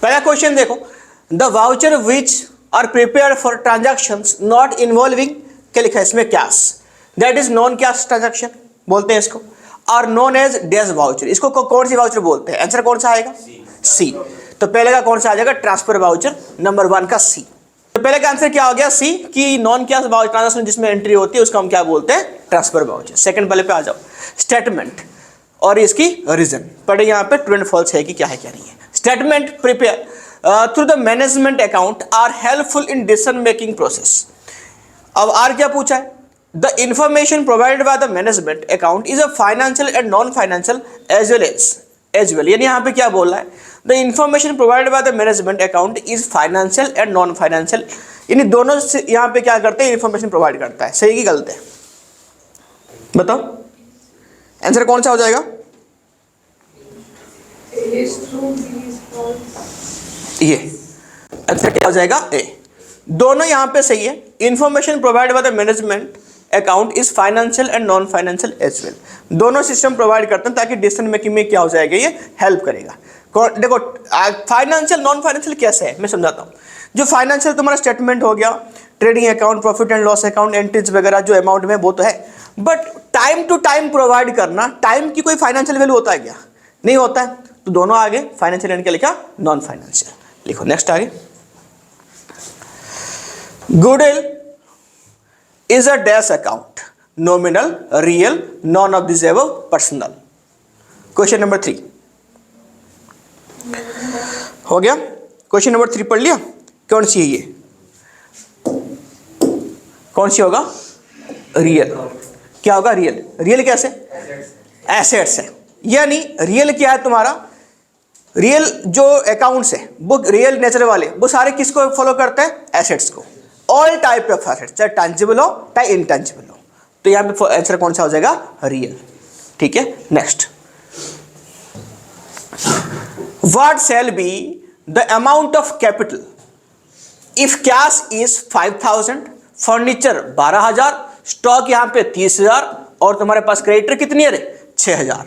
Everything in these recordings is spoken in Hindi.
पहला क्वेश्चन देखो, the voucher which are prepare for transactions not involving, क्या लिखा है इसमें, cash, that is non cash transaction बोलते हैं इसको, are known as dash voucher. इसको कौन सी वाउचर बोलते हैं? आंसर कौन सा आएगा? सी। तो पहले का कौन सा आ जाएगा? ट्रांसफर वाउचर, नंबर 1 का सी। तो पहले का आंसर क्या हो गया? सी, कि नॉन कैश ट्रांजैक्शन जिसमें एंट्री होती है उसको हम क्या बोलते हैं? Transfer voucher. सेकंड वाले पे आ जाओ, स्टेटमेंट और इसकी रीजन पढ़े यहाँ पे, ट्रू एंड फॉल्स है कि क्या है क्या नहीं है। Statement prepare through the management account are helpful in decision making process. अब आर क्या पूछा है? The information provided by the management account is a financial and non financial as well, यानी यहाँ पे क्या बोल रहा है? The information provided by the management account is financial and non financial, यानी दोनों से यहाँ पे क्या करते हैं? इंफॉर्मेशन प्रोवाइड करता है। सही की गलत है बताओ, आंसर कौन सा हो जाएगा? ये आंसर क्या हो जाएगा? ए। दोनों यहां पे सही है। Information provide by the management account is financial and non financial as well, दोनों सिस्टम प्रोवाइड करते हैं ताकि डिसीजन मेकिंग में क्या हो जाएगा? ये हेल्प करेगा। देखो फाइनेंशियल नॉन फाइनेंशियल कैसे है मैं समझाता हूं। जो फाइनेंशियल तुम्हारा स्टेटमेंट हो गया, trading account, profit and loss account, entries वगैरह जो अमाउंट में वो तो है, but time to time provide करना, टाइम की कोई फाइनेंशियल वैल्यू होता है क्या? नहीं होता है। तो दोनों आगे फाइनेंशियल एंड क्या लिखा? Non financial. लिखो नेक्स्ट आगे, goodwill is a dash account, nominal, real, none of this above, personal. Question number 3 हो गया। क्वेश्चन नंबर 3 पढ़ लिया। कौन सी है ये? कौन सी होगा? रियल। क्या होगा? रियल। रियल कैसे? एसेट्स है, यानी रियल क्या है तुम्हारा? रियल जो अकाउंट्स है वो रियल नेचर वाले, वो सारे किसको फॉलो करते हैं? एसेट्स को। ऑल टाइप ऑफ एसेट्स, चाहे टैंजिबल हो चाहे इनटैंजिबल हो। तो यहां पे आंसर कौन सा हो जाएगा? रियल। ठीक है, next, what shall be the amount of capital if cash is 5000, furniture 12000, stock यहां पे 30000 और तुम्हारे पास क्रेडिटर कितनी है रे? 6000।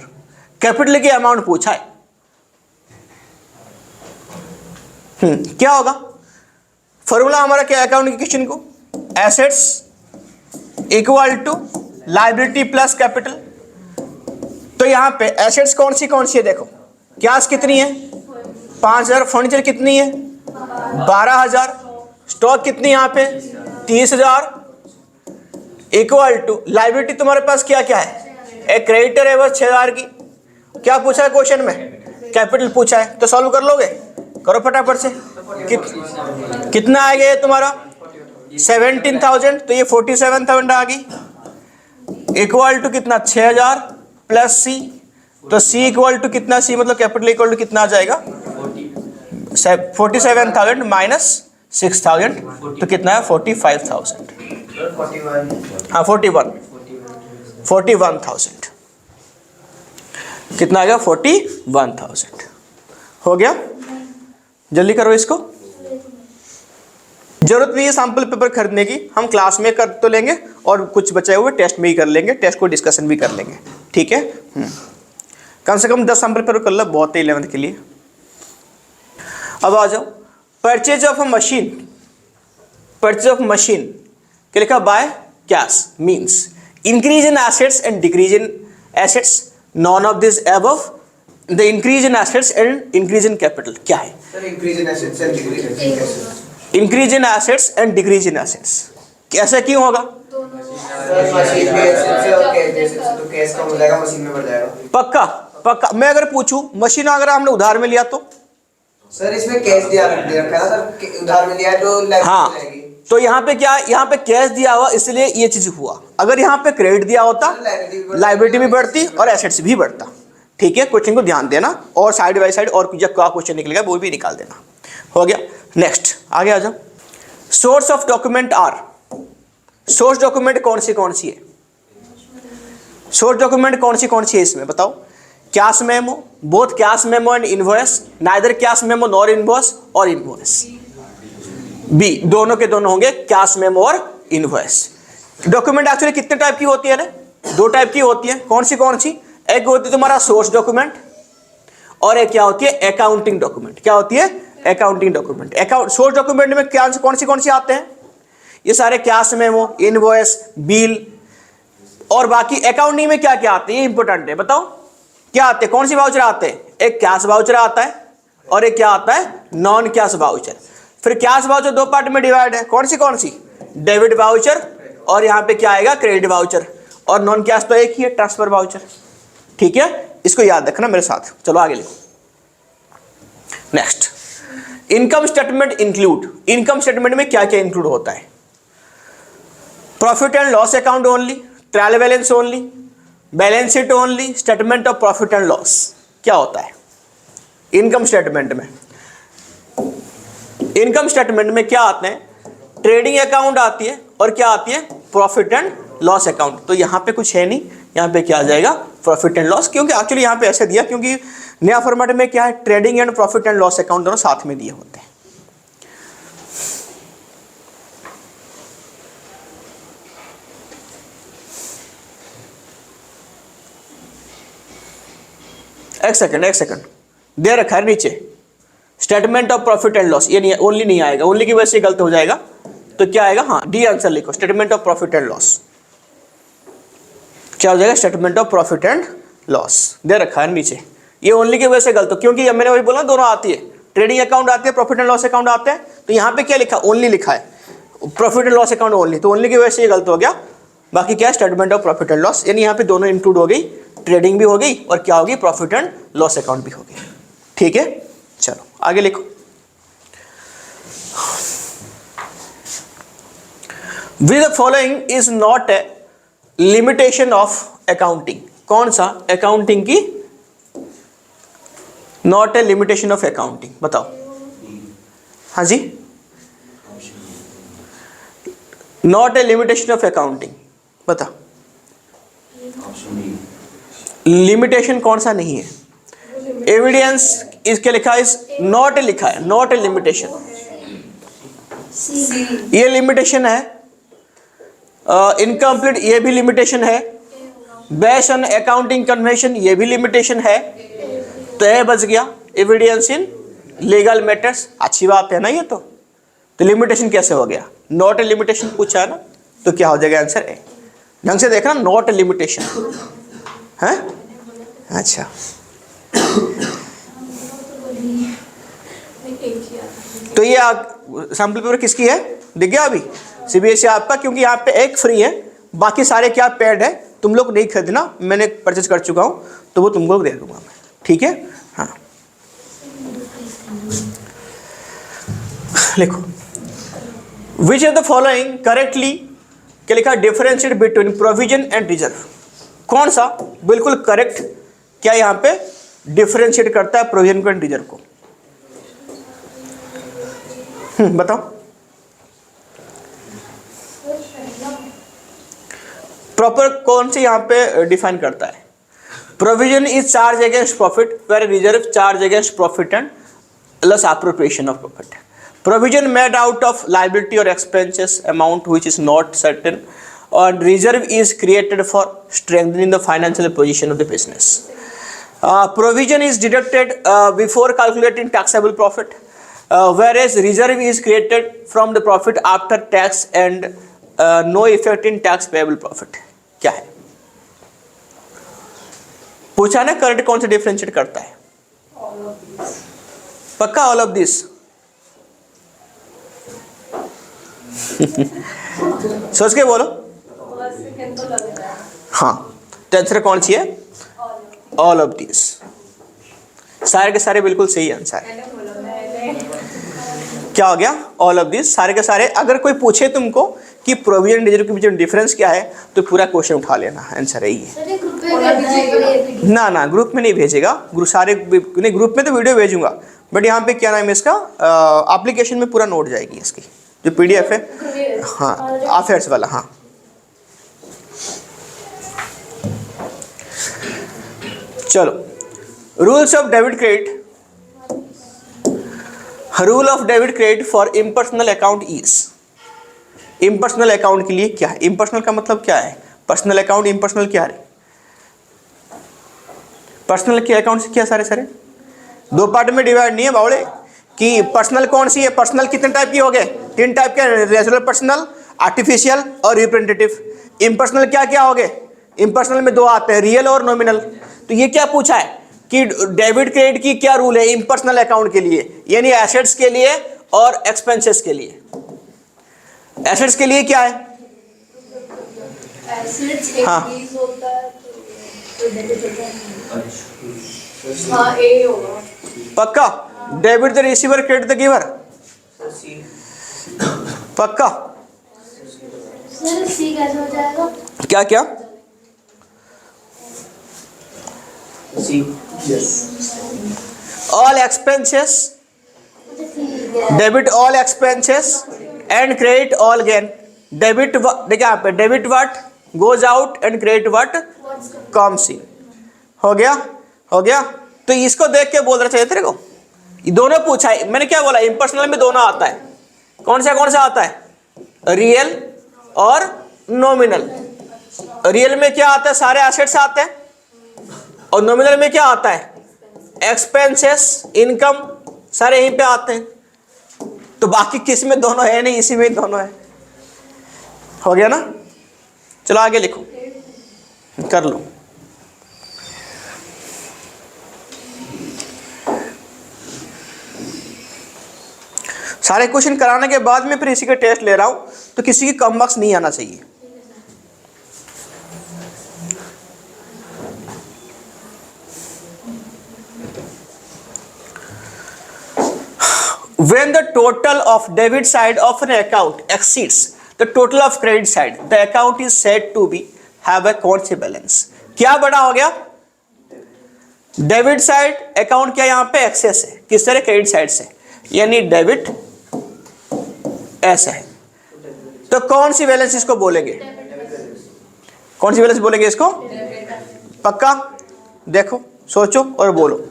कैपिटल की अमाउंट पूछा है। क्या होगा फॉर्मूला हमारा? क्या अकाउंट की क्वेश्चन को? Assets equal to liability plus capital. तो यहां पे एसेट्स कौन सी है? देखो कैश कितनी है? 5000, फर्नीचर कितनी है? 12000, स्टॉक कितनी यहां पे? 30000, इक्वल टू लायबिलिटी तुम्हारे पास क्या क्या है? एक क्रेडिटर है बस 6000 की। क्या पूछा है क्वेश्चन में? कैपिटल पूछा है। तो सॉल्व कर लोगे? करो फटाफट से। कितना आएगा ये तुम्हारा? 17,000, तो ये 47,000 आ गई। इक्वल टू कितना? 6000 प्लस सी, तो सी इक्वल टू कितना? सी मतलब कैपिटल इक्वल टू कितना आ जाएगा? 47,000 माइनस 6,000, तो कितना है? 45,000। हाँ 41,000। कितना आ गया? 41,000 हो गया। जल्दी करो इसको। जरूरत नहीं है सैंपल पेपर खरीदने की, हम क्लास में कर तो लेंगे और कुछ बचे हुए टेस्ट में ही कर लेंगे, टेस्ट को डिस्कशन भी कर लेंगे। ठीक है, कम से कम 10 सैंपल पेपर कर लो, बहुत है 11th के लिए। अब आ जाओ, purchase of a machine, purchase of machine क्या लिखा? By cash means increase in assets and decrease in assets, none of this above, the increase in assets and increase in capital. क्या है? Increase in assets and decrease in capital. Increase in assets and decrease in assets, कैसा क्यों होगा? पक्का पक्का। मैं अगर पूछूं मशीन अगर हमने उधार में लिया तो सर इसमें कैश दे रखा है सर, उधार में लिया है तो हाँ, तो यहाँ पे क्या? यहाँ पे कैश दिया हुआ इसलिए ये चीज हुआ। अगर यहाँ पे क्रेडिट दिया होता लायबिलिटी भी बढ़ती और एसेट्स भी बढ़ता। ठीक है, क्वेश्चन को ध्यान देना और साइड बाय साइड और जब क्या क्वेश्चन निकलेगा वो भी निकाल देना। हो गया, नेक्स्ट आगे आ जाओ। Source of document are, source document कौन सी है? सोर्स डॉक्यूमेंट कौन सी है इसमें बताओ? Cash memo, both cash memo and invoice, neither cash memo nor invoice और इनवॉइस। बी, दोनों के दोनों होंगे, कैश मेमो और इनवॉइस। डॉक्यूमेंट एक्चुअली कितने टाइप की होती है ना? 2 टाइप की होती है। कौन सी? एक होती है तुम्हारा सोर्स डॉक्यूमेंट और एक क्या होती है? Accounting document. क्या होती है? Accounting document. Account source document में क्या कौन सी आते हैं? ये सारे कैश मेमो, इनवॉइस, बिल और बाकी। अकाउंटिंग में क्या क्या आते हैं ये इंपॉर्टेंट है, बताओ क्या आते हैं, कौन सी वाउचर आते हैं? एक कैश वाउचर आता है और एक क्या आता है? Non cash voucher. फिर कैश वाउचर दो पार्ट में डिवाइड है, कौन सी? डेबिट वाउचर और यहाँ पे क्या आएगा? Credit voucher. और नॉन कैश तो एक ही है, ट्रांसफर वाउचर। ठीक है, इसको याद रखना मेरे साथ। चलो आगे लिखो। Next, income statement include. Income statement में क्या क्या इंक्लूड होता है? Profit and loss account only, trial balance only, balance sheet only, statement of profit and loss. क्या होता है इनकम स्टेटमेंट में? इनकम स्टेटमेंट में क्या आते हैं? ट्रेडिंग अकाउंट आती है और क्या आती है? Profit and loss account. तो यहाँ पे कुछ है नहीं, यहाँ पे क्या आ जाएगा? Profit and loss. क्योंकि एक्चुअली यहाँ पे ऐसे दिया क्योंकि नया फॉर्मेट में क्या है? Trading and profit and loss account दोनों साथ में दिए होते हैं। एक सेकंड दे रखा है नीचे statement of profit and loss. ये नहीं, ओनली नहीं आएगा, ओनली की वजह से गलत हो जाएगा। तो क्या आएगा? हाँ, डी आंसर लिखो, statement of profit and loss. क्या हो जाएगा? Statement of profit and loss दे रखा है नीचे। ये ओनली की वजह से गलत हो, क्योंकि मैंने वही बोला दोनों आती है, ट्रेडिंग अकाउंट आती है, प्रॉफिट एंड लॉस अकाउंट आते हैं। तो यहाँ पे क्या लिखा? ओनली लिखा है, profit and loss account only. तो ओनली की वजह से ये गलत हो गया। बाकी क्या है? Statement of profit and loss. यानी यहाँ पे दोनों इंक्लूड हो गई, ट्रेडिंग भी हो गई और क्या होगी? प्रॉफिट एंड लॉस अकाउंट भी हो गई। ठीक है, चलो आगे लिखो। With the following is not a limitation of accounting. कौन सा अकाउंटिंग की not a limitation of accounting? बताओ। हाँ जी, not a limitation of accounting, बता। लिमिटेशन कौन सा नहीं है? एविडेंस इसके लिखा इज नॉट ए, लिखा है नॉट ए लिमिटेशन। ये लिमिटेशन है। इनकम्प्लीट ये भी लिमिटेशन है। बेस्ड ऑन अकाउंटिंग कन्वेंशन ये भी लिमिटेशन है। तो ये बच गया एविडेंस इन लीगल मैटर्स। अच्छी बात है ना ये तो लिमिटेशन कैसे हो गया? नॉट ए लिमिटेशन पूछा है ना, तो क्या हो जाएगा? Answer A. ढंग से देखना, नॉट ए लिमिटेशन है। अच्छा, तो ये सैंपल पेपर किसकी है? दिख गया अभी? सीबीएसई आपका, क्योंकि यहाँ पे एक फ्री है, बाकी सारे क्या पेड है। तुम लोग नहीं खरीदना, मैंने परचेज कर चुका हूँ, तो वो तुम लोग दे दूंगा मैं। ठीक है, हाँ लिखो। Which of the following correctly, क्या लिखा? Differentiate between provision and reserve. कौन सा बिल्कुल करेक्ट क्या यहाँ पे डिफरेंशिएट करता है प्रोविजन को एंड रिजर्व को? बताओ। प्रॉपर कौन से यहाँ पे डिफाइन करता है? Provision is charge against profit, where reserve charge against profit and loss appropriation of profit. Provision made out of liability or expenses amount which is not certain, and reserve is created for strengthening the financial position of the business. Provision is deducted before calculating taxable profit, whereas reserve is created from the profit after tax and no effect in tax payable profit. क्या है? पूछा ना करेक्ट कौन से डिफरेंशिएट करता है? पक्का ऑल ऑफ दिस? सोच के बोलो। हाँ, तो आंसर कौन सी है? All of this. सारे के सारे बिल्कुल सही आंसर है। क्या हो गया? ऑल ऑफ दिस, सारे के सारे। अगर कोई पूछे तुमको कि प्रोविजन रिजर्व के बीच में डिफरेंस क्या है, तो पूरा क्वेश्चन उठा लेना, आंसर यही है। ना ग्रुप में नहीं भेजेगा, ग्रुप में तो वीडियो भेजूंगा, बट यहाँ पे क्या नाम है इसका, एप्लीकेशन में पूरा नोट जाएगी इसकी, जो पीडीएफ है। हाँ, अफेयर्स वाला। हाँ, चलो। Rules of debit credit. Rule of debit credit for impersonal account is. Impersonal account के लिए क्या है? इम्पर्सनल का मतलब क्या है? पर्सनल अकाउंट, इम्पर्सनल क्या है? पर्सनल के अकाउंट से क्या सारे दो पार्ट में डिवाइड नहीं है बावड़े। कि पर्सनल कौन सी है, पर्सनल कितने टाइप की हो गए, 3 टाइप के, रेगुलर पर्सनल, आर्टिफिशियल और रिप्रेजेंटेटिव। इम्पर्सनल क्या क्या हो गए, इम्पर्सनल में 2 आते हैं, रियल और नॉमिनल। तो ये क्या पूछा है कि डेबिट क्रेडिट की क्या रूल है इम्पर्सनल अकाउंट के लिए, यानी एसेट्स के लिए और एक्सपेंसेस के लिए। एसेट्स के लिए क्या है, एसिड्स हाँ। इंक्रीज होता है तो डेबिट होता है। हाँ ए होगा। पक्का, debit the receiver credit the giver, पक्का। सर सी कैसे हो जाएगा? क्या क्या, all expenses, debit all expenses and credit all gain. Debit देखिए यहाँ पे, debit what goes out and credit what comes in. हो गया, हो गया। तो इसको देख के बोल रहे चाहिए तेरे को, ये दोनों पूछा है। मैंने क्या बोला, इम्पर्सनल में दोनों आता है। कौन सा आता है, रियल और नॉमिनल। रियल में क्या आता है, सारे एसेट्स आते हैं, और नॉमिनल में क्या आता है, एक्सपेंसेस, इनकम, सारे यहीं पे आते हैं। तो बाकी किस में दोनों है नहीं, इसी में दोनों है। हो गया ना, चलो आगे लिखो, कर लो। सारे क्वेश्चन कराने के बाद में फिर इसी का टेस्ट ले रहा हूं, तो किसी की कम मार्क्स नहीं आना चाहिए। When the total of debit side of an account exceeds the total of credit side, the account is said to be have a कौन सी बैलेंस। क्या बड़ा हो गया, डेबिट साइड अकाउंट क्या यहाँ पे एक्सेस है, किस तरह, क्रेडिट साइड से, यानी डेबिट ऐसा है। तो कौन सी बैलेंस इसको बोलेंगे, कौन सी बैलेंस बोलेंगे इसको, पक्का। देखो सोचो और बोलो।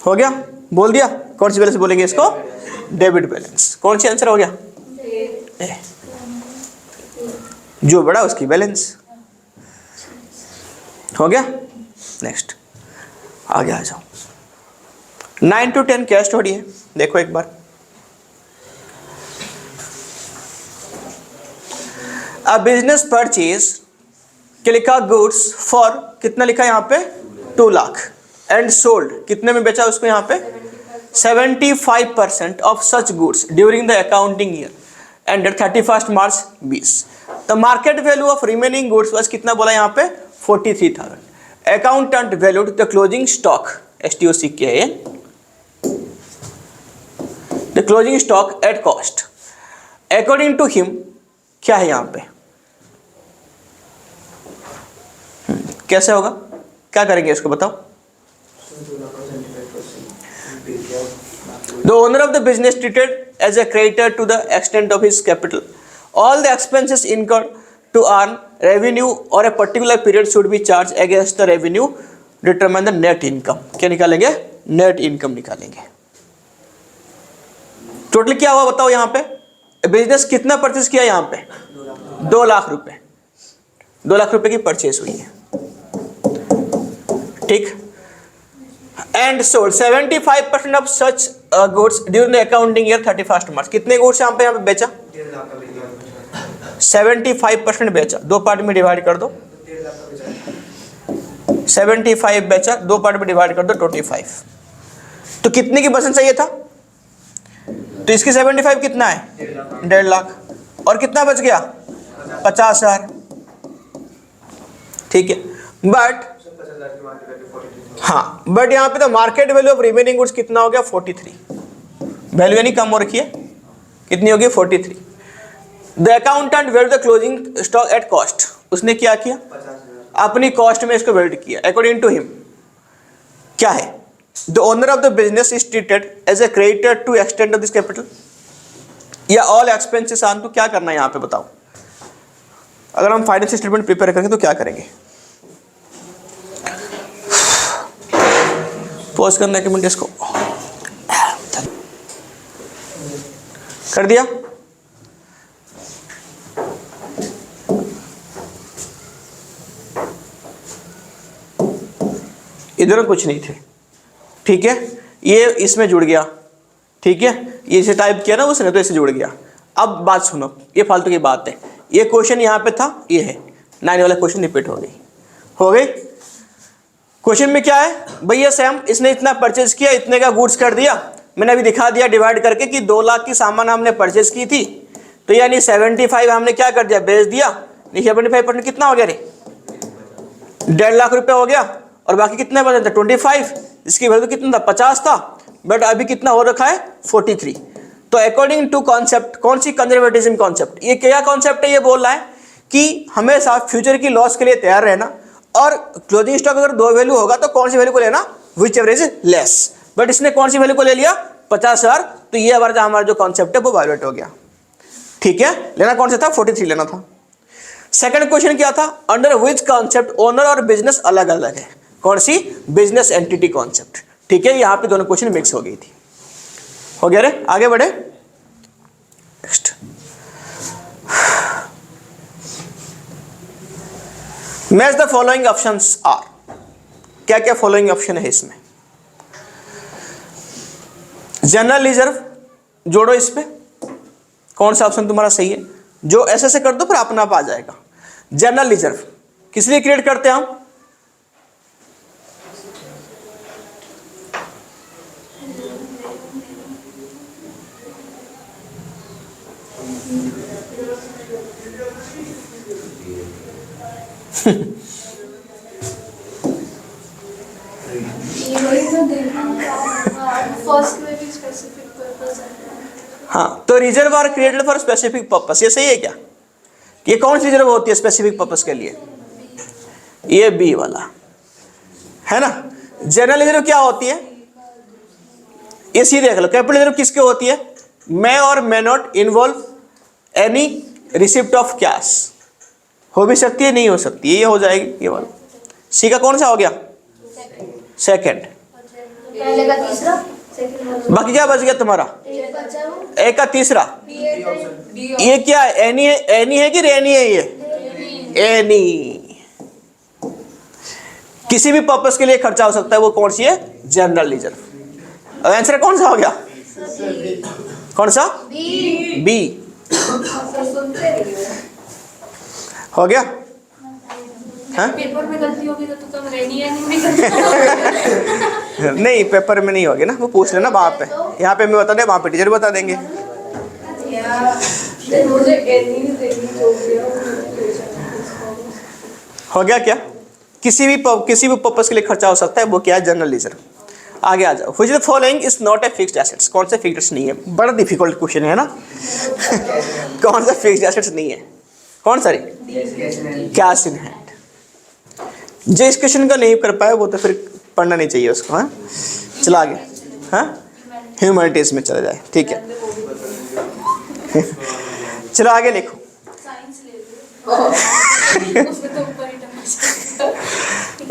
हो गया, बोल दिया, कौन सी बैलेंस बोलेंगे इसको, डेबिट बैलेंस। कौन सी आंसर हो गया, ए। जो बड़ा उसकी बैलेंस। हो गया, नेक्स्ट आगे आ जाओ। 9 to 10 क्या स्टोरी है, देखो एक बार। अ बिजनेस परचेज के लिखा गुड्स फॉर, कितना लिखा यहाँ पे, 2 लाख, एंड सोल्ड, कितने में बेचा उसको यहाँ पे, 75% of such goods during the accounting year end 31 March 20। The market value of remaining goods was कितना बोला यहाँ पे, 43,000। Accountant valued the closing stock, STOC क्या है, the closing stock at cost according to him, क्या है यहाँ पे, कैसे होगा, क्या करेंगे इसको बताओ। The owner of the business treated as a creditor to the extent of his capital. All the expenses incurred to earn revenue or a particular period should be charged against the revenue. Determine the net income. क्या निकालेंगे, नेट इनकम निकालेंगे। टोटल क्या हुआ बताओ यहाँ पे, बिजनेस कितना परचेज किया यहाँ पे, 2 लाख रुपए, 2 लाख रुपए की परचेज हुई है, ठीक। And sold 75% of such goods during the accounting year 31 मार्च। कितने गुड्स यहाँ पे बेचा, 75% बेचा, 2 पार्ट में डिवाइड कर दो, 75 बेचा, 2 पार्ट में डिवाइड कर दो, 25। तो कितने की परसेंट चाहिए था, तो इसकी 75 कितना है, 1.5 लाख, और कितना बच गया, 50,000, ठीक है। बट हाँ, बट यहाँ पे तो market value of remaining goods कितना हो गया, 43। वैल्यू यानी कम हो रखी है, कितनी होगी, 43। The accountant value the closing stock at cost, उसने क्या किया, अपनी कॉस्ट में इसको वैल्यू किया। अकॉर्डिंग टू हिम क्या है, the owner of the business is treated as a creditor to extend of this capital, या ऑल एक्सपेंसेस आन। तो क्या करना है यहाँ पे बताओ, अगर हम फाइनेंशियल स्टेटमेंट प्रिपेयर करेंगे तो क्या करेंगे, पॉज करना है, 1 मिनट इसको कर दिया। ये दोनों कुछ नहीं थे, ठीक है, ये इसमें जुड़ गया, ठीक है, ये इसे टाइप किया ना उसने तो इसे जुड़ गया। अब बात सुनो, ये फालतू की बात है, ये क्वेश्चन यहाँ पे था, ये है 9 वाला क्वेश्चन रिपीट हो गई। क्वेश्चन में क्या है भैया, सैम इसने इतना परचेज किया, इतने का गुड्स कर दिया, मैंने अभी दिखा दिया डिवाइड करके कि 2 लाख की सामान हमने परचेज की थी, तो यानी 75 हमने क्या कर दिया, बेच दिया। 75% कितना हो गया रे, 1.5 लाख रुपया हो गया, और बाकी कितने बचे थे 25, इसकी वैल्यू कितना था 50 था, बट अभी कितना हो रखा है 43। तो अकॉर्डिंग टू कॉन्सेप्ट, कौन सी कंजर्वेटिज्म कॉन्सेप्ट, ये क्या कॉन्सेप्ट है, ये बोल रहा है कि हमेशा फ्यूचर की लॉस के लिए तैयार रहना, और क्लोजिंग स्टॉक अगर 2 वैल्यू होगा तो कौन सी वैल्यू को लेना, which ever is less, but इसने कौन सी वैल्यू को ले लिया 50,000, तो ये हमारा जो कॉन्सेप्ट है वो वायलेट हो गया, ठीक है। लेना कौन सा था 43 लेना था। सेकंड क्वेश्चन क्या था, अंडर विच कॉन्सेप्ट ओनर और बिजनेस अलग अलग है, कौन सी, बिजनेस एंटिटी कॉन्सेप्ट, ठीक है। यहाँ पे दोनों क्वेश्चन मिक्स हो गई थी, हो गया रे, आगे बढ़े next. Match the following options are, क्या क्या फॉलोइंग ऑप्शन है इसमें, जनरल रिजर्व जोड़ो इस पे, कौन सा ऑप्शन तुम्हारा सही है, जो ऐसे कर दो फिर अपना आप आ जाएगा। जनरल रिजर्व किस लिए क्रिएट करते हैं हम, फर्स्ट में भी स्पेसिफिक पर्पस है। हाँ, तो reserve are created for specific purpose, ये सही है क्या, ये कौन सी रिजर्व होती है स्पेसिफिक पर्पस के लिए, ये बी वाला है ना। जनरल रिजर्व क्या होती है, ये सी देख लो, कैपिटल रिजर्व किसके होती है, मे और may not involve any receipt of cash, हो भी सकती है नहीं हो सकती, ये हो जाएगी ये वाला। सी का कौन सा हो गया, सेकंड, पहले का तीसरा, सेकंड बाकी क्या बच गया तुम्हारा, ए का तीसरा, ये क्या है, एनी है, एनी है कि रेनी है, ये एनी, किसी भी पर्पस के लिए खर्चा हो सकता है, वो कौन सी है, जनरल रिजर्व। आंसर कौन सा हो गया, कौन सा, बी हो गया। हाँ? पेपर में गलती होगी तो तुम रेनी नहीं करते। नहीं पेपर में नहीं होगी ना, वो पूछ लेना वहाँ पे, यहाँ पे मैं बता दे, वहाँ पे टीचर बता देंगे। मुझे एनी जो हो गया क्या, किसी भी पर्पस के लिए खर्चा हो सकता है, वो क्या है, जनरल रिजर्व। आगे आ जाओ, which the following is not a fixed assets, कौन से फिक्स्ड नहीं है, बड़ा डिफिकल्ट क्वेश्चन है ना। कौन सा फिक्स्ड एसेट्स नहीं है, कौन सा, कैश इन हैंड। जो इस क्वेश्चन का नहीं कर पाया वो तो फिर पढ़ना नहीं चाहिए उसको। हाँ चला आगे, हाँ ह्यूमैनिटीज में चला जाए, ठीक है। चलो आगे लिखो,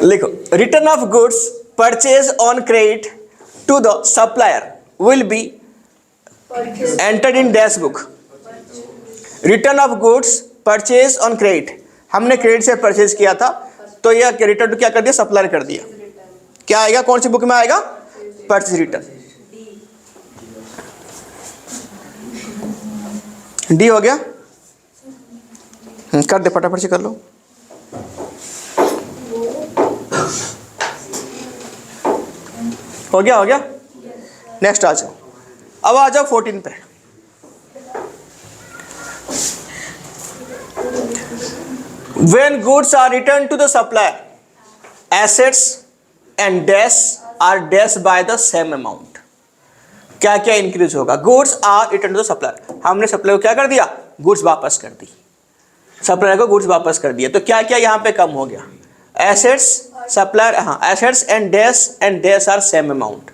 लिखो, return of goods purchase on credit to the supplier will be entered in dash book. Return of goods purchase on credit, हमने क्रेडिट से परचेज किया था, तो यह रिटर्न क्या कर दिया, सप्लायर कर दिया, क्या आएगा, कौन सी बुक में आएगा, परचेज रिटर्न, डी हो गया। कर दे फटाफट से कर लो। हो गया, हो गया, नेक्स्ट आ जाओ, अब आ जाओ 14 पे। When goods are returned to the supplier, assets and debts are dashed by the same amount. क्या क्या इंक्रीज होगा, goods are return to the supplier, हमने सप्लायर को क्या कर दिया, गुड्स वापस कर दी, सप्लायर को गुड्स वापस कर दिया, तो क्या क्या यहाँ पे कम हो गया, एसेट्स, सप्लायर, हाँ assets and debts are same amount.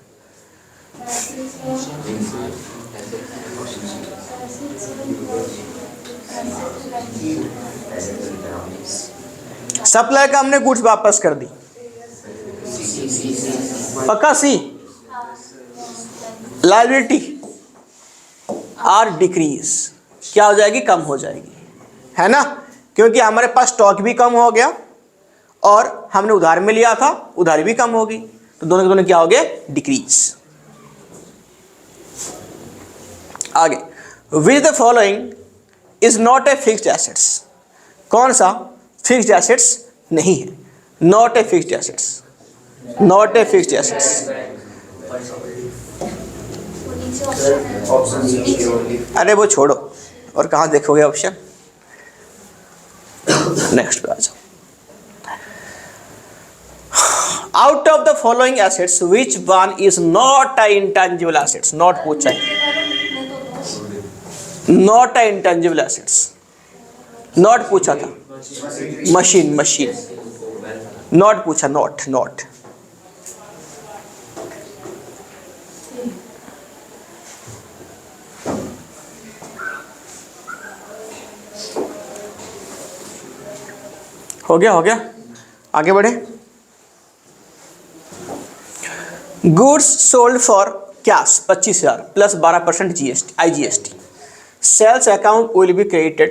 Supplier का हमने गुड्स वापस कर दी, पक्का सी। लायबिलिटी आर डिक्रीज, क्या हो जाएगी, कम हो जाएगी, है ना, क्योंकि हमारे पास स्टॉक भी कम हो गया और हमने उधार में लिया था, उधारी भी कम होगी, तो दोनों के दोनों क्या हो गए, डिक्रीज। आगे, which the following is not a fixed assets, कौन सा फिक्स्ड एसेट्स नहीं है, not a fixed assets, not a fixed assets. वो नीचे ऑप्शन है। अरे वो छोड़ो, और कहाँ देखोगे ऑप्शन, नेक्स्ट पे आ जाओ। Out of the following assets which one is not a intangible assets, not पूछा है, not a intangible assets, not पूछा था, मशीन, मशीन, नॉट पूछा, नॉट, नॉट। हो गया, हो गया, आगे बढ़े। Goods sold for cash 25,000 plus 12% GST, IGST, sales account will be credited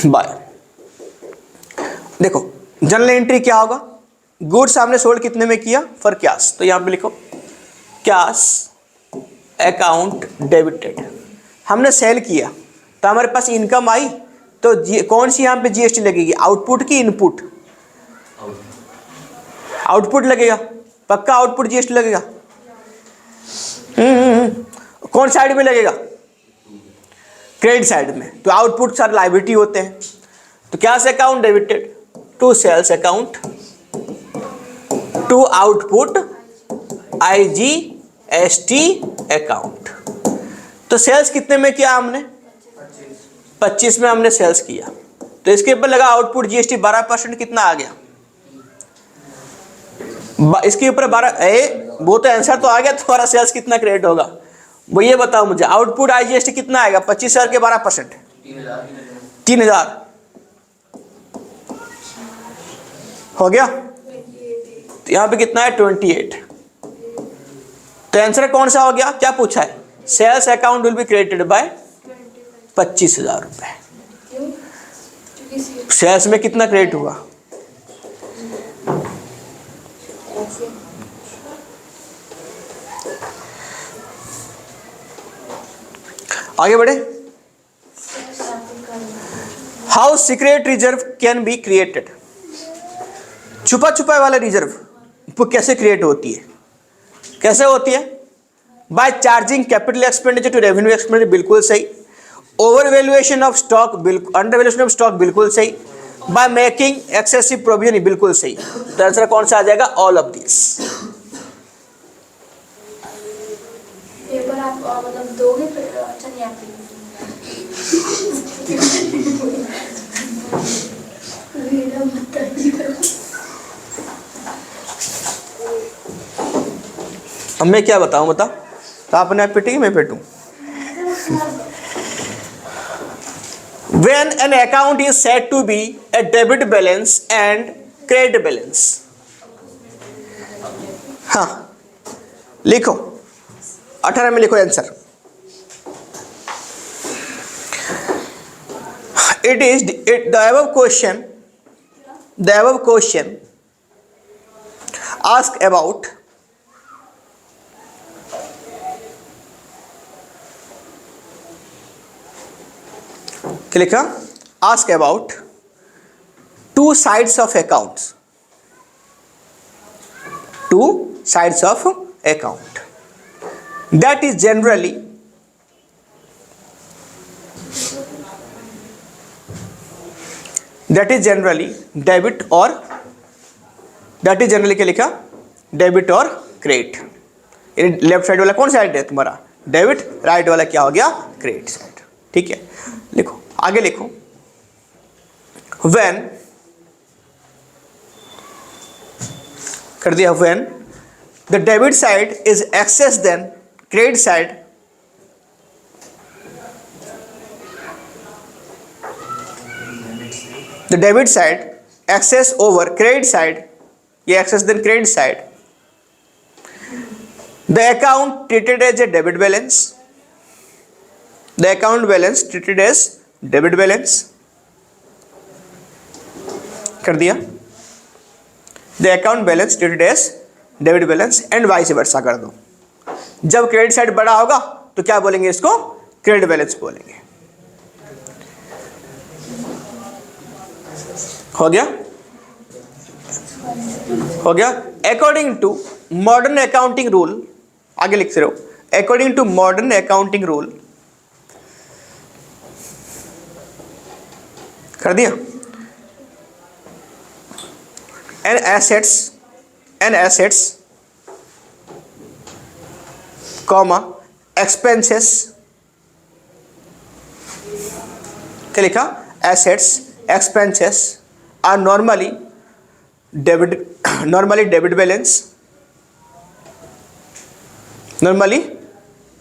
by. देखो जनरल एंट्री क्या होगा, गुड्स हमने सोल्ड कितने में किया, फॉर कैश, तो यहाँ पे लिखो कैश अकाउंट डेबिटेड, हमने सेल किया तो हमारे पास इनकम आई, तो कौन सी यहाँ पे जीएसटी लगेगी, आउटपुट की इनपुट, आउटपुट लगेगा, पक्का आउटपुट जीएसटी लगेगा। कौन साइड में लगेगा, क्रेडिट साइड में, तो आउटपुट सारे लायबिलिटी होते हैं, तो cash account debited to sales account to output IGST account. तो सेल्स कितने में किया हमने, 25 में हमने सेल्स किया, तो इसके ऊपर लगा आउटपुट जीएसटी 12%, कितना आ गया, इसके ऊपर 12, वो तो आंसर तो आ गया, तुम्हारा सेल्स कितना क्रेडिट होगा वो ये बताओ मुझे, आउटपुट IGST कितना आएगा, 25,000 के 12%, 3,000 हो गया, तो यहाँ पे कितना है 28, तो आंसर कौन सा हो गया, क्या पूछा है, sales account will be credited by 25,000 रुपए। सेल्स में कितना क्रेडिट हुआ, आगे बढ़े। How secret reserve can be created, छुपा छुपा वाला रिजर्व वो कैसे क्रिएट होती है, कैसे होती है, by charging capital expenditure to revenue expenditure, बिल्कुल सही, ओवर वैल्यूएशन ऑफ स्टॉक, बिल्कुल, अंडर वैल्यूएशन ऑफ स्टॉक, बिल्कुल सही, बाय मेकिंग एक्सेसिव प्रोविजन, बिल्कुल सही, तो आंसर कौन सा आ जाएगा, ऑल ऑफ दिस। पेपर आप मतलब दोगे फिर, अच्छा नहीं आप अब मैं क्या बताऊं, बता, तो आपने आप पिटेगी, मैं पिटूं। When an account is said to be a debit balance and credit balance, हाँ लिखो 18 में लिखो answer. The above question ask about क्या लिखा, ask about two sides of accounts, two sides of account, that is generally debit और, that is generally क्या लिखा, डेबिट और क्रेडिट। लेफ्ट साइड वाला कौन साइड है तुम्हारा, डेबिट, राइट वाला क्या हो गया, क्रेडिट साइड, ठीक है। लिखो आगे, लिखो when, कर दिया, when the debit side is excess than credit side, the debit side excess over credit side, ये excess than credit side, the account treated as a debit balance, the account balance treated as debit balance, कर दिया। द अकाउंट बैलेंस डिटेड as debit balance and vice versa कर दो। जब क्रेडिट साइड बड़ा होगा तो क्या बोलेंगे, इसको क्रेडिट बैलेंस बोलेंगे। हो गया, हो गया। According to modern accounting rule, आगे लिखते रहो, according to modern accounting rule, कर दिया। एन एसेट्स कॉमा एक्सपेंसेस, क्या लिखा, assets expenses are normally debit balance. Normally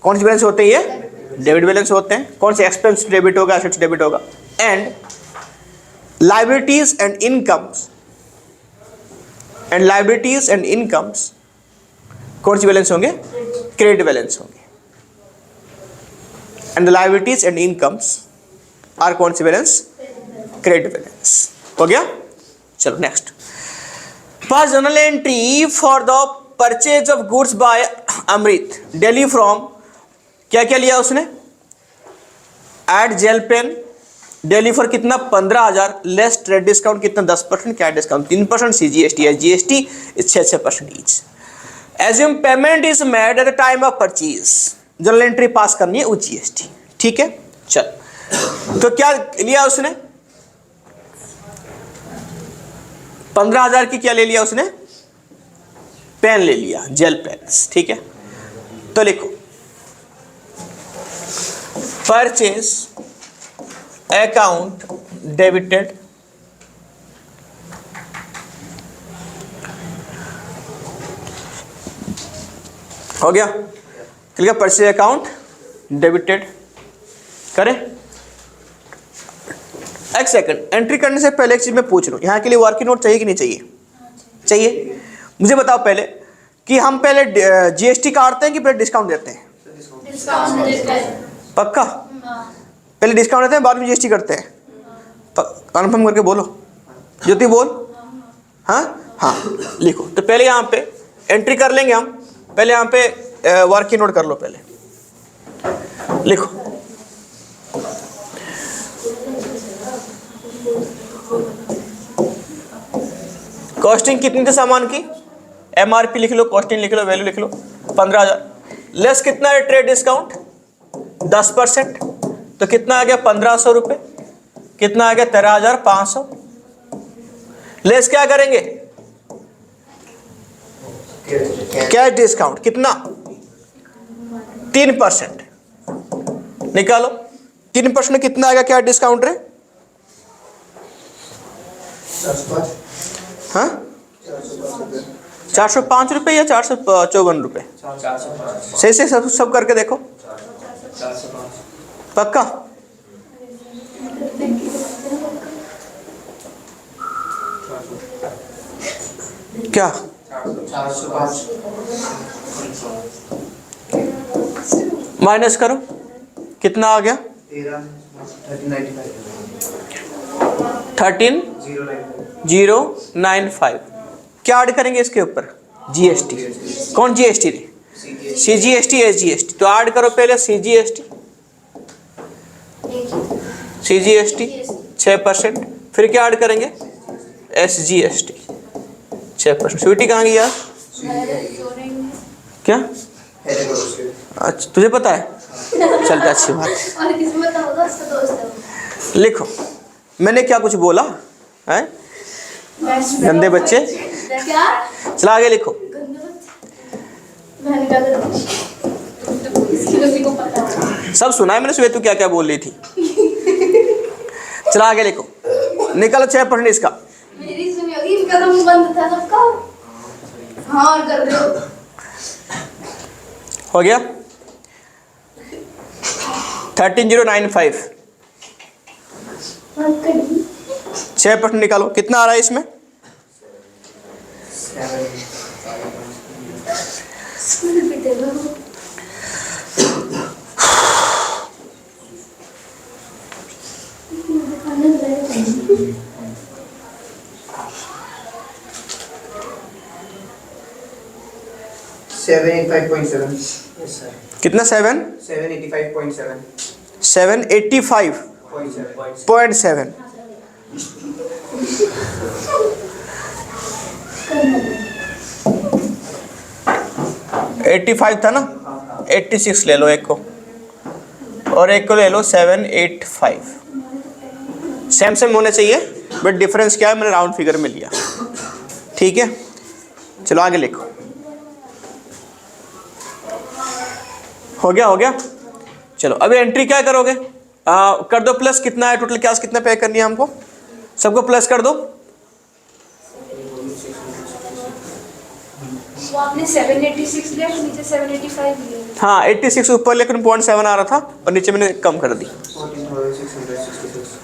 कौन से बैलेंस होते हैं, ये डेबिट बैलेंस होते हैं। कौन से एक्सपेंस डेबिट होगा, एसेट्स डेबिट होगा। एंड लायबिलिटीज एंड इनकम्स कौन सी बैलेंस होंगे, क्रेडिट बैलेंस होंगे। And liabilities and incomes are कौन सी बैलेंस, क्रेडिट बैलेंस। हो गया, चलो next. Pass journal entry for the purchase of goods by Amrit Delhi from, क्या क्या लिया उसने, add gel pen Delhi for कितना, 15,000, लेस ट्रेड डिस्काउंट कितना, 10%, क्या डिस्काउंट 3%, CGST या GST 6% each. Assume payment is made at the time of purchase, journal entry पास करनी है वो GST, ठीक है। चल, तो क्या लिया उसने, 15,000 की क्या ले लिया उसने, पेन ले लिया, जेल पेन्स, ठीक है। तो लिखो परचेज अकाउंट डेबिटेड हो गया, क्लियर। परचेज अकाउंट डेबिटेड करें। एक सेकंड, एंट्री करने से पहले एक चीज मैं पूछ रहा हूं, यहाँ के लिए वर्किंग नोट चाहिए कि नहीं चाहिए, चाहिए। मुझे बताओ पहले कि हम पहले GST काटते हैं कि पहले डिस्काउंट देते हैं, डिस्काउंट देते हैं। पक्का, पहले डिस्काउंट देते हैं बाद में GST करते हैं, कन्फर्म करके बोलो, ज्योति बोल। हाँ हाँ, लिखो। तो पहले यहाँ पे एंट्री कर लेंगे हम, पहले यहाँ पे वर्किंग नोट कर लो, पहले लिखो। कॉस्टिंग कितनी थी सामान की, MRP लिख लो, कॉस्टिंग लिख लो, वैल्यू लिख लो, 15,000, लेस कितना है ट्रेड डिस्काउंट 10%, तो कितना आ गया 1,500 रुपये, कितना आ गया 13,500, लेस क्या करेंगे, कैश डिस्काउंट कितना 3%, निकालो 3% कितना आ गया क्या डिस्काउंट रे, हाँ 405 रुपये या 454 रुपये, सही से सब करके देखो, पक्का। क्या 405 माइनस करो, कितना आ गया 13,095। क्या ऐड करेंगे इसके ऊपर, GST। कौन GST रे, CGST SGST, तो ऐड करो पहले CGST 6%, फिर क्या ऐड करेंगे SGST 6%। स्वीटी कहाँ गई यार, क्या, अच्छा तुझे पता है, चलता अच्छी बात है। और किस्मत होगा उसका दोस्त है। लिखो, मैंने क्या कुछ बोला है, गंदे बच्चे, क्या चला आगे लिखो। गंदे बच्चे, मैंने क्या करा, इसकी किसी को पता है। सब सुना है मैंने, सुबह तू क्या क्या बोल रही थी। चला आगे लिखो, निकलो 6% इसका, मेरी सुनी होगी, इनका तो मुंह बंद था सबका। हाँ और कर रहे हो गया 13,095, 6% निकालो, कितना आ रहा है इसमें, 785.7. कितना 785.7. 785.7 85 था ना, 86 ले लो एक को, और एक को ले लो 785। सेम सेम होने चाहिए, बट डिफरेंस क्या है, मैंने राउंड फिगर में लिया। ठीक है, चलो आगे लिखो। हो गया। चलो अभी एंट्री क्या करोगे, कर दो प्लस। कितना है टोटल कैश, कितना पे करनी है हमको, सबको प्लस कर दो। वो आपने 786 लिया तो नीचे 785 लिया। हाँ 86 ऊपर लेकिन 0.7 आ रहा था और नीचे मैंने कम कर दी।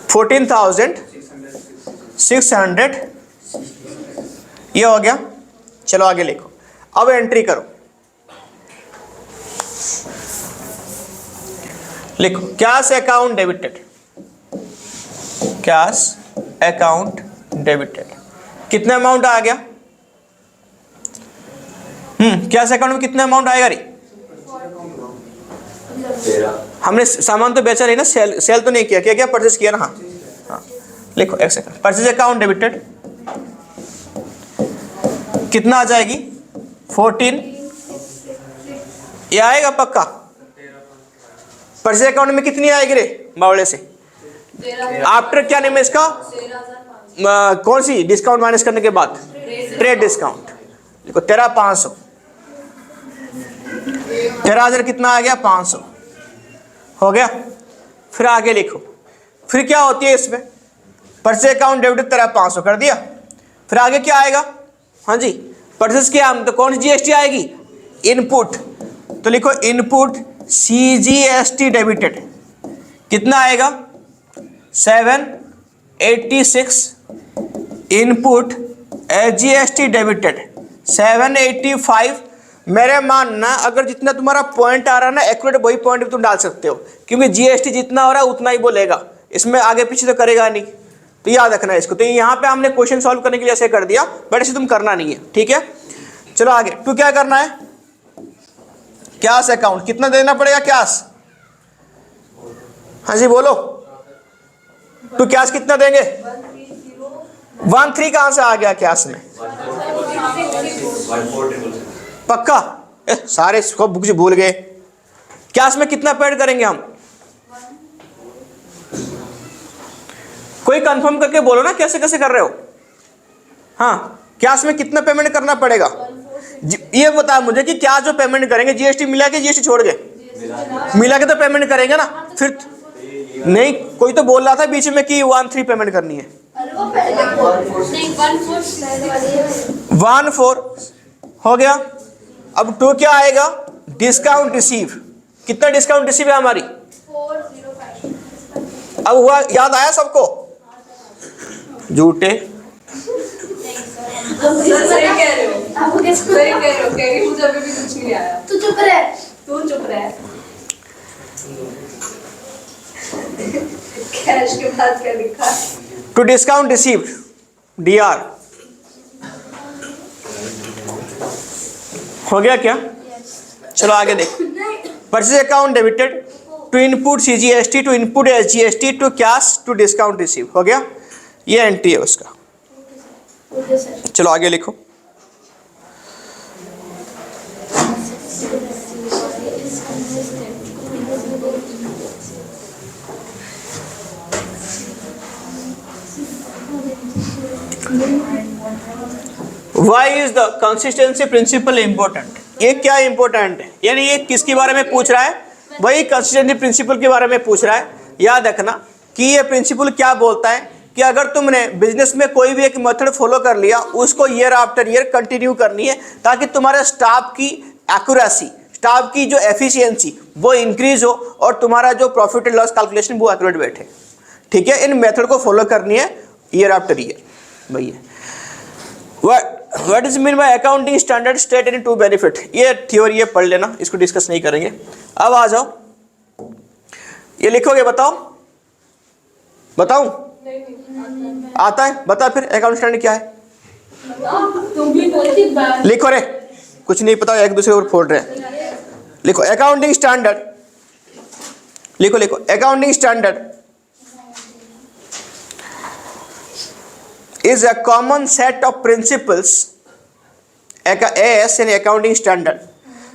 14,600 ये हो गया। चलो आगे लिखो, अब एंट्री करो। लिखो cash account debited, cash account debited. कितना अमाउंट आ गया, कैश अकाउंट में कितना अमाउंट आएगा रे? हमने सामान तो बेचा नहीं ना, सेल तो नहीं किया, क्या परचेज किया ना। हाँ लिखो एक सेकंड। परचेज अकाउंट डेबिटेड कितना आ जाएगी, 14। ये आएगा पक्का। परचेज अकाउंट में कितनी आएगी रे बावड़े से, आफ्टर क्या नेम है इसका, कौन सी डिस्काउंट माइनस करने के बाद, ट्रेड डिस्काउंट। देखो 13,500, 13,000 कितना आ गया, 500 हो गया। फिर आगे लिखो, फिर क्या होती है इसमें, परचेज अकाउंट डेबिट 13,500 कर दिया। फिर आगे क्या आएगा, हाँ जी परचेज किया हम तो कौन सी जीएसटी आएगी, इनपुट। तो लिखो इनपुट CGST डेबिटेड कितना आएगा, 786। Input SGST debited 785। मेरे मानना अगर जितना तुम्हारा पॉइंट आ रहा है ना एक्यूरेट, वही पॉइंट भी तुम डाल सकते हो, क्योंकि जीएसटी जितना हो रहा है उतना ही बोलेगा, इसमें आगे पीछे तो करेगा नहीं। तो याद रखना है इसको। तो यहाँ पे हमने क्वेश्चन सॉल्व करने के लिए ऐसे कर दिया, बट इसे तुम करना नहीं है। ठीक है, चलो आगे। टू क्या करना है, कैश अकाउंट कितना देना पड़ेगा, कैश, हाँ जी बोलो। टू कैश कितना देंगे, 13 कहां से आ गया कैश में, पक्का। सारे बुक भूल गए। कैश में कितना पेड करेंगे हम, कोई कंफर्म करके बोलो ना, कैसे कैसे कर रहे हो। हाँ कैश में कितना पेमेंट करना पड़ेगा, ये बता मुझे कि क्या जो पेमेंट करेंगे, जीएसटी मिला के जीएसटी छोड़ के, मिला के तो पेमेंट करेंगे ना। फिर नहीं, कोई तो बोल रहा था बीच में कि 13 पेमेंट करनी है। 14 हो गया। अब 2 क्या आएगा, डिस्काउंट रिसीव। कितना डिस्काउंट रिसीव है हमारी, 405। अब हुआ, याद आया सबको, झूठे सही कह रहे हो, मुझे अभी भी कुछ नहीं आया। तू चुप रह। कैश के बाद क्या लिखा, टू डिस्काउंट रिसीव DR हो गया क्या। चलो आगे देखो, purchase account debited to input CGST, to input SGST, to cash, to discount receive हो गया। ये एंट्री है उसका। चलो आगे लिखो, Why is the consistency principle important? ये क्या इंपॉर्टेंट है, यानी ये किसके बारे में पूछ रहा है, वही कंसिस्टेंसी प्रिंसिपल के बारे में पूछ रहा है। याद रखना कि ये प्रिंसिपल क्या बोलता है कि अगर तुमने बिजनेस में कोई भी एक मेथड फॉलो कर लिया, उसको ईयर आफ्टर ईयर कंटिन्यू करनी है, ताकि तुम्हारे स्टाफ की एक्यूरेसी, स्टाफ की जो एफिशिएंसी वो इंक्रीज हो और तुम्हारा जो प्रॉफिट एंड लॉस कैलकुलेशन वो एक्यूरेट बैठे। ठीक है, इन मेथड को फॉलो करनी है ईयर आफ्टर ईयर। भैया what is mean by accounting standard state any two benefit, ये थ्योरी है, पढ़ लेना, इसको डिस्कस नहीं करेंगे। अब आ जाओ, ये लिखोगे, बताऊं आता है, बता फिर अकाउंट स्टैंडर्ड क्या है, तुम भी बोलती बात लिखो रे। कुछ नहीं पता, एक दूसरे को फोड़ रहे हैं। लिखो अकाउंटिंग स्टैंडर्ड, लिखो लिखो accounting standard is a common set of principles. AS in accounting standard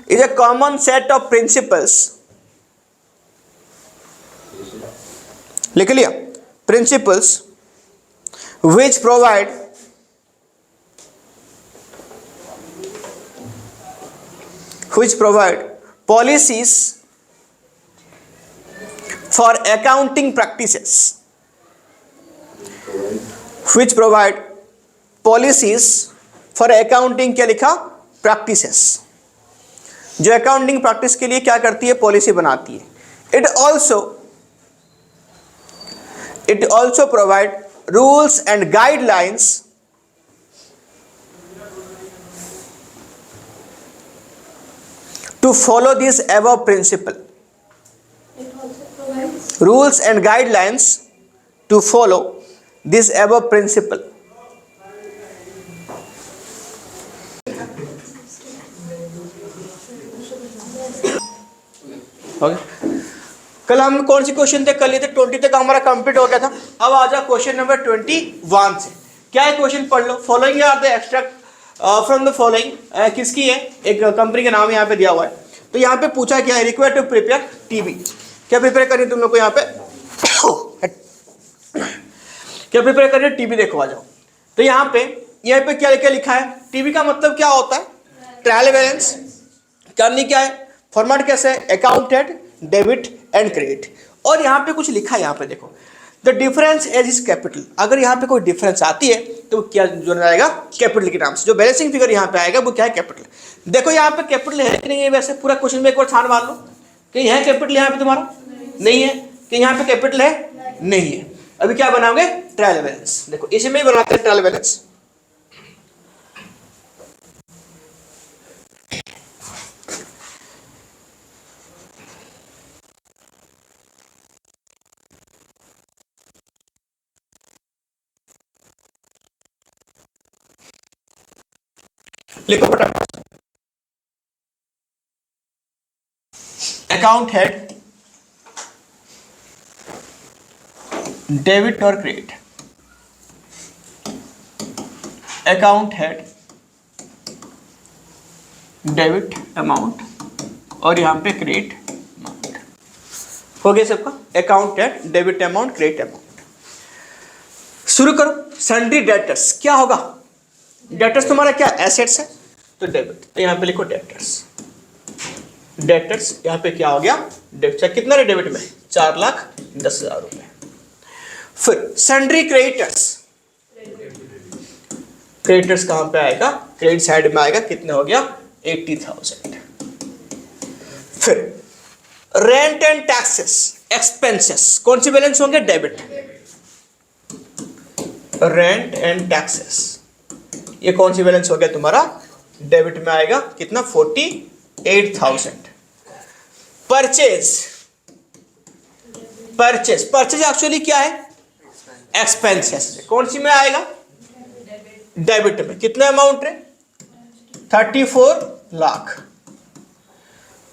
is a common set of principles. लिख लिया, principles which provide policies for accounting practices, which provide policies for accounting, क्या लिखा, practices, जो अकाउंटिंग प्रैक्टिस के लिए क्या करती है, पॉलिसी बनाती है। It also provide rules and guidelines to follow this above principle. It also provides. Rules and guidelines to follow this above principle. Okay. कल हम कौन सी क्वेश्चन थे, कल ये थे 20 तक हमारा कंप्लीट हो गया था। अब आ जाओ क्वेश्चन नंबर 21 से। क्या है क्वेश्चन, पढ़ लो। Following are the extract from the following, किसकी है, एक कंपनी का नाम यहाँ पे दिया हुआ है। तो यहाँ पे पूछा क्या है, रिक्वायर्ड टू प्रिपेयर टीबी, क्या प्रिपेयर करनी तुम लोग को यहाँ पे क्या प्रिपेयर करनी है, टीबी। देखो आ जाओ, तो यहाँ पे क्या क्या लिखा है, टीबी का मतलब क्या होता है, ट्रायल बैलेंस करनी, क्या है फॉर्मेट, कैसे है, अकाउंटेड, डेबिट एंड क्रेडिट। और यहाँ पे कुछ लिखा है, यहाँ पे देखो, the difference as is capital. अगर यहाँ पे कोई डिफरेंस आती है तो क्या जोड़ना जाएगा, कैपिटल के नाम से। जो बैलेंसिंग फिगर यहाँ पे आएगा वो क्या है, कैपिटल। देखो यहाँ पे कैपिटल है कि नहीं है, वैसे पूरा क्वेश्चन में एक बार छान मार लो कि यहाँ कैपिटल यहाँ पे तुम्हारा नहीं है, कि यहाँ पे कैपिटल है नहीं है। अभी क्या बनाओगे, ट्रायल बैलेंस। देखो इसी में ही बनाते हैं ट्रायल बैलेंस। लिखो फटाफट, अकाउंट हेड, डेबिट और credit, account head, debit amount और यहां पे क्रेडिट अमाउंट। हो गया सबका, account head, debit amount, credit amount. शुरू करो। सन्ड्री डेटर्स क्या होगा, डेटर्स तुम्हारा क्या एसेट्स है, तो डेबिट, तो यहां पे लिखो डेटर्स। डेटर्स यहां पे क्या हो गया, डेबिट। कितना है डेबिट में, 4,10,000 रुपए। फिर सन्ड्री क्रेडिटर्स, क्रेडिटर्स कहां पे आएगा, क्रेडिट साइड में आएगा, कितना हो गया, 80,000। फिर रेंट एंड टैक्सेस, एक्सपेंसेस, कौन सी बैलेंस होंगे, डेबिट। रेंट एंड टैक्सेस ये कौन सी बैलेंस हो गया तुम्हारा, डेबिट में आएगा, कितना, 48,000। परचेज, परचेज एक्चुअली क्या है, एक्सपेंसेस, कौन सी में आएगा, डेबिट में। कितना अमाउंट है, 34 लाख।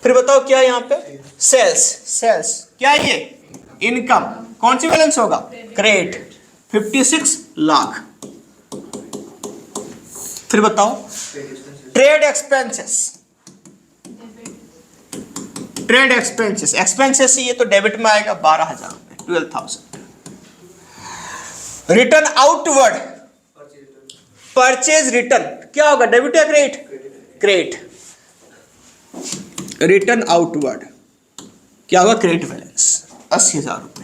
फिर बताओ क्या है यहाँ पे, सेल्स क्या है ये, इनकम, कौन सी बैलेंस होगा, क्रेडिट, 56 लाख। फिर बताओ ट्रेड एक्सपेंसेस, एक्सपेंसेस ये तो डेबिट में आएगा, 12,000 रुपए, 12,000। रिटर्न आउटवर्ड, परचेज रिटर्न क्या होगा, डेबिट या क्रेडिट, क्रेडिट। रिटर्न आउटवर्ड क्या होगा, क्रेडिट बैलेंस, 80,000 रुपए।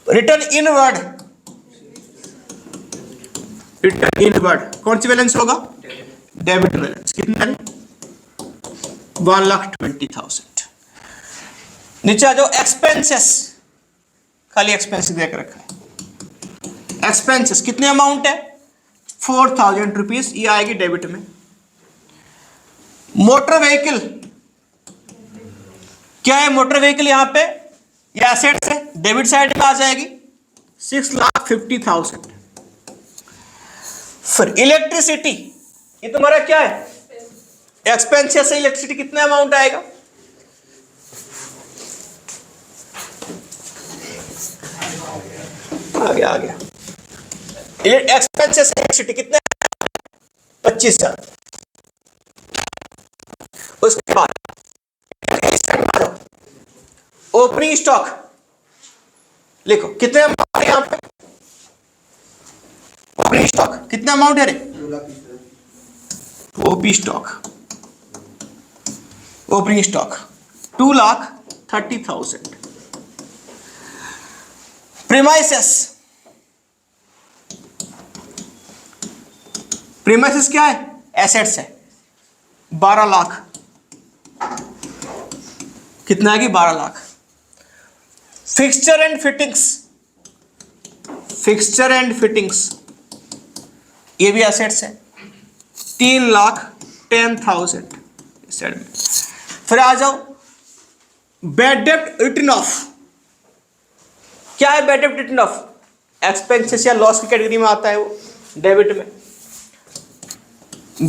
रिटर्न इनवर्ड, कौन सी बैलेंस होगा, डेबिट बैलेंस, कितना है, 1,20,000। नीचे आ जाओ, एक्सपेंसेस, खाली एक्सपेंसेस देख रखा है। एक्सपेंसेस कितने अमाउंट है, 4,000 रुपीज, ये आएगी डेबिट में। मोटर व्हीकल क्या है, मोटर व्हीकल यहां पे ये एसेट्स है, डेबिट साइड में आ जाएगी, 6,50,000। फिर इलेक्ट्रिसिटी ये तुम्हारा क्या है? एक्सपेंसेस से इलेक्ट्रिसिटी कितना अमाउंट आएगा? आ गया एक्सपेंसेस से इलेक्ट्रिसिटी कितना? 25,000। उसके बाद ओपनिंग स्टॉक लिखो, कितने अमाउंट है यहां पे? ओपनिंग स्टॉक कितना अमाउंट है रे? OP stock, opening stock 2,30,000। Premises, premises क्या है? एसेट्स है। 12 लाख। कितना है कि 12 lakh. Fixture and fittings, fixture and fittings ये भी एसेट्स है। 3,10,000 इस साइड में। फिर आ जाओ बैड डेब्ट रिटर्न ऑफ। क्या है बैड डेब्ट रिटर्न ऑफ? एक्सपेंसेस या लॉस की कैटेगरी में आता है वो, डेबिट में।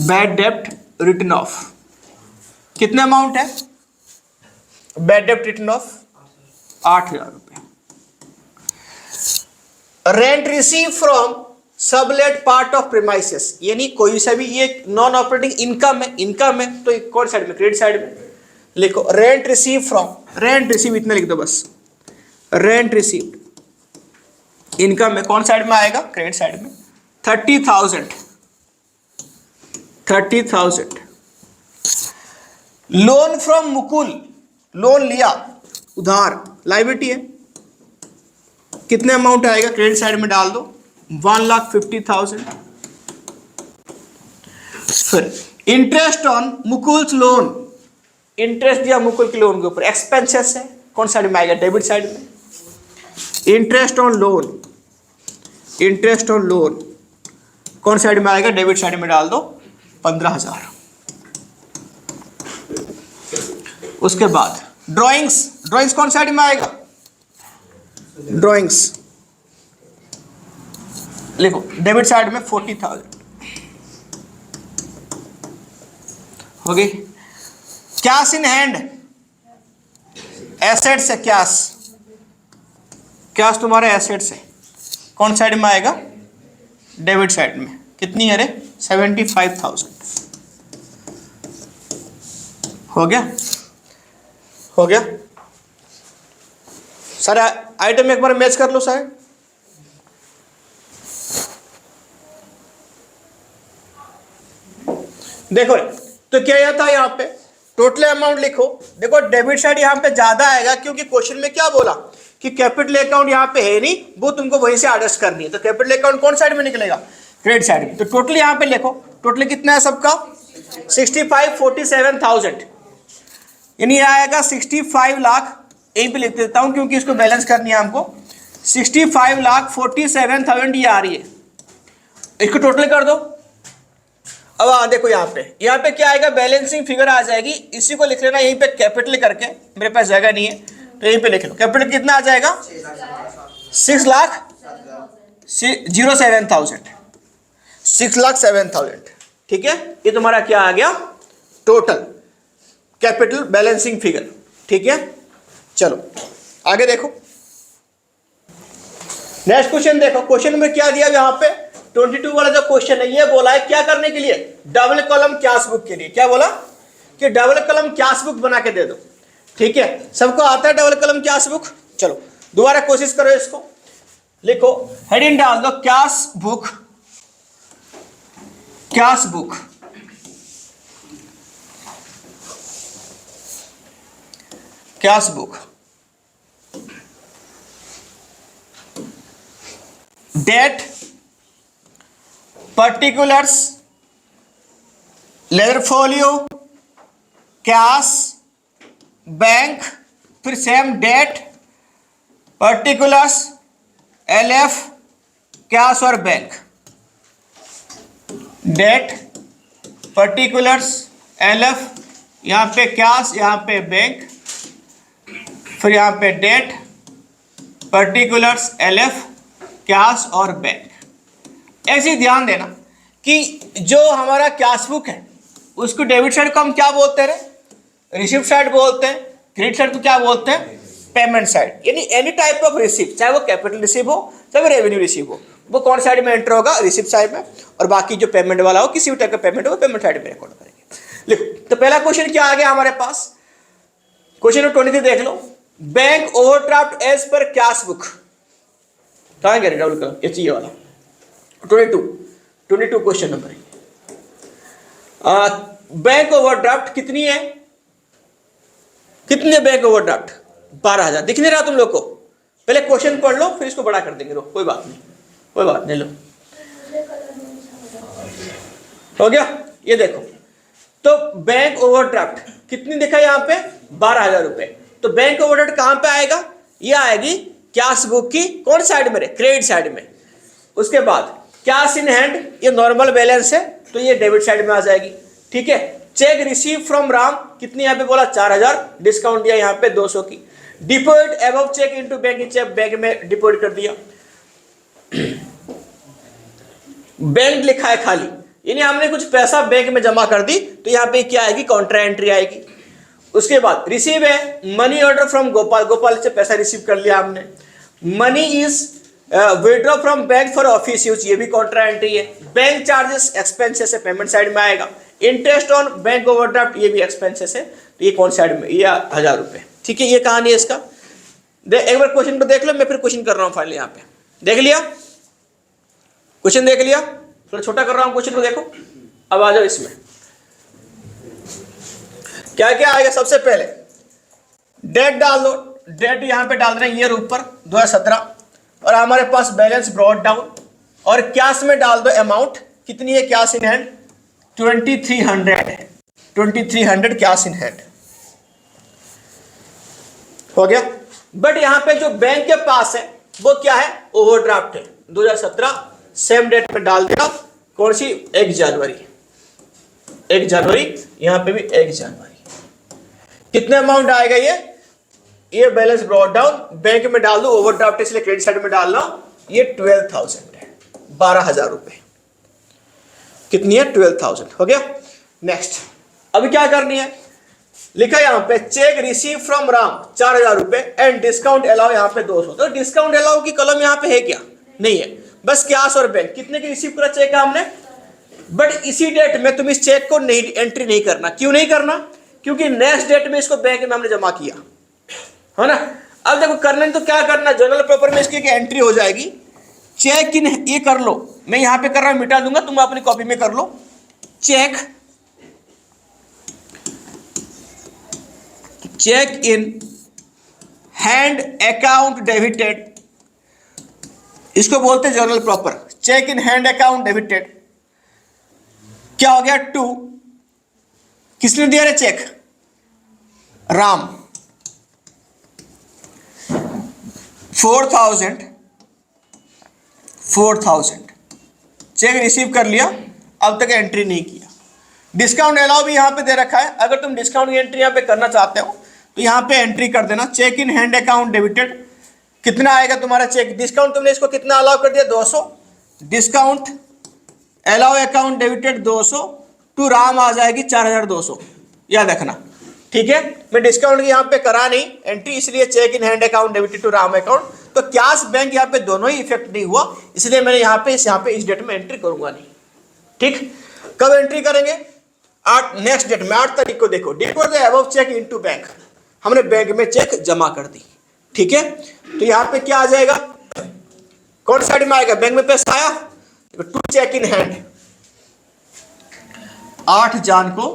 बैड डेब्ट रिटर्न ऑफ कितना अमाउंट है? बैड डेब्ट रिटर्न ऑफ 8,000 रुपए। Rent receive from sublet part of premises, यानी कोई सा भी ये नॉन ऑपरेटिंग इनकम है, इनकम है तो कौन साइड में? क्रेडिट साइड में। लिखो rent receive from, rent receive इतना लिख दो बस। रेंट रिसीव इनकम में कौन साइड में आएगा? क्रेडिट साइड में। 30,000, 30,000। लोन फ्रॉम मुकुल, लोन लिया उधार, लायबिलिटी है। कितने अमाउंट आएगा? क्रेडिट साइड में डाल दो 1,50,000। फिर interest on Mukul's loan, interest दिया मुकुल के लोन के ऊपर, एक्सपेंसेस है, कौन साइड में आएगा? डेबिट साइड में। Interest on loan, interest on loan कौन साइड में आएगा? डेबिट साइड में डाल दो 15,000। उसके बाद ड्राइंग्स, ड्राइंग्स कौन साइड में आएगा? ड्राइंग्स लिखो डेबिट साइड में 40,000 हो गई। कैश इन हैंड एसेट्स है, कैश, कैश तुम्हारे एसेट्स है, कौन साइड में आएगा? डेबिट साइड में। कितनी है रे? 75,000 हो गया, हो गया। सारे आइटम एक बार मैच कर लो सारे। देखो तो क्या था यहाँ पे? टोटल अमाउंट लिखो। देखो डेबिट साइड यहाँ पे ज्यादा आएगा क्योंकि क्वेश्चन में क्या बोला कि कैपिटल अकाउंट यहाँ पे है नहीं, वो तुमको वहीं से एडजस्ट करनी है। तो कैपिटल अकाउंट कौन साइड में निकलेगा? क्रेडिट साइड में। तो टोटल यहाँ पे लिखो, टोटल कितना है सबका? 65,47,000, यानी आएगा 65 लाख। यहीं पे लिख देता हूं क्योंकि इसको बैलेंस करनी है हमको। 65,47,000 ये आ रही है, इसको टोटल कर दो। अब देखो यहाँ पे क्या आएगा? बैलेंसिंग फिगर आ जाएगी। इसी को लिख लेना यहीं पे कैपिटल करके, मेरे पास जगह नहीं है तो यहीं पे लिख लो। कैपिटल कितना आ जाएगा? 6,07,000, 6,07,000। ठीक है, ये तुम्हारा क्या आ गया? Total capital balancing figure. ठीक है, चलो आगे देखो। नेक्स्ट क्वेश्चन देखो। क्वेश्चन में क्या दिया यहाँ पे? 22 वाला जो क्वेश्चन है ये बोला है क्या करने के लिए? डबल कॉलम कैश बुक के लिए। क्या बोला कि डबल कॉलम कैश बुक बना के दे दो। ठीक है, सबको आता है डबल कॉलम कैश बुक? चलो दोबारा कोशिश करो इसको। लिखो, हेडिंग डाल दो cash book, cash book, cash book, date, particulars, ledger folio, cash, bank, फिर same date, particulars, LF, cash और बैंक। डेट, पर्टिकुलर्स, एलएफ, यहाँ पे कैश, यहाँ पे बैंक, फिर यहाँ पे डेट, पर्टिकुलर्स, एलएफ, कैश और बैंक। ऐसे ध्यान देना कि जो हमारा कैश बुक है उसको डेबिट साइड को हम क्या बोलते हैं, रिसिप्ट साइड बोलते हैं, क्रेडिट साइड को क्या बोलते हैं, पेमेंट साइड। यानी एनी टाइप ऑफ रिसिप्ट, चाहे वो कैपिटल रिसीव हो चाहे वो रेवेन्यू रिसीव हो, वो कौन साइड में एंटर होगा, रिसिप्ट साइड में, और बाकी जो पेमेंट वाला हो, किसी भी टाइप का पेमेंट हो, पेमेंट साइड में रिकॉर्ड करेंगे। लिखो, तो पहला क्वेश्चन क्या आ गया हमारे पास, क्वेश्चन नंबर 23 देख लो, bank overdraft as per cash book, कहाँ गया डबल कलर, ये चाहिए वाला 22 क्वेश्चन नंबर है। बैंक ओवरड्राफ्ट कितनी है, कितनी है बैंक ओवरड्राफ्ट, 12,000। दिख नहीं रहा तुम लोग को, पहले क्वेश्चन पढ़ लो फिर इसको बड़ा कर देंगे, कोई बात नहीं, कोई बात नहीं, लो हो गया। ये देखो, तो बैंक ओवरड्राफ्ट कितनी दिखा यहाँ पे, 12,000 रुपए। तो बैंक ओवरड्राफ्ट कहां पे आएगा, ये आएगी कैश बुक की कौन साइड में, क्रेडिट साइड में। उसके बाद कैश इन हैंड, ये नॉर्मल बैलेंस है तो ये डेबिट साइड में आ जाएगी, ठीक है। चेक रिसीव फ्रॉम राम, कितनी यहाँ पे बोला, 4,000, डिस्काउंट दिया यहाँ पे 200 की। Deposit above cheque into bank, cheque bank में डिपॉजिट कर दिया। बैंक लिखा है खाली, यानी हमने कुछ पैसा बैंक में जमा कर दी, तो यहाँ पे क्या आएगी, काउंटर एंट्री आएगी। उसके बाद रिसीव है, money order from Gopal, Gopal से पैसा रिसीव कर लिया हमने। Money is withdraw from bank for office use, ये भी काउंटर एंट्री है। बैंक चार्जेस एक्सपेंसेस है, पेमेंट साइड में आएगा। इंटरेस्ट ऑन बैंक ओवरड्राफ्ट, ये भी एक्सपेंसेस है, तो ये कौन साइड में, ये 1,000 रुपए, ठीक है। ये कहानी है इसका। एक बार क्वेश्चन को देख लो, मैं फिर क्वेश्चन कर रहा हूँ फाइनली। यहाँ पे देख लिया, क्वेश्चन देख लिया, थोड़ा छोटा कर रहा हूँ क्वेश्चन को, देखो। अब आ जाओ इसमें, क्या क्या आएगा। सबसे पहले डेट डाल दो, डेट यहाँ पे डाल रहे हैं ईयर ऊपर 2017, और हमारे पास बैलेंस ब्रॉट डाउन, और कैश में डाल दो अमाउंट, कितनी है कैश इन हैंड, 2300 है, 2300 कैश इन हैंड हो गया। बट यहाँ पे जो बैंक के पास है वो क्या है, ओवरड्राफ्ट है 2017, सेम डेट पे डाल देगा, कौन सी, 1 जनवरी, 1 जनवरी, यहाँ पे भी 1 जनवरी। कितने अमाउंट आएगा ये बैलेंस ब्रॉट डाउन, बैंक में डाल दो, ओवरड्राफ्ट इसलिए क्रेडिट साइड में डालना, ये 12,000 है, 12,000 रुपए। कितनी है, 12,000 हो गया। नेक्स्ट, अभी क्या करनी है, लिखा यहाँ पे चेक रिसीव फ्रॉम राम 4,000 रुपए एंड डिस्काउंट अलाउ यहाँ पे 200। तो डिस्काउंट अलाउ की कॉलम यहाँ पे है क्या, नहीं है, बस कैश और बैंक। कितने की रिसीव करा चेक हमने, बट इसी डेट में तुम इस चेक को नहीं एंट्री नहीं करना। क्यों नहीं करना, क्योंकि नेक्स्ट डेट में इसको बैंक में हमने जमा किया है ना। अब देखो करने तो क्या करना, जनरल पेपर में इसकी एंट्री हो जाएगी, चेक इन, ये कर लो, मैं यहां पे कर रहा हूं, मिटा दूंगा, तुम अपनी कॉपी में कर लो। Cheque in hand account debited, इसको बोलते हैं journal proper. Cheque in hand account debited क्या हो गया, 2, किसने दिया रे चेक, राम, 4,000 चेक रिसीव कर लिया, अब तक एंट्री नहीं किया। डिस्काउंट अलाउ भी यहाँ पे दे रखा है, अगर तुम डिस्काउंट की एंट्री यहाँ पे करना चाहते हो तो यहाँ पे एंट्री कर देना। Cheque in hand account debited, कितना आएगा तुम्हारा चेक, डिस्काउंट तुमने इसको कितना अलाउ कर दिया, 200, discount allow account debited 200, to Ram आ जाएगी 4,200, याद रखना, ठीक है। मैं डिस्काउंट की यहाँ पे करा नहीं एंट्री, इसलिए cheque in hand account debited to Ram account, तो कैश बैंक यहाँ पे दोनों ही इफेक्ट नहीं हुआ, इसलिए मैंने यहाँ पे इस डेट में एंट्री करूंगा नहीं, ठीक। कब एंट्री करेंगे, 8 नेक्स्ट डेट में, 8 तारीख को। देखो deposit above cheque into bank, हमने बैंक में चेक जमा कर दी, ठीक है। तो यहाँ पे क्या आ जाएगा, कौन साइड में आएगा, बैंक में पैसा आया, टू चेक इन हैंड, 8 जन को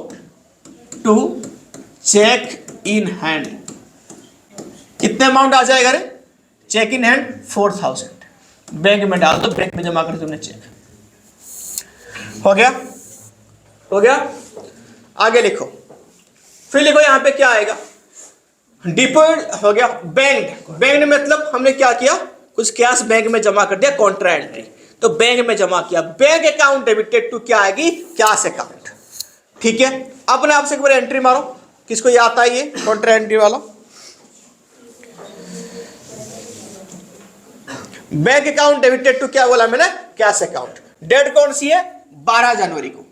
टू चेक इन हैंड, कितने अमाउंट आ जाएगा रे, चेक इन हैंड 4,000, बैंक में डाल दो, बैंक में जमा कर तुमने चेक, हो गया, हो गया। आगे लिखो, फिर लिखो यहाँ पे क्या आएगा, डिपॉजिट हो गया। बैंक, बैंक में मतलब हमने क्या किया, कुछ कैश बैंक में जमा कर दिया, कॉन्ट्रा एंट्री, तो बैंक में जमा किया। बैंक अकाउंट डेबिटेड टू क्या आएगी, कैश अकाउंट, ठीक है। अपने आप से एक बार एंट्री मारो, किसको ये आता है, ये कॉन्ट्रा एंट्री वाला। बैंक अकाउंट डेबिटेड टू क्या बोला मैंने, कैश अकाउंट। डेट कौन सी है, 12 जनवरी को,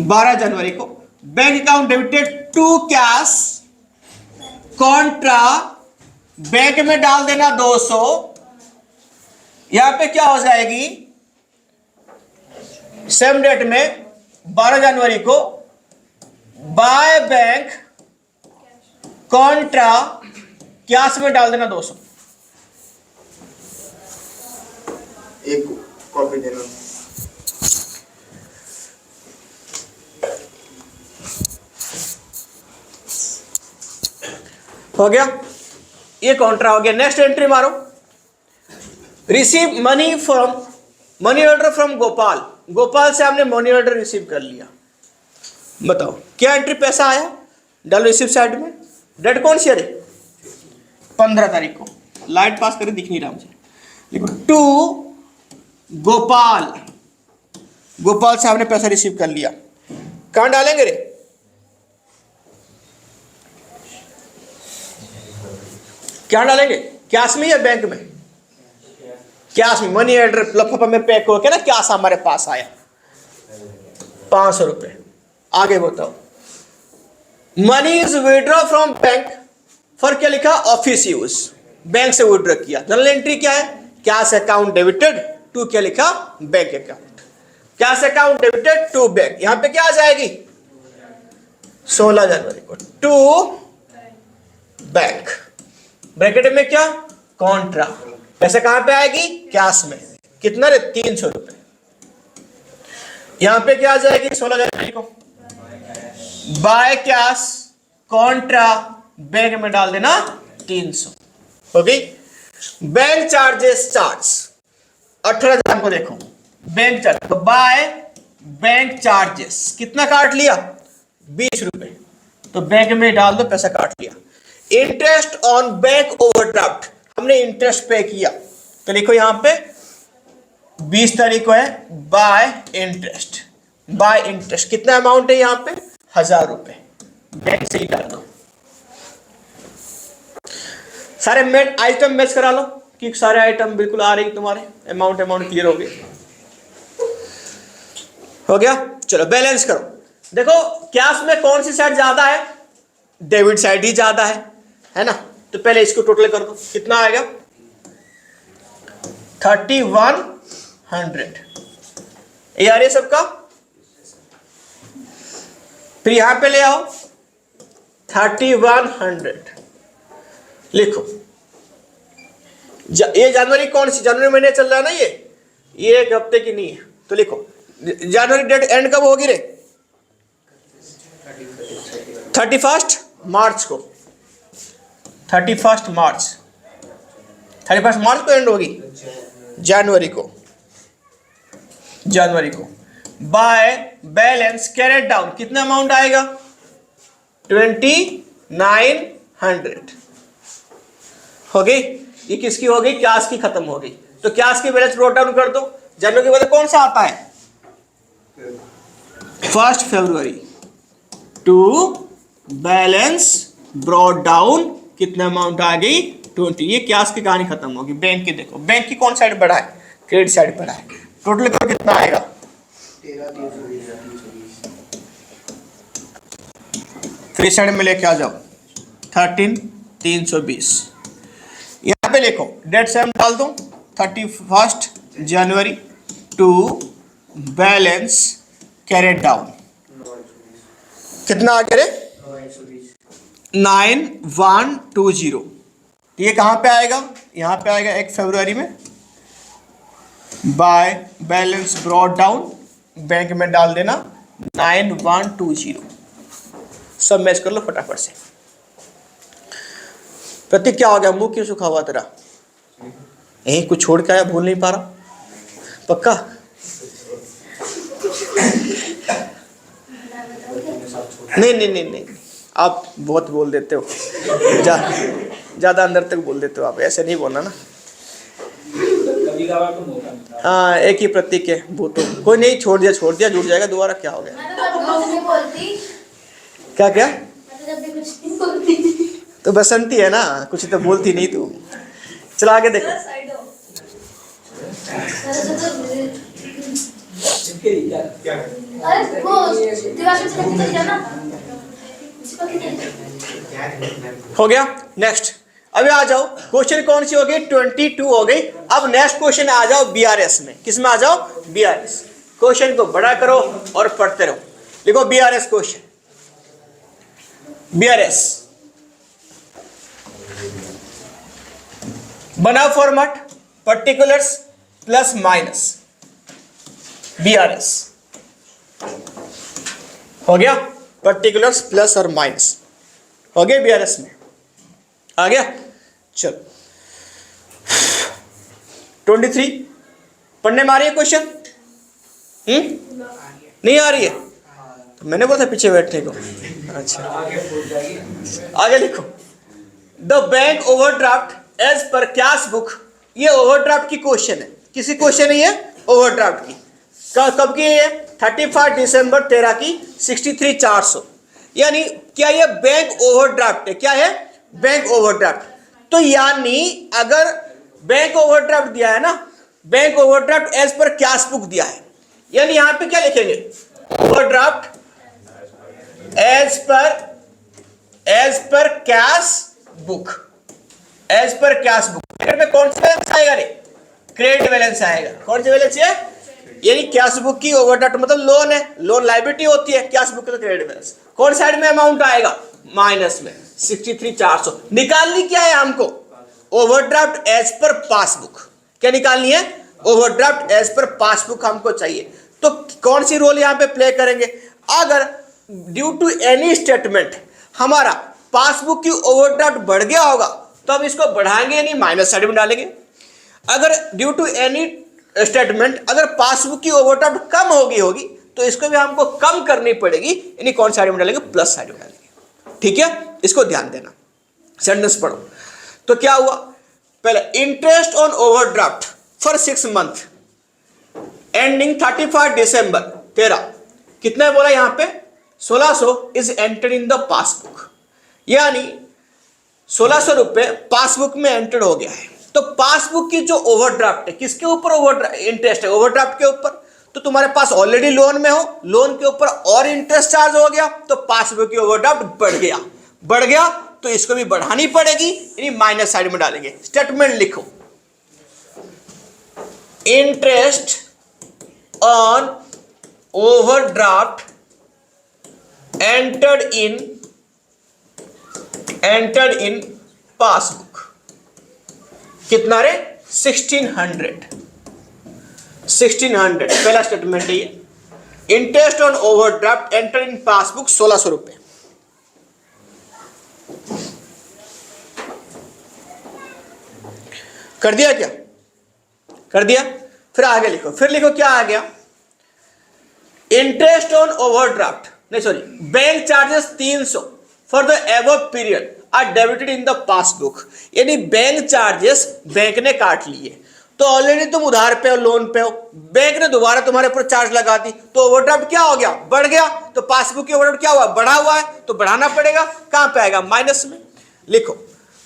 12 जनवरी को bank account debited to cash contra bank में डाल देना 200। यहां पे क्या हो जाएगी, सेम डेट में 12 जनवरी को बाय बैंक कॉन्ट्रा कैश में डाल देना 200। एक कॉपी देना। हो गया, ये कॉन्ट्रा हो गया। नेक्स्ट एंट्री मारो, receive money from, money order from Gopal, Gopal से हमने मनी ऑर्डर रिसीव कर लिया। बताओ क्या एंट्री पैसा आया, डालो रिसीव साइड में। डेट कौन सी है, 15 तारीख को। लाइट पास करे, दिख नहीं रहा मुझे। लिखो टू गोपाल, गोपाल से हमने पैसा रिसीव कर लिया। कहां डालेंगे रे, क्या डालेंगे, कैश में या बैंक में? कैश में। मनी ऑर्डर लफाफा में पैक हो के ना कैश हमारे पास आया 500 रुपए। आगे बताओ, money is withdraw from bank for, क्या लिखा, ऑफिस यूज, बैंक से विड्रॉ किया। जनरल एंट्री क्या है, कैश अकाउंट डेबिटेड टू, क्या लिखा, bank account. Cash account debited to bank, यहां पे क्या आ जाएगी 16 जनवरी को टू बैंक, ब्रैकेट में क्या, कॉन्ट्रा। पैसे कहां पे आएगी, कैश में। कितना रे, 300 रुपए। यहां पे क्या आ जाएगी 16 जनवरी को बाय कैश कॉन्ट्रा, बैंक में डाल देना 300। हो गई। बैंक चार्जेस चार्ज 18 जनवरी को देखो, बैंक चार्ज, तो बाय बैंक चार्जेस कितना काट लिया, 20 रुपए, तो बैंक में डाल दो, पैसा काट लिया। इंटरेस्ट ऑन बैंक ओवरड्राफ्ट, हमने इंटरेस्ट पे किया, तो लिखो यहां पे 20 तारीख को है बाय इंटरेस्ट, बाय इंटरेस्ट कितना अमाउंट है यहां पे 1000 रुपए, बैंक से ही डाल दो। सारे आइटम मैच करा लो कि सारे आइटम बिल्कुल आ रही तुम्हारे, अमाउंट क्लियर हो गई। हो गया, चलो बैलेंस करो। देखो कैश में कौन सी साइड ज्यादा है, डेबिट साइड ही ज्यादा है ना। तो पहले इसको टोटल कर दो, कितना आएगा 3100। ये आ रही है सबका। फिर यहां पे ले आओ 3100 लिखो। ये जनवरी कौन सी, जनवरी महीने चल रहा है ना, ये एक हफ्ते की नहीं है, तो लिखो जनवरी डेट एंड कब होगी रे, 31 मार्च को, 31 मार्च को एंड होगी, जनवरी को बाय बैलेंस कैरेट डाउन कितना अमाउंट आएगा 2900। हो गई, ये किसकी हो गई, कैश की खत्म हो गई। तो कैश की बैलेंस नोट डाउन कर दो। जनवरी के बाद कौन सा आता है 1 फरवरी टू बैलेंस ब्रॉट डाउन, कितना अमाउंट आ गई 20। ये कैश की कहानी खत्म होगी। बैंक की देखो, बैंक की कौन साइड बढ़ा है, क्रेडिट साइड बढ़ा है। टोटल करो कितना आएगा 3 साइड में लेके आ जाओ 13320। यहां पे लिखो डेट सेम डाल दो 31 जनवरी टू बैलेंस कैरेट डाउन, कितना आ गया रे 9120। ये कहां पे आएगा, यहां पे आएगा 1 फरवरी में by balance brought down, bank में डाल देना 9120। सब मैच कर लो फटाफट से। प्रतीक क्या हो गया, मुंह क्यों सूखा हुआ तेरा, यहीं कुछ छोड़ के आया, भूल नहीं पा रहा पक्का। नहीं आप बहुत बोल देते हो, ज्यादा अंदर तक बोल देते हो आप, ऐसे नहीं बोलना ना। हाँ एक ही प्रतीक है, वो तो कोई नहीं, छोड़ दिया जुड़ जाएगा दोबारा, क्या हो गया। क्या तो बसंती है ना, कुछ तो बोलती नहीं तू। चला आगे देखो। अरे वो दीवार पे चिपक के जाना चिपक के हो गया। नेक्स्ट अभी आ जाओ, क्वेश्चन कौन सी हो गई 22 हो गई। अब नेक्स्ट क्वेश्चन आ जाओ बीआरएस में। किस में आ जाओ? बीआरएस। क्वेश्चन को बड़ा करो और पढ़ते रहो। लिखो बीआरएस क्वेश्चन। बीआरएस बना format particulars plus minus. BRS हो गया, पर्टिकुलर्स प्लस और माइनस हो गया बीआरएस में। आ गया? चलो 23 पढ़ने में आ रही है क्वेश्चन? नहीं आ रही है तो मैंने बोला था पीछे बैठने को। अच्छा आगे लिखो। The bank overdraft as per cash book. ये ओवरड्राफ्ट की क्वेश्चन है। किसी क्वेश्चन है ये? ओवरड्राफ्ट की। कब की है? 35 दिसंबर 13 की 63,400। यानी क्या ये बैंक ओवरड्राफ्ट है? क्या है? Bank overdraft. तो यानी अगर बैंक ओवरड्राफ्ट दिया है ना, bank overdraft as per cash book दिया है, यानी यहां पे क्या लिखेंगे? Overdraft as per cash book. As per cash book में कौन सा बैलेंस आएगा? रे क्रेडिट बैलेंस आएगा। कौन सा बैलेंस है? यानी कैश बुक की ओवरड्राफ्ट मतलब लोन है, लोन लायबिलिटी होती है, कैश बुक का क्रेडिट बैलेंस। कौन साइड में अमाउंट आएगा? माइनस में 63,400। निकालनी क्या है हमको? Overdraft as per passbook. क्या निकालनी है? ओवरड्राफ्ट एज पर पासबुक हमको चाहिए। तो कौन सी रोल यहां पे प्ले करेंगे? अगर ड्यू टू एनी स्टेटमेंट हमारा पासबुक की ओवरड्राफ्ट बढ़ गया होगा तो हम इसको बढ़ाएंगे यानी माइनस साइड में डालेंगे। अगर ड्यू टू एनी स्टेटमेंट अगर पासबुक की ओवरड्राफ्ट कम होगी तो इसको भी हमको कम करनी पड़ेगी, यानी कौन साइड में डालेंगे? प्लस साइड में डालेंगे। ठीक है, इसको ध्यान देना। सेंटेंस पढ़ो। तो क्या हुआ? पहले interest on overdraft for 6 month ending 35 दिसंबर 13 कितना बोला यहां पे? 1600 is entered in the passbook. यानी 1600 रुपए पासबुक में एंटर्ड हो गया है। तो पासबुक की जो ओवरड्राफ्ट है किसके ऊपर इंटरेस्ट है? ओवरड्राफ्ट के ऊपर। तो तुम्हारे पास ऑलरेडी लोन में हो, लोन के ऊपर और इंटरेस्ट चार्ज हो गया तो पासबुक की ओवरड्राफ्ट बढ़ गया तो इसको भी बढ़ानी पड़ेगी, यानी माइनस साइड में डालेंगे। स्टेटमेंट लिखो। Interest on overdraft entered in passbook कितना रे? 1600 पहला स्टेटमेंट है ये। Interest on overdraft enter in passbook 1600 रुपए। कर दिया क्या? कर दिया। फिर आगे लिखो। फिर लिखो क्या आ गया? Interest on overdraft bank charges 300 for the above period are debited in the passbook. यानी बैंक चार्जेस बैंक ने काट लिए। तो ऑलरेडी तुम उधार पे हो, लोन पे हो, बैंक ने दोबारा तुम्हारे ऊपर चार्ज लगा दी तो ओवरड्राफ्ट क्या हो गया? बढ़ गया। तो पासबुक की ओवरड्राफ्ट क्या हुआ? बढ़ा हुआ है तो बढ़ाना पड़ेगा। कहां पे आएगा? माइनस में। लिखो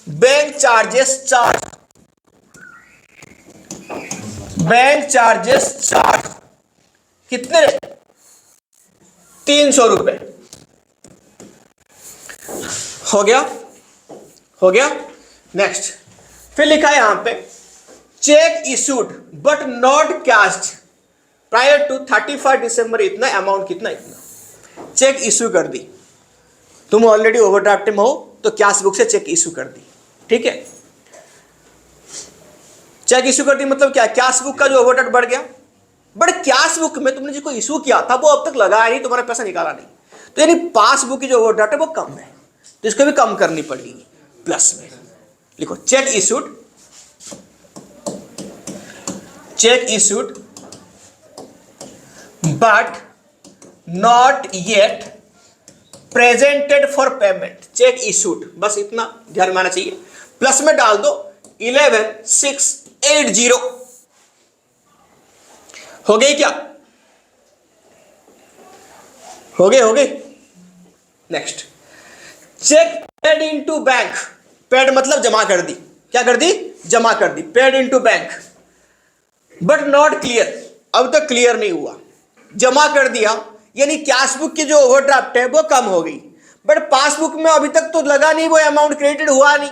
बैंक चार्जेस चार्ज कितने? 300 रुपए। हो गया। नेक्स्ट फिर लिखा है यहां पे cheque issued but not cashed prior to 35 December. इतना अमाउंट कितना? इतना। चेक इशू कर दी। तुम ऑलरेडी ओवरड्राफ्ट में हो तो कैश बुक से चेक इशू कर दी। ठीक है, चेक इशू कर दी मतलब क्या? कैश बुक का जो ओवरड्राफ्ट बढ़ गया। बट कैश बुक में तुमने जिसको इशू किया था वो अब तक लगाया नहीं, तुम्हारा पैसा निकाला नहीं, तो यानी पासबुक की जो ओवरड्राफ्ट है वो कम है तो इसको भी कम करनी पड़ेगी प्लस में। लिखो check issued but not yet presented for payment. Check issued, बस इतना ध्यान में आना चाहिए। प्लस में डाल दो 11680। हो गई क्या? हो गई। Next cheque paid into bank. Paid मतलब जमा कर दी। क्या कर दी? जमा कर दी। Paid into bank but not clear, अब तक क्लियर नहीं हुआ। जमा कर दिया, यानी कैश बुक की जो ओवरड्राफ्ट है वो कम हो गई, बट पासबुक में अभी तक तो लगा नहीं, वो अमाउंट क्रेडिटेड हुआ नहीं,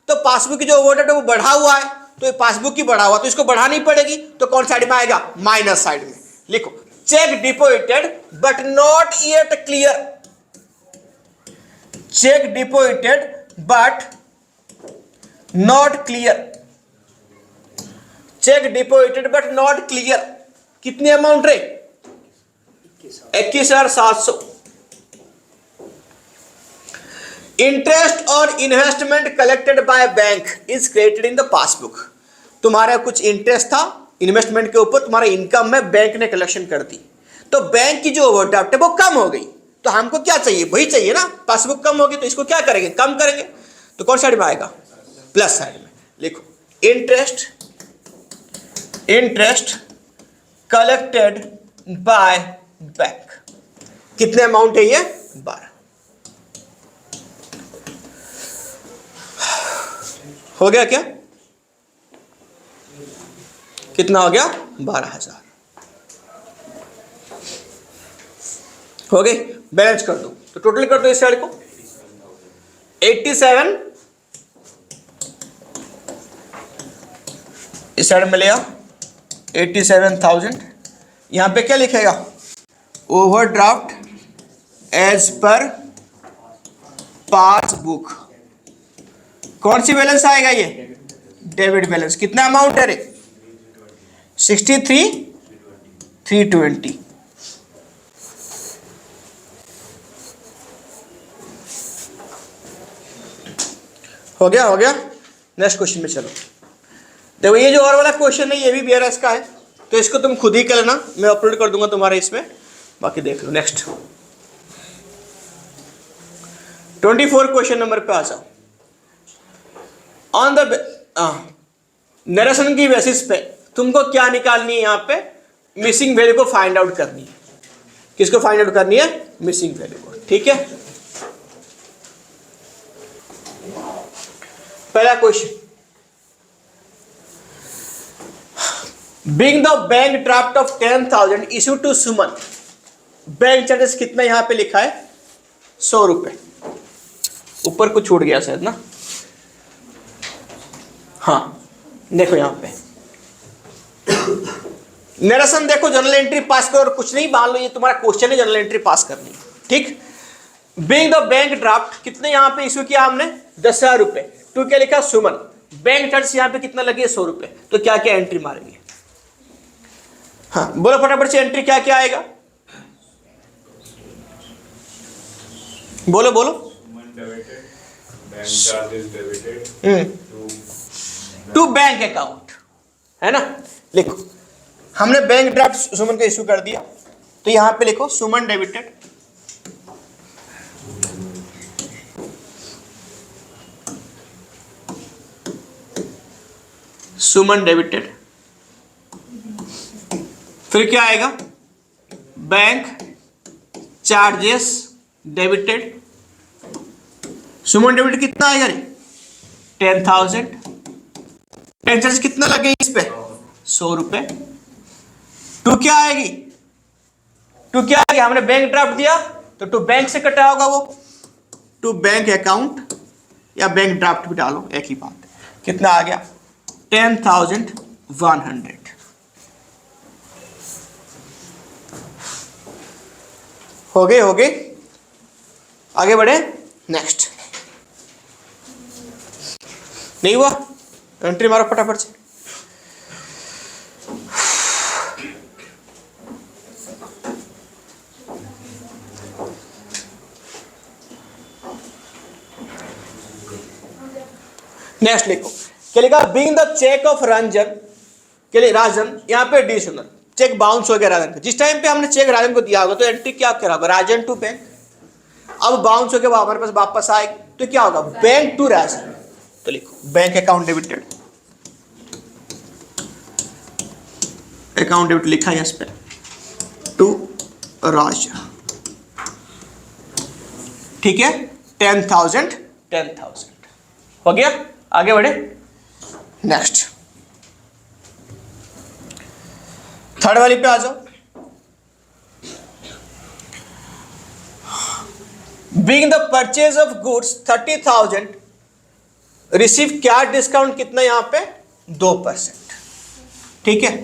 तो पासबुक की जो ओवरड्राफ्ट है वो बढ़ा हुआ है, तो पासबुक की बढ़ा हुआ तो इसको बढ़ानी पड़ेगी, तो कौन साइड में आएगा, माइनस साइड में। लिखो check deposited but not yet clear, check deposited but not clear, check deposited but not clear, कितने अमाउंट रे, 21,700। Interest on investment collected by bank is credited in the passbook, तुम्हारा कुछ इंटरेस्ट था इन्वेस्टमेंट के ऊपर, तुम्हारा इनकम में बैंक ने कलेक्शन कर दी, तो बैंक की जो ओवरड्राफ्ट है वो कम हो गई, तो हमको क्या चाहिए, वही चाहिए ना, पासबुक कम होगी तो इसको क्या करेंगे, कम करेंगे, तो कौन साइड में आएगा, प्लस साइड में। लिखो इंटरेस्ट कलेक्टेड बाय बैंक, कितने अमाउंट है ये, 12। हो गया क्या, कितना हो गया, 12,000 हो गई। बैलेंस कर दो, तो टोटल कर दो इस साइड को, 87 इस साइड में ले आओ, 87,000, यहां पे क्या लिखेगा, ओवरड्राफ्ट एज पर पासबुक, कौन सी बैलेंस आएगा ये, डेबिट बैलेंस, कितना अमाउंट है रे, 63,320। हो गया नेक्स्ट क्वेश्चन में चलो। देखो ये जो और वाला क्वेश्चन है ये भी BRS का है, तो इसको तुम खुद ही कर लेना, मैं अपलोड कर दूंगा तुम्हारे इसमें, बाकी देख लो। नेक्स्ट 24 क्वेश्चन नंबर पे आ जाओ। ऑन द नरेशन की बेसिस पे तुमको क्या निकालनी है, यहां पे मिसिंग वैल्यू को फाइंड आउट करनी है, किसको फाइंड आउट करनी है, मिसिंग वैल्यू को, ठीक है। पहला question, being the bank draft of 10,000 issue to Suman, bank charges कितना यहां पे लिखा है, 100 रुपए, ऊपर कुछ छूट गया शायद ना, हाँ देखो यहां पे नरेशन देखो, जनरल एंट्री पास करो और कुछ नहीं, मान लो ये तुम्हारा क्वेश्चन है, जनरल एंट्री पास करनी, ठीक। बीइंग द बैंक ड्राफ्ट कितने यहां पे इश्यू किया हमने, 10,000 रुपए, टू क्या लिखा, सुमन, बैंक चार्ज यहां पे कितना लगे, 100 रुपए, तो क्या क्या एंट्री मारेंगे, हाँ बोलो फटाफट से एंट्री क्या क्या आएगा, बोलो बोलो, टू बैंक अकाउंट, है ना। लिखो हमने बैंक ड्राफ्ट सुमन को इश्यू कर दिया, तो यहां पे लिखो सुमन डेबिटेड, सुमन डेबिटेड, फिर क्या आएगा, बैंक चार्जेस डेबिटेड, सुमन डेबिटेड कितना आएगा रे, 10,000, बैंक चार्ज कितना लगे इस पे, 100 रुपए, टू क्या आएगी, हमने बैंक ड्राफ्ट दिया तो टू बैंक से कटा होगा वो, टू बैंक अकाउंट या बैंक ड्राफ्ट भी डालो एक ही बात है, कितना आ गया, 10,100। हो गए आगे बढ़े, नेक्स्ट, नहीं हुआ, एंट्री मारो फटाफट से, नेक्स्ट लिखो, क्या लिखा, being the cheque of Ranjan, के लिए राजन, यहाँ पे एडिशनल चेक बाउंस हो गया राजन का, जिस टाइम पे हमने चेक राजन को दिया होगा तो एंट्री क्या करा होगा, राजन टू बैंक, अब बाउंस हो गया हमारे पास वापस आएगी तो क्या होगा, बैंक टू राजन, तो लिखो bank account debited, account debit लिखा है इस पे, टू राजन, ठीक है, 10,000 हो गया। आगे बढ़े, नेक्स्ट थर्ड वाली पे आ जाओ। Being the purchase of goods 30,000 receive क्या डिस्काउंट कितना यहां पे 2%। ठीक है,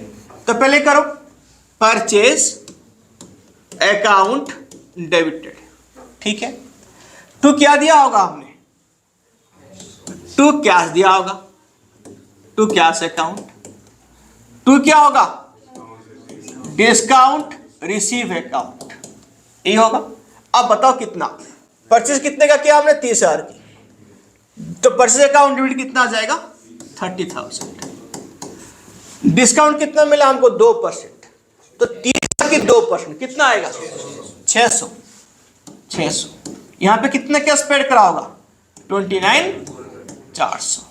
तो पहले करो परचेज अकाउंट डेबिटेड। ठीक है, टू क्या दिया होगा हमने, टू कैश दिया होगा, टू कैश अकाउंट, टू क्या होगा डिस्काउंट रिसीव अकाउंट, ये होगा। अब बताओ कितना परचेज कितने का किया हमने 30,000 की, तो परचेज अकाउंट डेबिट कितना आ जाएगा 30,000। डिस्काउंट कितना मिला हमको 2%, तो 30 की 2% कितना आएगा 600। यहां पे कितने क्या स्पेड करा होगा 29,400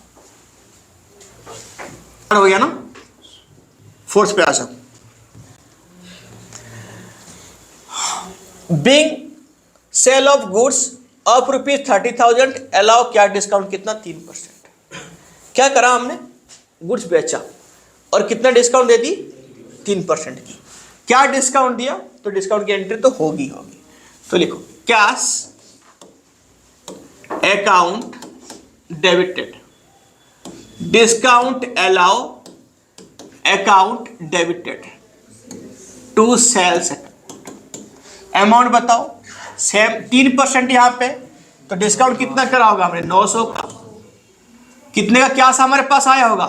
हो गया ना। फोर्थ पे आ जाओ। Being sale of goods of ₹30,000 allow क्या डिस्काउंट कितना 3%। क्या करा हमने, गुड्स बेचा और कितना डिस्काउंट दे दी 3% की। क्या डिस्काउंट दिया, तो डिस्काउंट की एंट्री तो होगी। तो लिखो cash account debited, discount allow account debited to sales account. Amount बताओ सेम 3% यहां पे, तो डिस्काउंट कितना करा होगा हमने 900 का। कितने का क्या हमारे पास आया होगा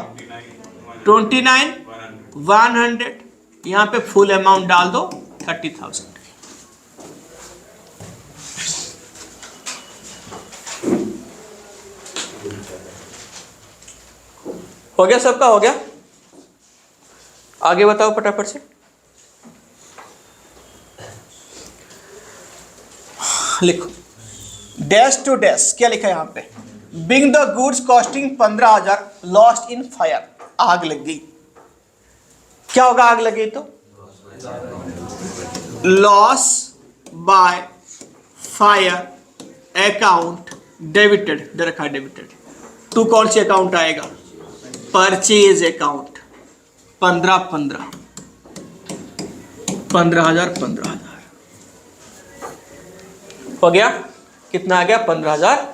29,100। यहां पे फुल अमाउंट डाल दो 30,000। हो गया, सबका हो गया। आगे बताओ फटाफट से। लिखो डैश टू डैश, क्या लिखा है यहां पे, being the goods costing 15,000 lost in fire, आग लग गई। क्या होगा आग लगी तो loss by fire account debited, दे रखा डेबिटेड। टू कौन सी अकाउंट आएगा परचेज अकाउंट 15,000 हो गया। कितना आ गया 15,000।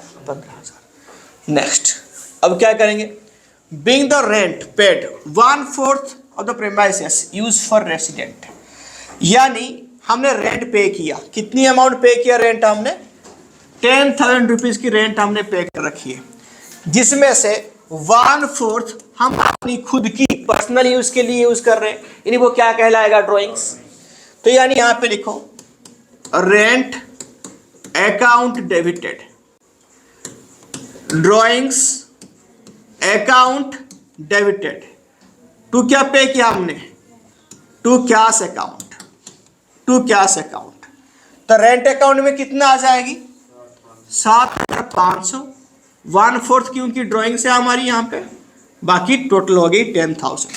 नेक्स्ट अब क्या करेंगे, being the rent paid 1/4 of the premises use for resident, यानी हमने रेंट पे किया। कितनी अमाउंट पे किया रेंट हमने 10,000 रुपीज की रेंट हमने पे कर रखी है, जिसमें से 1/4 हम अपनी खुद की पर्सनल यूज के लिए यूज कर रहे हैं, यानी वो क्या कहलाएगा ड्राइंग्स। तो यानी यहां पे लिखो rent account debited, drawings account debited to क्या पे किया हमने टू कैश अकाउंट। तो रेंट अकाउंट में कितना आ जाएगी 7,500, 1/4 क्योंकि ड्राइंग से हमारी यहां पे, बाकी टोटल हो गई 10,000।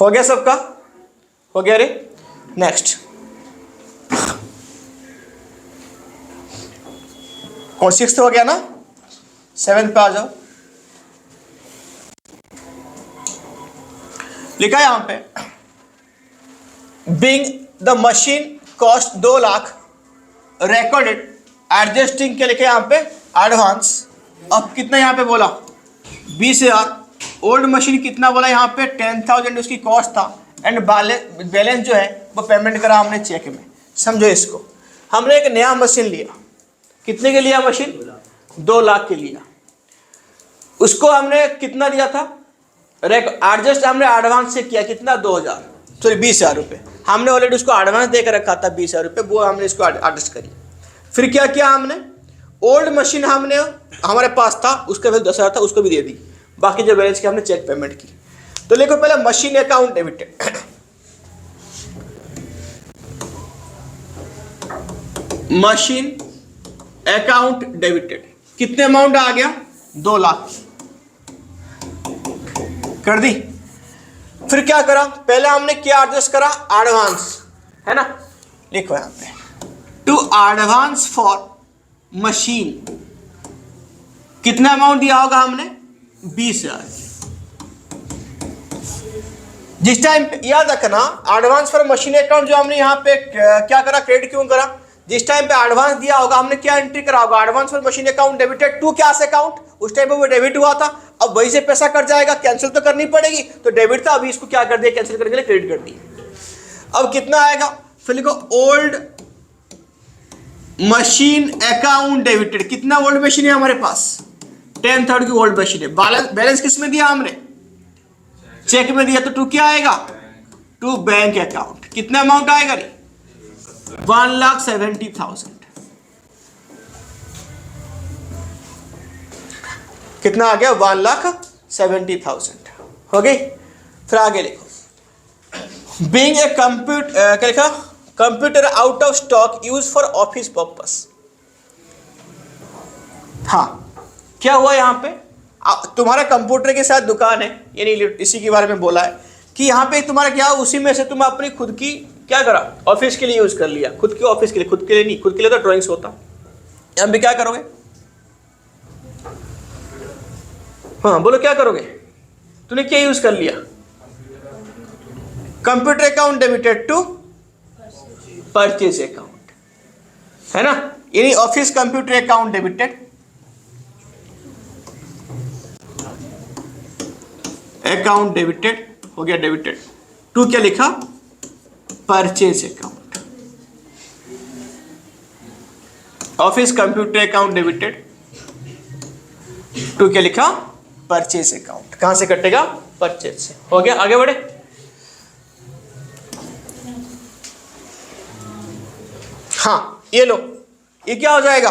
हो गया सबका, हो गया रे। नेक्स्ट कौन 6th हो गया ना, 7th पे आ जाओ। लिखा है यहां पे being the machine cost 2 lakh recorded adjusting के लिखे यहां पे एडवांस। अब कितना यहां पे बोला 20,000। ओल्ड मशीन कितना बोला यहां पे 10,000 उसकी कॉस्ट था, एंड बैलेंस जो है वो पेमेंट करा हमने चेक में। समझो इसको, हमने एक नया मशीन लिया, कितने के लिया मशीन 2 लाख के लिया। उसको हमने कितना दिया था एडजस्ट हमने एडवांस से किया, कितना 20,000 रुपये हमने ऑलरेडी उसको एडवांस देकर रखा था 20,000 रुपये, वो हमने इसको एडजस्ट करी। फिर क्या किया हमने, ओल्ड मशीन हमने हमारे पास था उसका वैल्यू 10,000 था, उसको भी दे दी, बाकी जो बैलेंस की हमने चेक पेमेंट की। तो देखो पहले machine account debited, machine account debited कितने अमाउंट आ गया 2 लाख कर दी। फिर क्या करा, पहले हमने क्या एडजस्ट करा एडवांस, है ना। लिखो यहां पे टू एडवांस फॉर मशीन कितना अमाउंट दिया होगा हमने 20,000। जिस टाइम याद रखना एडवांस फॉर मशीन अकाउंट जो हमने यहाँ पे क्या करा, क्रेडिट क्यों करा, जिस टाइम पे एडवांस दिया होगा हमने क्या एंट्री करा होगा, advance for machine account debited to cash account, उस टाइम पे वो डेबिट हुआ था, अब वही से पैसा कट जाएगा, कैंसिल तो करनी पड़ेगी, तो डेबिट था, अभी इसको क्या कर दिया, कैंसिल करने के लिए क्रेडिट कर दिया। अब कितना आएगा, फिर लिखो ओल्ड मशीन अकाउंट डेबिटेड, कितना ओल्ड मशीन है हमारे पास, 10/3 की ओल्ड मशीन है, बैलेंस किस में दिया हमने, चेक में दिया, तो टू क्या आएगा, टू बैंक अकाउंट, कितना अमाउंट आएगा रे, 1,70,000, कितना आ गया, 1,70,000 हो गई। फिर आगे लिखो बीइंग ए कंप्यूटर, क्या लिखा, computer out of stock use for office purpose. हाँ क्या हुआ यहाँ पे, तुम्हारा कंप्यूटर के साथ दुकान है, यानी इसी के बारे में बोला है कि यहाँ पे तुम्हारा क्या, उसी में से तुम अपनी खुद की क्या करा, ऑफिस के लिए यूज कर लिया, खुद की ऑफिस के लिए, खुद के लिए नहीं, खुद के लिए तो ड्राइंग्स होता, यहाँ पे क्या करोगे, हाँ बोलो क्या करोगे, तूने क्या यूज कर लिया, computer account debited to purchase account, है ना, यानी office computer account debited account debited हो गया, डेबिटेड टू क्या लिखा, purchase account, office computer account debited to क्या लिखा, परचेज अकाउंट, कहां से कटेगा, परचेज से, हो गया। आगे बढ़े, हाँ ये लो, ये क्या हो जाएगा,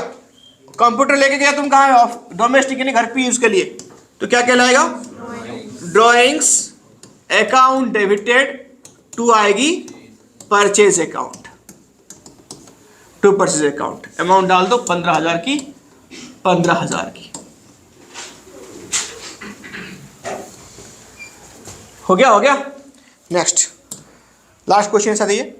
कंप्यूटर लेके गया तुम कहाँ, डोमेस्टिक यानी घर पे यूज के लिए, तो क्या कहलाएगा, ड्राइंग्स अकाउंट डेबिटेड टू आएगी purchase account, to purchase account, amount डाल दो 15,000 की, 15,000 की, हो गया, हो गया। नेक्स्ट लास्ट क्वेश्चन साथ ये,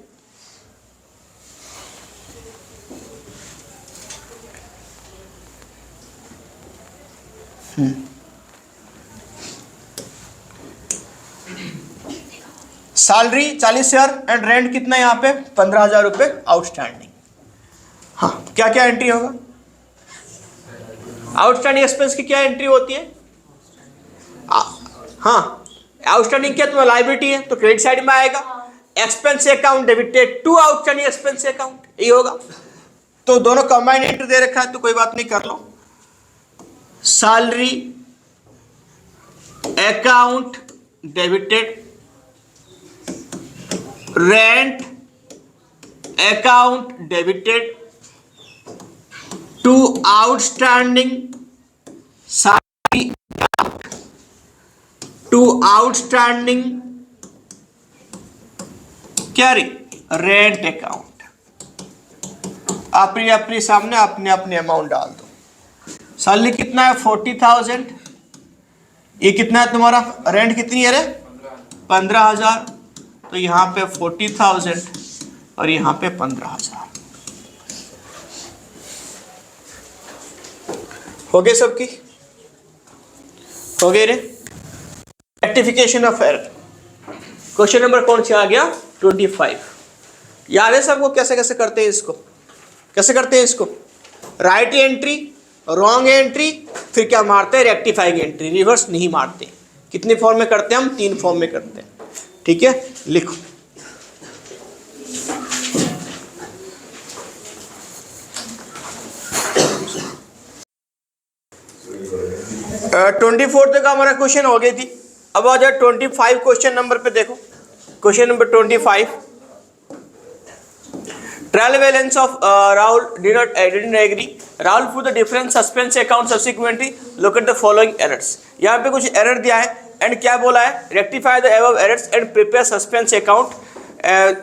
सैलरी 40,000 एंड रेंट कितना यहाँ पे 15,000 रुपए आउटस्टैंडिंग। हाँ क्या क्या एंट्री होगा, आउटस्टैंडिंग एक्सपेंस की क्या एंट्री होती है, हाँ आउटस्टैंडिंग क्या तुम्हारा लायबिलिटी है तो क्रेडिट साइड में आएगा, expense account debited to outstanding expense account, यही होगा। तो दोनों कंबाइंड एंट्री दे रखा है तो कोई बात नहीं, कर लो, salary account debited, rent account debited to outstanding salary to outstanding क्या रे, रेंट अकाउंट, अपनी अपनी सामने अपने अपने अमाउंट डाल दो। सैलरी कितना है 40,000, ये कितना है तुम्हारा, रेंट कितनी है रे 15,000, तो यहाँ पे 40,000 और यहाँ पे 15,000, हो गए सबकी, हो गए रे। Rectification of error, question number कौन सा आ गया 25, याद है सबको, कैसे कैसे करते हैं इसको, कैसे करते हैं इसको, राइट एंट्री, रॉन्ग एंट्री, फिर क्या मारते हैं, रेक्टिफाइंग एंट्री, रिवर्स नहीं मारते। कितने फॉर्म में करते हैं हम, 3 फॉर्म में करते हैं, ठीक है, लिखो। Uh, 24 तक हमारा क्वेश्चन हो गई थी, अब आ जाए 25 क्वेश्चन नंबर पे देखो, question number 25, trial balance of Rahul didn't agree, Rahul put the different suspense account subsequently look at the following errors। यहाँ पे कुछ एरर दिया है एंड क्या बोला है, rectify the above errors and prepare suspense account,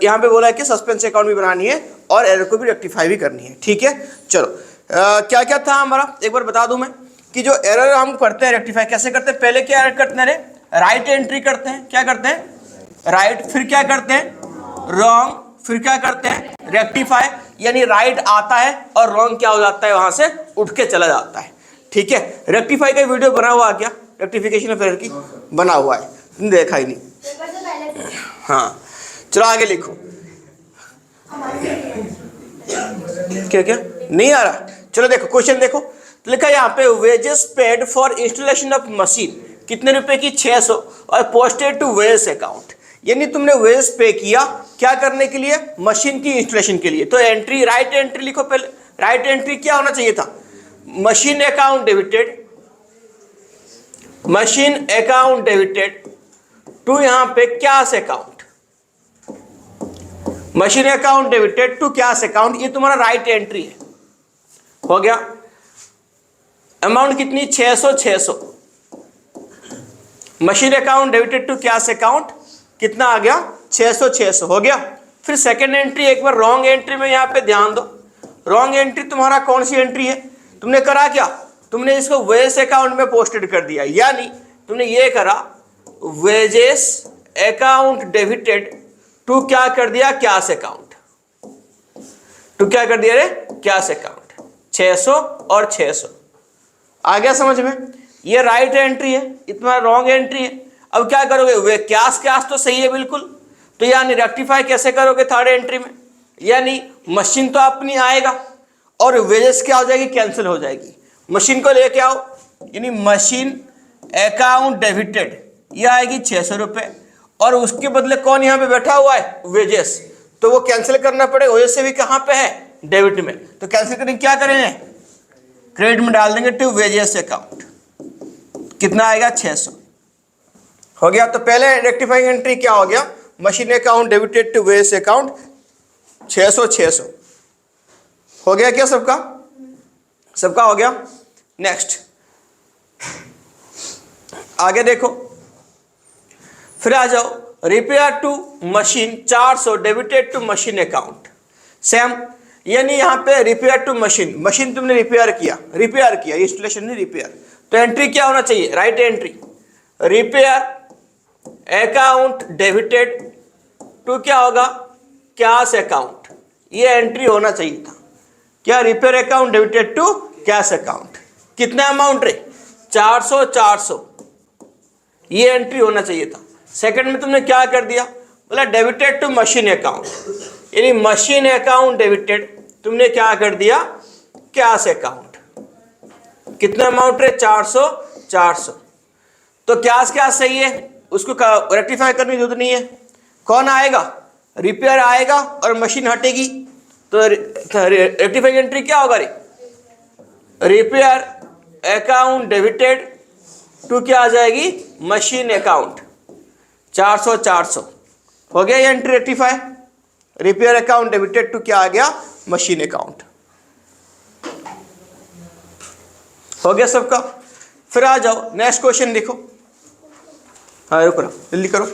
यहाँ पे बोला है कि सस्पेंस अकाउंट भी बनानी है और एरर को भी रेक्टिफाई भी करनी है, ठीक है। चलो क्या क्या था हमारा, एक बार बता दूं मैं कि जो एरर हम करते हैं रेक्टिफाई कैसे करते हैं, पहले क्या एरर करते हैं रे, राइट एंट्री करते हैं, क्या करते हैं राइट, फिर क्या करते हैं रॉन्ग, फिर क्या करते हैं रेक्टिफाई, यानी राइट आता है और रॉन्ग क्या हो जाता है, वहां से उठ के चला जाता है, ठीक है। रेक्टिफाई का वीडियो बना हुआ क्या, रेक्टिफिकेशन ऑफ एरर की बना हुआ है, देखा ही नहीं, हाँ चलो आगे लिखो। क्या क्या नहीं आ रहा? चलो देखो क्वेश्चन देखो, लिखा यहाँ पे wages paid for installation of machine, कितने रुपए की? 600, और पोस्टेड टू वेजेस अकाउंट, यानी तुमने वेजेस पे किया क्या करने के लिए? मशीन की इंस्टॉलेशन के लिए। तो एंट्री, राइट एंट्री लिखो पहले। राइट एंट्री क्या होना चाहिए था? Machine account debited, machine account debited to यहाँ पे cash account, machine account debited to cash account, ये तुम्हारा राइट एंट्री है। हो गया। अमाउंट कितनी? 600 600। Machine account debited to cash account कितना आ गया? 600 600 हो गया। फिर सेकंड एंट्री, एक बार रॉन्ग एंट्री में यहाँ पे ध्यान दो। रॉन्ग एंट्री तुम्हारा कौन सी एंट्री है? तुमने करा क्या? तुमने इसको वेजेस अकाउंट में पोस्टेड कर दिया, यानी तुमने ये करा वेजेस अकाउंट डेबिटेड टू क्या कर दिया? Cash account. टू क्या कर दिया रे? Cash account. 600 और 600 आ गया समझ में? ये राइट एंट्री है, इतना रॉन्ग एंट्री है। अब क्या करोगे? वे कैश कैश तो सही है बिल्कुल, तो यानी रेक्टिफाई कैसे करोगे थर्ड एंट्री में? यानी मशीन तो अपनी आएगा और वेजेस क्या हो जाएगी? कैंसिल हो जाएगी। मशीन को लेके आओ, यानी मशीन अकाउंट डेबिटेड ये आएगी 600 रुपये, और उसके बदले कौन यहाँ पे बैठा हुआ है? वेजेस, तो वो कैंसिल करना पड़ेगा। वेजेस से भी कहाँ पे है? डेबिट में। तो कैंसिल करेंगे, क्या करेंगे? क्रेडिट में डाल देंगे टू वेजेस अकाउंट। कितना आएगा? 600 हो गया। तो पहले रेक्टिफाइंग एंट्री क्या हो गया? Machine account debited to wages account 600 600 हो गया क्या? सबका सबका हो गया। नेक्स्ट आगे देखो, फिर आ जाओ repair to machine 400 debited to machine account. Same, यानी यहाँ पे रिपेयर टू मशीन, मशीन तुमने रिपेयर किया, इंस्टॉलेशन नहीं रिपेयर। तो एंट्री क्या होना चाहिए? Right entry, repair account debited to क्या होगा? Cash account. ये एंट्री होना चाहिए था। क्या? Repair account debited to cash account. कितना अमाउंट रे? 400 400, ये एंट्री होना चाहिए था। सेकंड में तुमने क्या कर दिया? बोला डेबिटेड टू मशीन अकाउंट, यानी मशीन अकाउंट डेबिटेड तुमने क्या कर दिया? Cash account. कितना अमाउंट रे? 400 400। तो कैश क्या सही है, उसको रेक्टिफाई करने की जरूरत नहीं है। कौन आएगा? रिपेयर आएगा और मशीन हटेगी, तो रेक्टिफाइंग एंट्री क्या होगा रे? रिपेयर अकाउंट डेबिटेड टू क्या आ जाएगी? मशीन अकाउंट 400 400 हो गया। ये entry rectify. Repair account debited to क्या आ गया? Machine account. हो गया सबका। फिर आ जाओ नेक्स्ट क्वेश्चन देखो। हाँ रुको ना, जल्दी करो।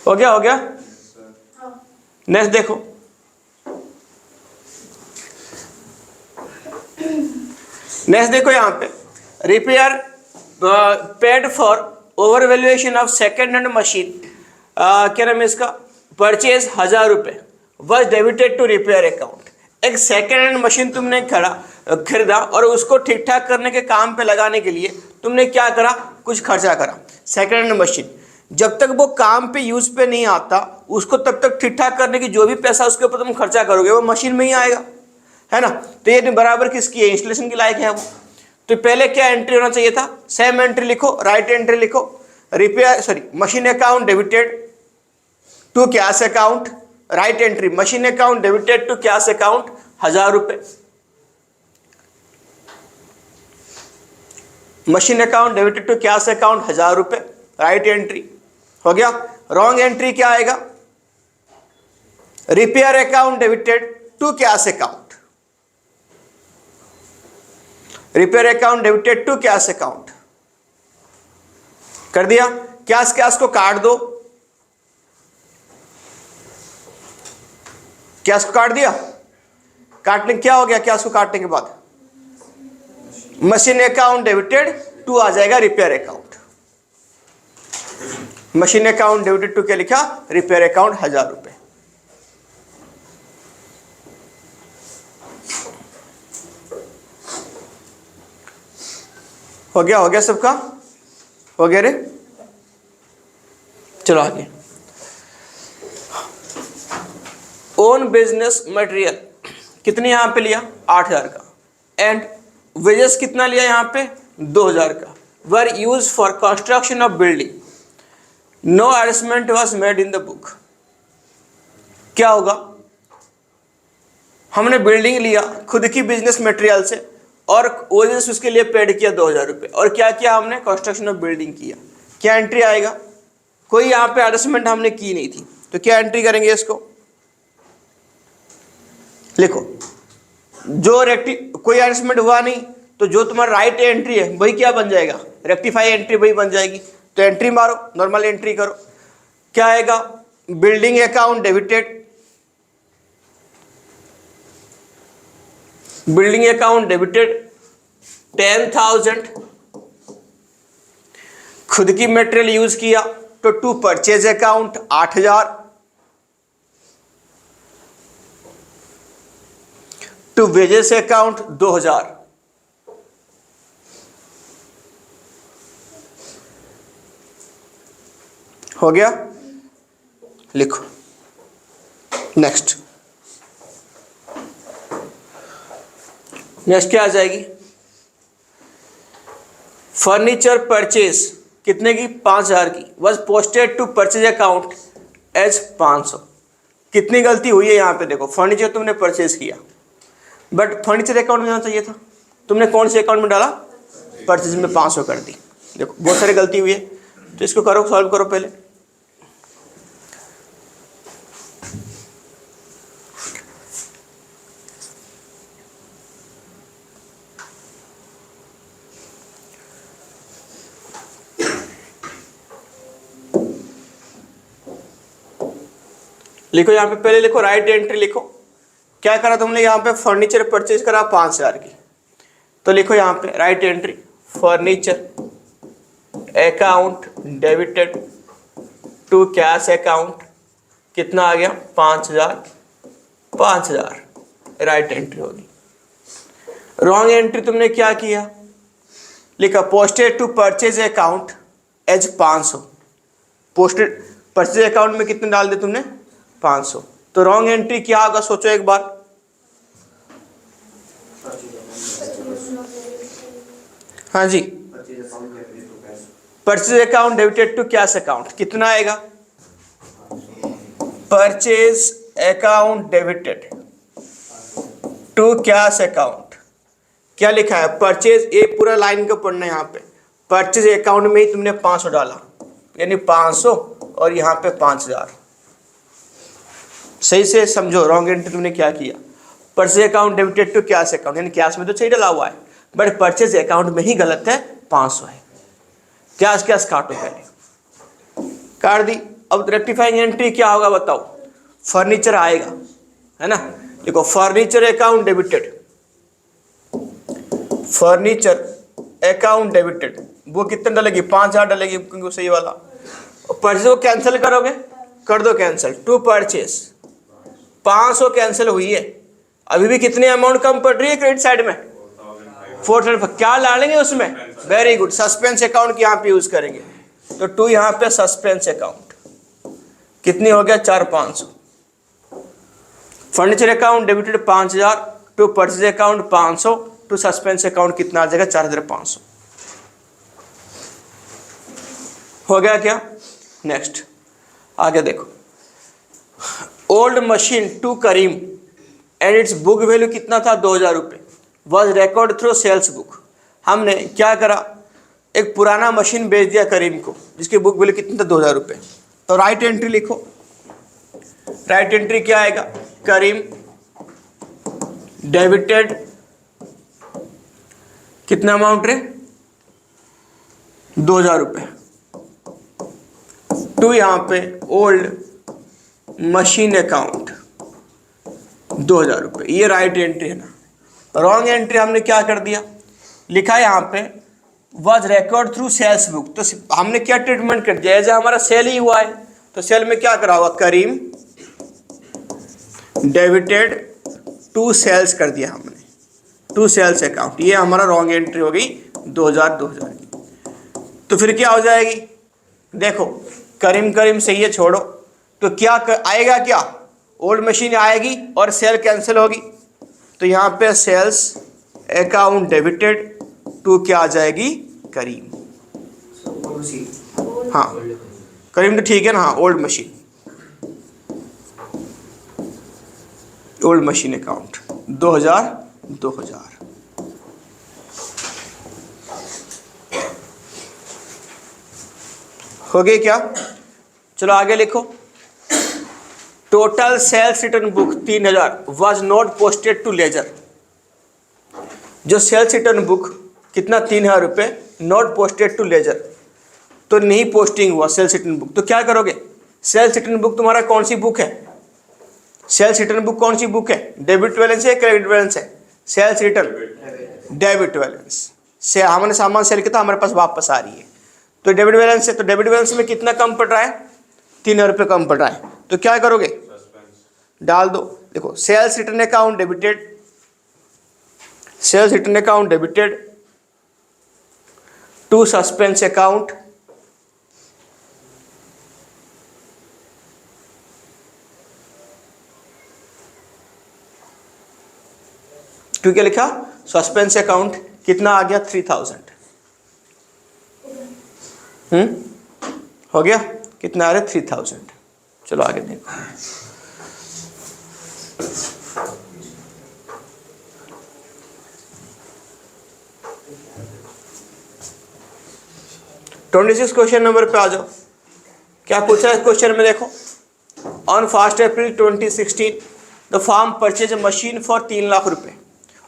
हो गया नेक्स्ट देखो। नेक्स्ट देखो यहाँ पे repair paid for over valuation of second hand machine, क्या नाम है इसका? परचेज 1000 रुपये was debited to repair account. एक सेकेंड हैंड मशीन तुमने खरीदा और उसको ठीक ठाक करने के काम पे लगाने के लिए तुमने क्या करा? कुछ खर्चा करा। सेकेंड हैंड मशीन जब तक वो काम पे यूज पे नहीं आता, उसको तब तक ठीक ठाक करने की जो भी पैसा उसके ऊपर तुम खर्चा करोगे वो मशीन में ही आएगा, है ना? तो ये बराबर किसकी है? इंस्टॉलेशन की लायक है वो। तो पहले क्या एंट्री होना चाहिए था? सेम एंट्री लिखो, राइट एंट्री लिखो। Machine account debited to cash account, right entry machine account debited to cash account 1000 रुपये। Machine account debited to cash account 1000 रुपये, राइट एंट्री हो गया। रॉन्ग एंट्री क्या आएगा? Repair account debited to cash account, repair account debited to cash account कर दिया। कैश को काट दो, कैश को काट दिया। काटने क्या हो गया? कैश को काटने के बाद मशीन अकाउंट डेबिटेड टू आ जाएगा repair account. Machine account debited to क्या लिखा? रिपेयर अकाउंट 1000 रुपये। हो गया सबका, हो गया रे। चलो आगे। ओन बिजनेस मटेरियल कितने यहाँ पे लिया 8,000 का, एंड वेजेस कितना लिया यहाँ पे 2,000 का, were use for construction of building, no adjustment was made in the book. क्या होगा, हमने बिल्डिंग लिया खुद की बिजनेस मटेरियल से और वेजेस उसके लिए पेड किया 2,000 रुपये, और क्या किया हमने कंस्ट्रक्शन ऑफ बिल्डिंग किया, क्या एंट्री आएगा, कोई यहाँ पे एडजस्टमेंट हमने की नहीं थी, तो क्या एंट्री करेंगे इसको, लिखो। जो कोई एडजस्टमेंट हुआ नहीं तो जो तुम्हारा राइट एंट्री है वही क्या बन जाएगा, रेक्टिफाई एंट्री वही बन जाएगी। तो एंट्री मारो, नॉर्मल एंट्री करो, क्या आएगा, building account debited, building account debited 10,000, खुद की मटेरियल यूज किया तो to purchase account 8,000, to wages account 2,000। हो गया, लिखो। नेक्स्ट क्या आ जाएगी, फर्नीचर परचेज कितने की 5,000 की, was posted to purchase account as 500। कितनी गलती हुई है यहाँ पे, देखो फर्नीचर तुमने परचेज किया बट फर्नीचर अकाउंट में जाना चाहिए था, तुमने कौन से अकाउंट में डाला, परचेज में 500 कर दी। देखो बहुत सारी गलती हुई है, तो इसको करो, सॉल्व करो पहले। लिखो यहाँ पे, पहले लिखो राइट एंट्री लिखो। क्या करा तुमने यहाँ पे, फर्नीचर परचेज करा 5,000 की, तो लिखो यहाँ पे right entry, furniture account debited to cash account, कितना आ गया 5,000, राइट एंट्री होगी। रॉन्ग एंट्री तुमने क्या किया, लिखा posted to purchase account as 500, posted purchase account में कितने डाल दे तुमने 500, तो रॉन्ग एंट्री क्या होगा, सोचो एक बार। हाँ जी, purchase account debited to cash account कितना आएगा, purchase account debited to cash account, क्या लिखा है, परचेज, ये पूरा लाइन को पढ़ना है यहाँ पे, परचेज अकाउंट में ही तुमने 500 डाला, यानी 500 और यहाँ पे 5,000। सही से समझो रॉन्ग एंट्री तुमने क्या किया, purchase account debited to cash account, यानी कैश में तो सही डाला हुआ है बट परचेज अकाउंट में ही गलत है, 500 है। कैश काटो, पहले काट दी। अब रेक्टिफाइंग एंट्री क्या होगा बताओ, फर्नीचर आएगा है ना, देखो furniture account debited, furniture account debited, वो कितने डालेगी 5,000 डालेगी क्योंकि वो सही वाला। परचेज को कैंसिल करोगे, कर दो कैंसिल, टू परचेज 500 कैंसिल हुई है, अभी भी कितनी अमाउंट कम पड़ रही है क्रेडिट साइड में 4,000। क्या डालेंगे उसमें, वेरी गुड, सस्पेंस अकाउंट यहाँ पे यूज करेंगे, तो टू यहाँ पे सस्पेंस अकाउंट, कितनी हो गया 4,500। Furniture account debited 5,000 to purchase account 500 to suspense account कितना आ जाएगा 4,500। हो गया क्या, नेक्स्ट आगे देखो, old machine to Karim and its book value कितना था 2,000 रुपये, was record through sales book. हमने क्या करा, एक पुराना मशीन बेच दिया करीम को जिसकी बुक वैल्यू कितना था 2,000 रुपये, तो राइट एंट्री लिखो। राइट एंट्री क्या आएगा, करीम डेबिटेड कितना अमाउंट रे 2,000 रुपये टू यहाँ पे ओल्ड मशीन अकाउंट 2,000 रुपये, ये राइट एंट्री है ना। रॉन्ग एंट्री हमने क्या कर दिया, लिखा है यहाँ पे was record through sales book, तो हमने क्या ट्रीटमेंट कर दिया, जैसे हमारा सेल ही हुआ है तो सेल में क्या करा हुआ, करीम डेबिटेड टू सेल्स कर दिया हमने, टू सेल्स अकाउंट, ये हमारा रॉन्ग एंट्री हो गई 2000 की। तो फिर क्या हो जाएगी, देखो करीम करीम से ये छोड़ो तो क्या आएगा, क्या ओल्ड मशीन आएगी और सेल कैंसिल होगी। तो यहाँ पे सेल्स अकाउंट डेबिटेड टू क्या आ जाएगी, करीम। हाँ करीम तो ठीक है ना, हाँ ओल्ड मशीन अकाउंट 2000 हो गए क्या। चलो आगे लिखो, total sales return book 3000 was not posted to ledger. जो सेल्स रिटर्न बुक कितना, 3000 रुपये, नॉट पोस्टेड टू लेजर, तो नहीं पोस्टिंग हुआ सेल्स रिटर्न बुक। तो क्या करोगे, सेल्स रिटर्न बुक तुम्हारा कौन सी बुक है, सेल्स रिटर्न बुक कौन सी बुक है, डेबिट बैलेंस है क्रेडिट बैलेंस है, सेल्स रिटर्न डेबिट बैलेंस से हमने सामान सेल किया था, हमारे पास वापस आ रही है, तो डेबिट बैलेंस है। तो डेबिट बैलेंस में कितना कम पड़ रहा है, 3000 रुपये कम पड़ रहा है। तो क्या करोगे, डाल दो, देखो sales return account debited, sales return account debited to suspense account to क्या लिखा, सस्पेंस अकाउंट कितना आ गया 3000। हो गया, कितना आ रहा है 3000। चलो आगे देखो, (26) क्वेश्चन नंबर पे आ जाओ। क्या पूछा है क्वेश्चन में, देखो on 1 April 2016 the firm purchase machine for 3 lakh रुपए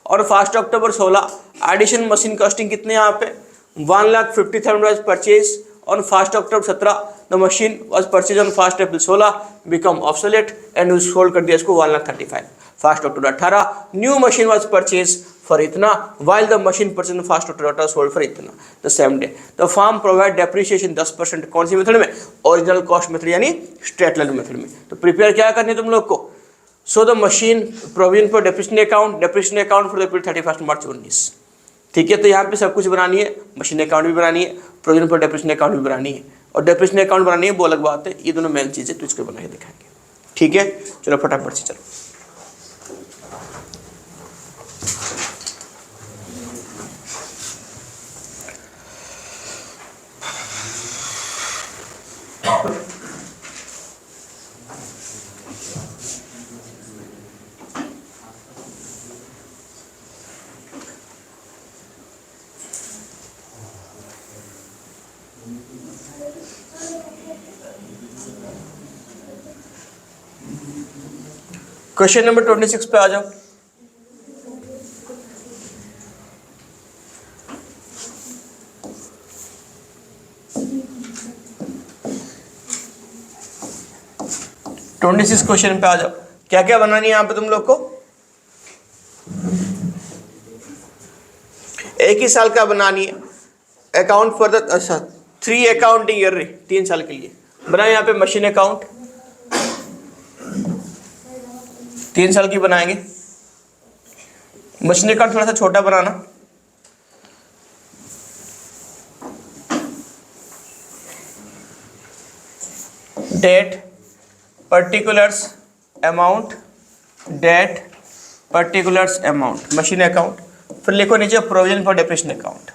और 1 अक्टूबर 16 एडिशन मशीन कॉस्टिंग कितने यहाँ पे 1,50,000 was purchase on 1 October 17 the machine was purchase on 1 April 16 become obsolete and sold कर दिया इसको 1,35,000। 1 अक्टूबर 18 new machine was purchase for इतना while the machine purchased on 1 October sold for इतना the same day। the firm provide depreciation 10% कौन सी मेथड में, ओरिजिनल कॉस्ट मेथड यानी स्ट्रेट लाइन मेथड में। तो प्रिपेयर क्या करनी है तुम लोग को, so the machine provision for depreciation account for the period 31 मार्च 19। ठीक है, तो यहाँ पे सब कुछ बनानी है, मशीन अकाउंट भी बनानी है, प्रोविजन फॉर डेप्रिसिएशन अकाउंट भी बनानी है, और डेप्रिसिएशन अकाउंट बनानी है वो अलग बात है, ये दोनों मेन चीज़ें तो इसको बना के दिखाएंगे। ठीक है, चलो फटाफट से चलो। क्वेश्चन नंबर 26 पे आ जाओ। क्वेश्चन पे आ जाओ, क्या क्या बनानी है यहाँ पे तुम लोग को, एक ही साल का बनानी है, account for the 3 accounting year, 3 साल के लिए बनाए। यहाँ पे मशीन अकाउंट 3 साल की बनाएंगे, मशीन अकाउंट थोड़ा सा छोटा बनाना, date particulars amount, date particulars amount machine account, फिर लिखो नीचे प्रोविजन फॉर डेप्रिसिएशन अकाउंट।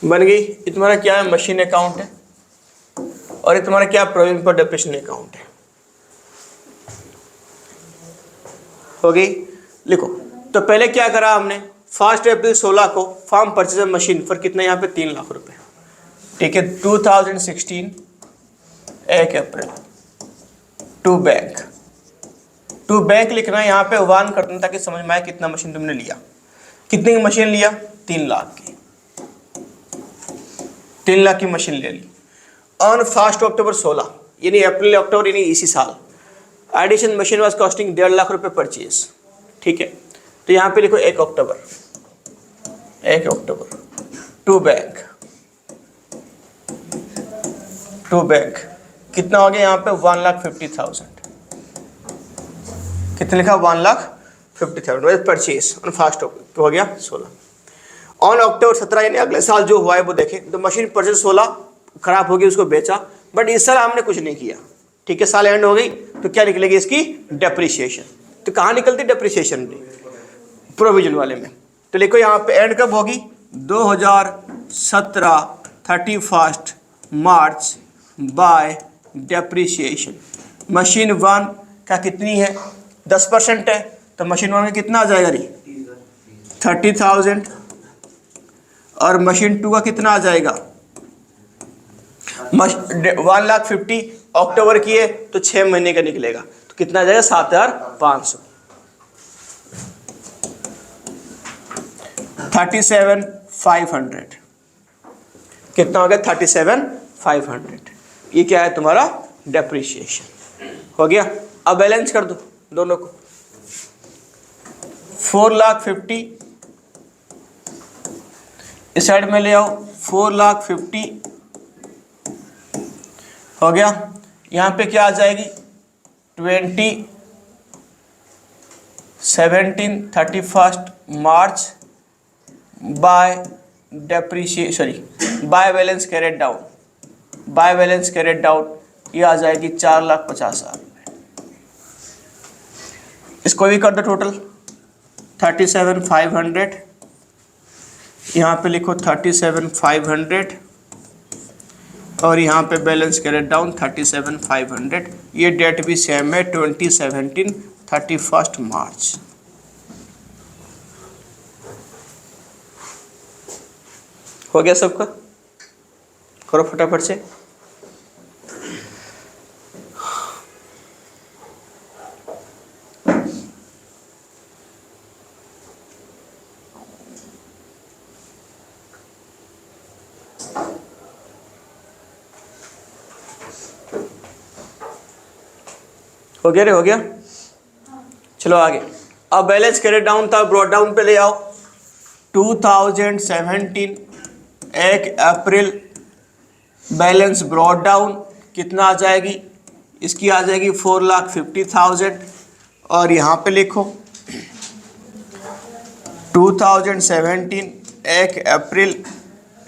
बन गई। ये तुम्हारा क्या है, मशीन अकाउंट है, और ये तुम्हारा क्या प्रोविजन फॉर डेप्रिसिएशन अकाउंट है। हो गई, लिखो। तो पहले क्या करा हमने, 1 अप्रैल 16 को फार्म परचेज मशीन फॉर कितना, यहाँ पे 3 लाख रुपए। ठीक है, 2016 1 अप्रैल टू बैंक लिखना है, यहाँ पे 1 करना ताकि समझ में आए कितना मशीन तुमने लिया। कितने की मशीन लिया, 3 लाख की, 3 लाख की मशीन ले ली। ऑन 1 अक्टूबर 16 यानी अप्रैल अक्टूबर यानी इसी साल addition machine was costing 1.5 lakh रुपए परचेज। ठीक है, तो यहाँ पे लिखो 1 अक्टूबर 1 अक्टूबर टू बैंक कितना हो गया यहाँ पे 1,50,000। कितना लिखा 1,50,000 परचेज ऑन फर्स्ट हो गया 16। ऑन अक्टूबर 17 यानी अगले साल जो हुआ है वो देखें तो मशीन परचेज 16 खराब हो गई, उसको बेचा, बट इस साल हमने कुछ नहीं किया। ठीक है, साल एंड हो गई तो क्या निकलेगी इसकी डेप्रिसिएशन। तो कहाँ निकलती डेप्रिसिएशन प्रोविजन वाले में। तो लिखो यहाँ पे एंड कब होगी 2017 31 मार्च बाय डेप्रिसिएशन। मशीन 1 का कितनी है 10% है तो मशीन 1 का कितना आ जाएगा नहीं 30,000 और मशीन 2 का कितना आ जाएगा 1,50,000 अक्टूबर की है तो 6 महीने का निकलेगा तो कितना आ जाएगा 7,500। 37,500 कितना हो गया 37,500। ये क्या है तुम्हारा डेप्रिसिएशन हो गया। अब बैलेंस कर दो दोनों को 4,50,000 इस साइड में ले आओ 4,50,000 हो गया। यहाँ पे क्या आ जाएगी 31 March by depreciation by balance carried down ये आ जाएगी 4,50,000। इसको भी कर दो टोटल 37,500 यहाँ पे लिखो 37,500 और यहाँ पे बैलेंस कैरेट डाउन 37,500। ये डेट भी सेम है 2017 31 मार्च। हो गया सबका, करो फटाफट से। हो गया रे, हो गया। चलो आगे। अब बैलेंस कैरेट डाउन था, ब्रॉड डाउन पे ले आओ। 2017 1 अप्रैल बैलेंस ब्रॉड डाउन कितना आ जाएगी, इसकी आ जाएगी 4,50,000 और यहाँ पे लिखो 2017 1 अप्रैल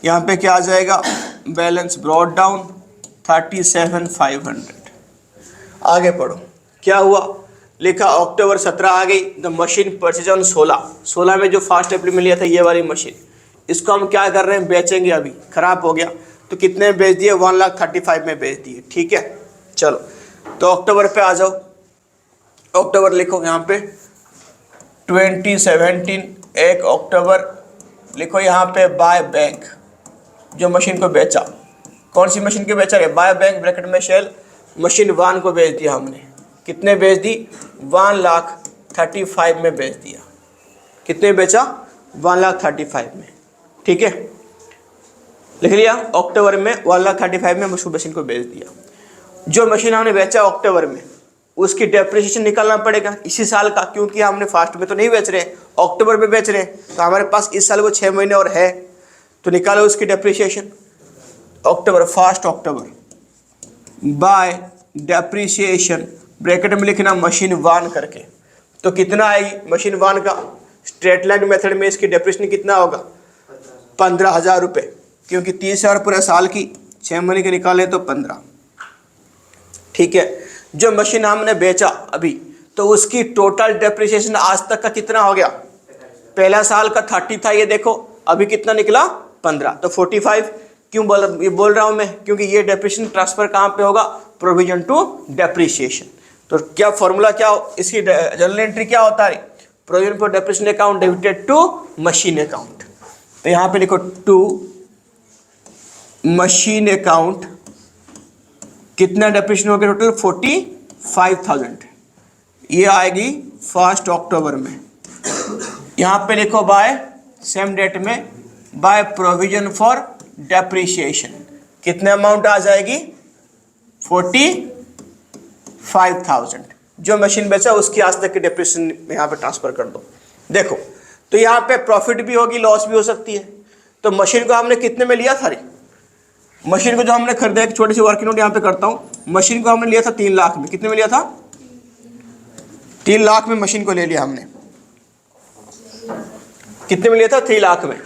यहाँ पे क्या आ जाएगा बैलेंस ब्रॉड डाउन 37,500। आगे पढ़ो क्या हुआ, लिखा अक्टूबर 17 आ गई, द मशीन परचेज ऑन 16 में जो फास्ट अप्रैल में लिया था ये वाली मशीन, इसको हम क्या कर रहे हैं बेचेंगे। अभी खराब हो गया तो कितने में बेच दिए 1,35,000 में बेच दिए। ठीक है, चलो तो अक्टूबर पे आ जाओ। अक्टूबर लिखो यहाँ पे 2017 1 अक्टूबर लिखो यहाँ पे बाय बैंक जो मशीन को बेचा, कौन सी मशीन को बेचा है बाय बैंक ब्रैकेट में शेल मशीन 1 को बेच दिया हमने। कितने बेच दी 1,35,000 में बेच दिया। कितने बेचा 1,35,000 में। ठीक है, लिख लिया। अक्टूबर में 1,35,000 में मशीन को बेच दिया। जो मशीन हमने बेचा अक्टूबर में उसकी डेप्रिसिएशन निकालना पड़ेगा इसी साल का, क्योंकि हमने फास्ट में तो नहीं बेच रहे, अक्टूबर में बेच रहे हैं तो हमारे पास इस साल वो 6 महीने और है, तो निकालो उसकी डेप्रिसिएशन। अक्टूबर 1 अक्टूबर बाय डेप्रिसिएशन ब्रैकेट में लिखना मशीन 1 करके, तो कितना आएगी मशीन 1 का स्ट्रेट लाइन मेथड में इसकी डेप्रिसिएशन कितना होगा 15,000 रुपये, क्योंकि 30,000 पूरे साल की 6 महीने के निकाले तो 15। ठीक है, जो मशीन हमने बेचा अभी तो उसकी टोटल डेप्रिसिएशन आज तक का कितना हो गया, पहला साल का 30 था, ये देखो अभी कितना निकला 15, तो 45। क्यों बोल रहा हूँ मैं, क्योंकि ये डेप्रिसिएशन ट्रांसफर कहाँ पे होगा प्रोविजन टू डेप्रिसिएशन। तो क्या फॉर्मूला क्या इसकी जर्नल एंट्री क्या होता है, provision for depreciation account debited to machine account. तो यहाँ पे लिखो टू मशीन अकाउंट कितना डेप्रिसिएशन हो गया टोटल 45,000, ये आएगी 1 अक्टूबर में। यहाँ पे लिखो बाय सेम डेट में बाय प्रोविजन फॉर डेप्रिसिएशन कितने अमाउंट आ जाएगी 45,000। जो मशीन बेचा उसकी आज तक की डेप्रिसिएशन यहाँ पे ट्रांसफर कर दो। देखो तो यहाँ पे प्रॉफिट भी होगी, लॉस भी हो सकती है। तो मशीन को हमने कितने में लिया था रे? मशीन को जो हमने खरीदा, एक छोटी सी वर्किंग नोट यहाँ पे करता हूँ, मशीन को हमने लिया था 3 लाख में। कितने में लिया था? 3 लाख में मशीन को ले लिया हमने। कितने में लिया था? 3 लाख में।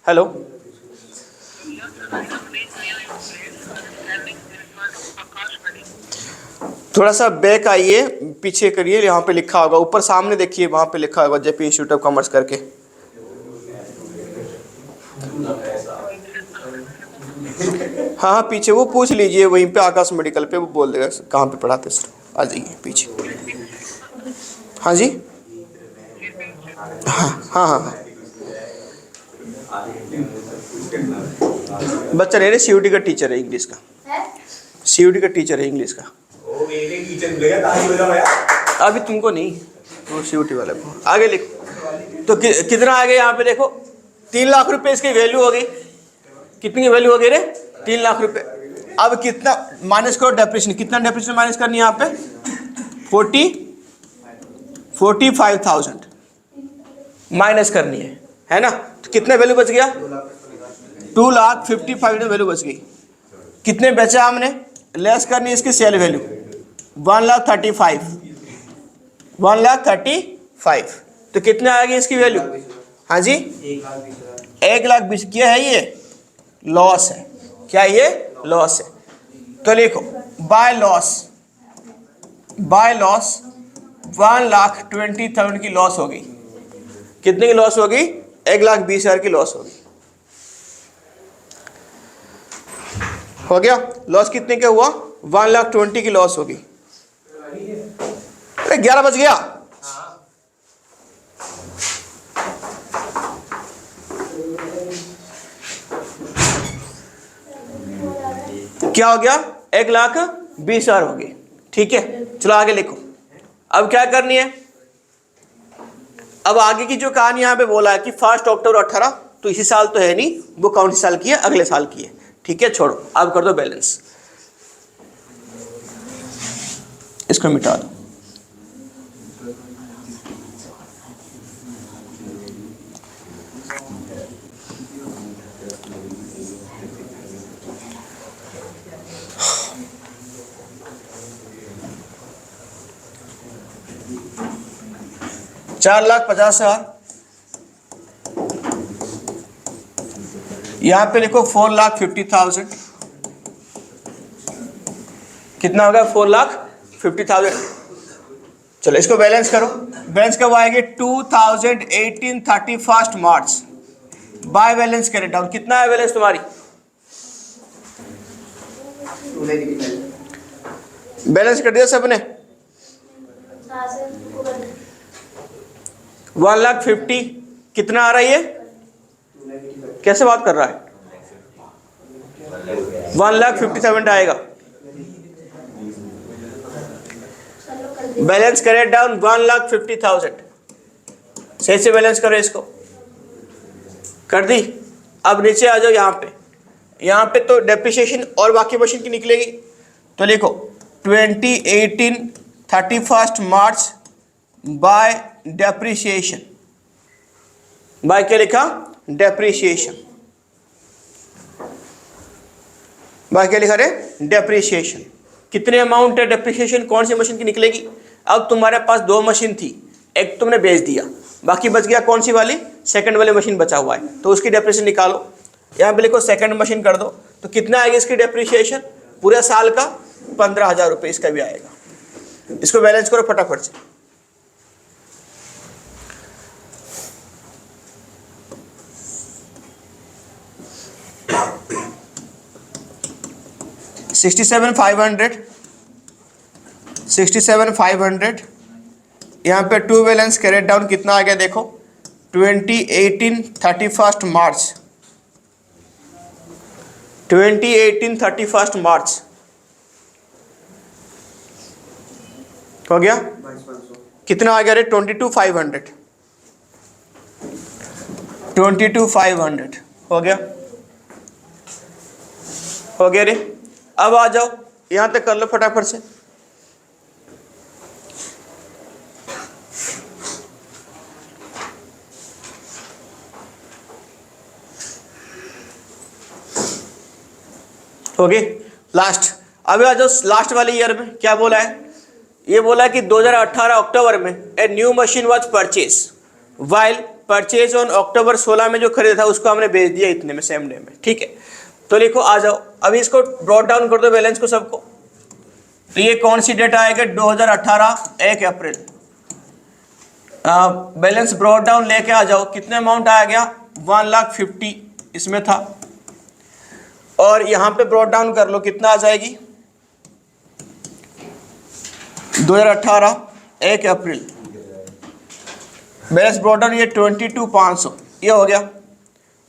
हेलो, थोड़ा सा बैक आइए, पीछे करिए, यहाँ पे लिखा होगा ऊपर सामने देखिए, वहाँ पे लिखा होगा जेपी इंस्टीट्यूट ऑफ कॉमर्स करके। हाँ हाँ, पीछे वो पूछ लीजिए, वहीं पे आकाश मेडिकल पे वो बोल देगा कहाँ पे पढ़ाते सर। आ जाइए पीछे। हाँ जी, हाँ हाँ हाँ, बच्चा रहे सीयूटी का टीचर है इंग्लिश का, सीयूटी का टीचर है इंग्लिश का। अभी तुमको नहीं, वो सीयूटी वाले को। आगे लिखो तो कितना आ गया यहाँ पे देखो, 3 लाख रुपए इसकी वैल्यू हो गई। कितनी की वैल्यू हो गई रे? 3 लाख रुपए। अब कितना माइनस करो डेप्रिसिएशन, कितना डेप्रिसिएशन माइनस करनी है यहाँ पे? 45,000 माइनस करनी है ना? तो कितने वैल्यू बच गया? 2,55,000 वैल्यू बच गई। कितने बेचा हमने? लेस करनी है इसकी सेल वैल्यू, 1,35,000। तो कितने आएगी इसकी वैल्यू? हाँ जी, 1,20,000। क्या है ये? लॉस है। क्या ये? लॉस है। तो लिखो बाय लॉस 1,20,000 की लॉस होगी। कितने की लॉस होगी? 1,20,000 की लॉस होगी। हो गया? लॉस कितने का हुआ? 1,20,000 की लॉस होगी। अरे 11 बज गया। क्या हो गया? 1,20,000 हो गई। ठीक है, चलो आगे लिखो। अब क्या करनी है? अब आगे की जो कहानी यहाँ पे बोला है कि 1 अक्टूबर 18, तो इसी साल तो है नहीं, वो कौन सी साल की है? अगले साल की है। ठीक है, छोड़ो, अब कर दो बैलेंस, इसको मिटा दो। $4,50,000। यहां पे लिखो 4,50,000। कितना होगा? 4,50,000। चलो इसको बैलेंस करो। बैलेंस कब आएगी? 2018 31 मार्च। बाय बैलेंस करे डाउन। कितना है बैलेंस तुम्हारी? बैलेंस कर दिया सबने? 1,50,000। कितना आ रहा है ये? कैसे बात कर रहा है? 1,50,000 आएगा। बैलेंस करे डाउन 1,50,000। सही से बैलेंस करो इसको। कर दी? अब नीचे आ जाओ। यहाँ पे तो डेप्रिसिएशन और बाकी मशीन की निकलेगी। तो लिखो 2018 31 मार्च बाय डेप्रिसिएशन। बाय क्या लिखा? डेप्रिसिएशन। बाय क्या लिखा रे? डेप्रिसिएशन। कितने अमाउंट है डेप्रिसिएशन? कौन सी मशीन की निकलेगी? अब तुम्हारे पास 2 मशीन थी, एक तुमने बेच दिया, बाकी बच गया कौन सी वाली? सेकंड वाली मशीन बचा हुआ है, तो उसकी डेप्रिसिएशन निकालो। यहाँ पे लिखो सेकंड मशीन कर दो। तो कितना आएगा इसकी डेप्रिसिएशन? पूरे साल का 15,000 रुपये इसका भी आएगा। इसको बैलेंस करो फटाफट से। $67,500 यहाँ पे 2 बैलेंस कैरेट डाउन। कितना आ गया देखो? 2018 31 मार्च। 2018 31 मार्च हो गया। कितना आ गया रे? 22,500। 22,500 हो गया। हो गया रे। अब आ जाओ, यहाँ तक कर लो फटाफट से। Okay last. अभी आ जाओ लास्ट वाले ईयर में क्या बोला है, ये बोला कि 2018 अक्टूबर में a new machine was purchase while purchase on October 16 में जो खरीदा था उसको हमने बेच दिया इतने में सेम डे में। ठीक है, तो लिखो आ जाओ अभी इसको ब्रॉट डाउन कर दो बैलेंस को सबको। तो ये कौन सी डेट आएगा 2018 1 अप्रैल। बैलेंस ब्रॉट डाउन लेके आ जाओ, कितने अमाउंट आ गया 1,50,000 इसमें था, और यहाँ पे ब्रॉट डाउन कर लो कितना आ जाएगी 2018 1 अप्रैल बैलेंस ब्रॉट डाउन ये 22,500 ये हो गया।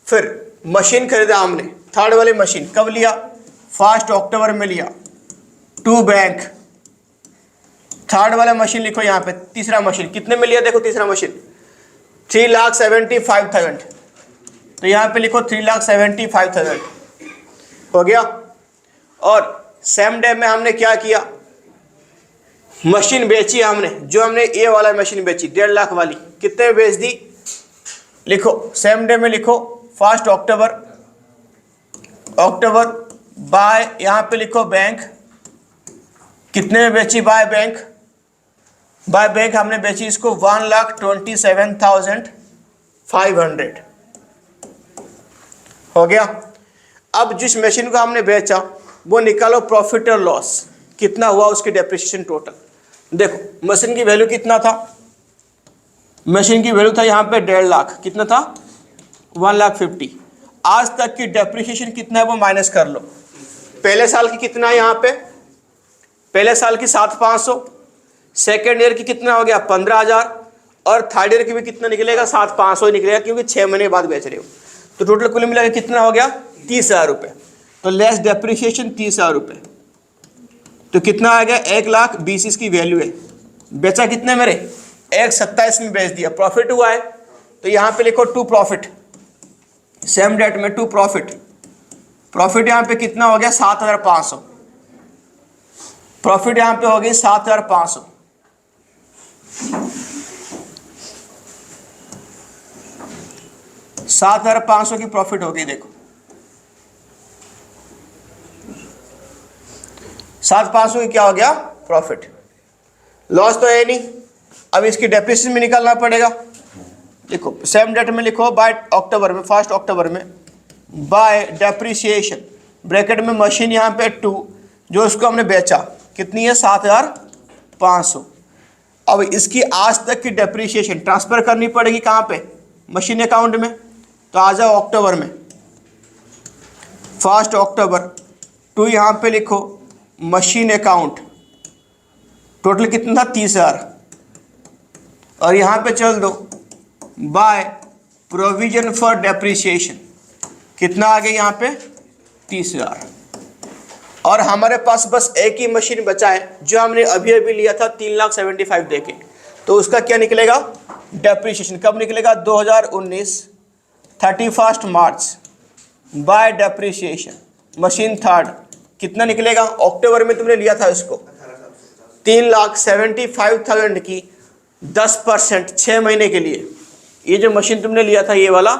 फिर मशीन खरीदा हमने थर्ड वाली मशीन कब लिया 1 अक्टूबर में लिया टू बैंक। थर्ड वाला मशीन लिखो यहाँ पे, तीसरा मशीन कितने में लिया देखो तीसरा मशीन 3,75,000, तो यहाँ पे लिखो 3,75,000 हो गया। और सेम डे में हमने क्या किया मशीन बेची हमने, जो हमने ये वाला मशीन बेची 1.5 लाख वाली, कितने में बेच दी लिखो सेम डे में लिखो 1 अक्टूबर बाय यहाँ पे लिखो बैंक, कितने में बेची बाय बैंक हमने बेची इसको 1,27,500 हो गया। अब जिस मशीन को हमने बेचा वो निकालो प्रॉफिट और लॉस, कितना हुआ उसकी डेप्रिसिएशन टोटल। देखो मशीन की वैल्यू कितना था, मशीन की वैल्यू था यहाँ पे 1.5 लाख, कितना था 1,50,000। आज तक की डेप्रिसिएशन कितना है वो माइनस कर लो। पहले साल की कितना है यहाँ पे, पहले साल की 7,500, सेकेंड ईयर की कितना हो गया 15,000, और थर्ड ईयर की भी कितना निकलेगा 7,500 ही निकलेगा क्योंकि 6 महीने बाद बेच रहे हो। तो टोटल कुल मिला के कितना हो गया 30,000 रुपये, तो लेस डेप्रिसिएशन 30,000 रुपये, तो कितना आ गया 1,20,000 इसकी वैल्यू है। बेचा कितने मेरे 1,27,000 में बेच दिया, प्रॉफिट हुआ है। तो यहाँ पे लिखो टू प्रॉफिट, सेम डेट में टू प्रॉफिट, प्रॉफिट यहाँ पे कितना हो गया 7,500, प्रॉफिट यहाँ पे हो गई 7,500। $7,500 की प्रॉफिट हो गई। देखो 7,500 की क्या हो गया प्रॉफिट, लॉस तो है नहीं। अब इसकी डेप्रिसिएशन भी निकालना पड़ेगा। देखो सेम डेट में लिखो बाय अक्टूबर में 1 अक्टूबर में बाय डेप्रिसिएशन ब्रैकेट में मशीन यहाँ पे 2 जो उसको हमने बेचा कितनी है 7,500। अब इसकी आज तक की डेप्रिसिएशन ट्रांसफर करनी पड़ेगी कहाँ पे मशीन अकाउंट में, तो आ जाओ अक्टूबर में 1 अक्टूबर 2 यहाँ पे लिखो मशीन अकाउंट, टोटल कितना था 30,000, और यहाँ पे चल दो बाय प्रोविजन फॉर डेप्रिसिएशन कितना आ गया यहाँ पे 30,000। और हमारे पास बस एक ही मशीन बचा है जो हमने अभी अभी लिया था 3,75,000 दे के, तो उसका क्या निकलेगा डेप्रिसिएशन कब निकलेगा 2019 31 March by depreciation machine third कितना निकलेगा, अक्टूबर में तुमने लिया था इसको 3,75,000 की 10% 6 महीने के लिए। ये जो मशीन तुमने लिया था ये वाला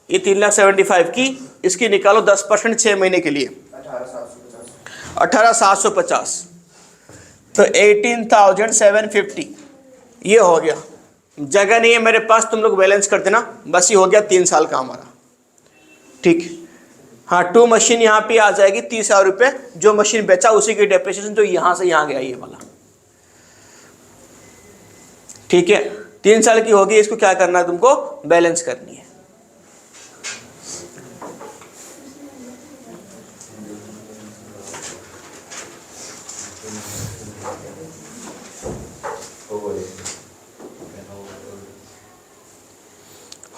ये 3,75,000 की, इसकी निकालो 10% 6 महीने के लिए 18,750, तो 18,750 ये हो गया। जगह नहीं है मेरे पास, तुम लोग बैलेंस कर देना, बस ये हो गया 3 साल का हमारा। ठीक, हाँ 2 मशीन यहाँ पे आ जाएगी 30,000 रुपये, जो मशीन बेचा उसी की डेप्रिसिएशन जो यहाँ से यहाँ गया ये वाला। ठीक है 3 साल की होगी, इसको क्या करना है तुमको बैलेंस करनी है।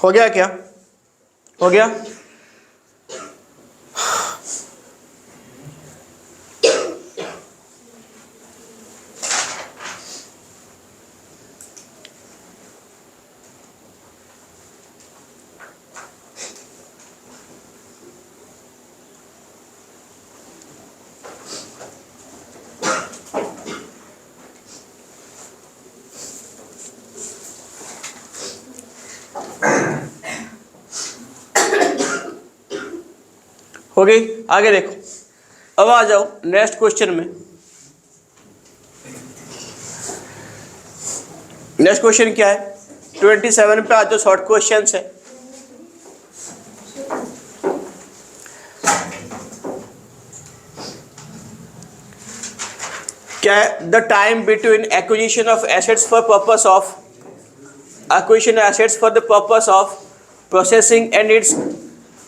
हो गया क्या, हो गया। हो गई, आगे देखो। अब आ जाओ नेक्स्ट क्वेश्चन में। नेक्स्ट क्वेश्चन क्या है? 27 पे आज जो शॉर्ट क्वेश्चन है, क्या है? The time between acquisition of assets for purpose of acquisition assets for the purpose of processing and its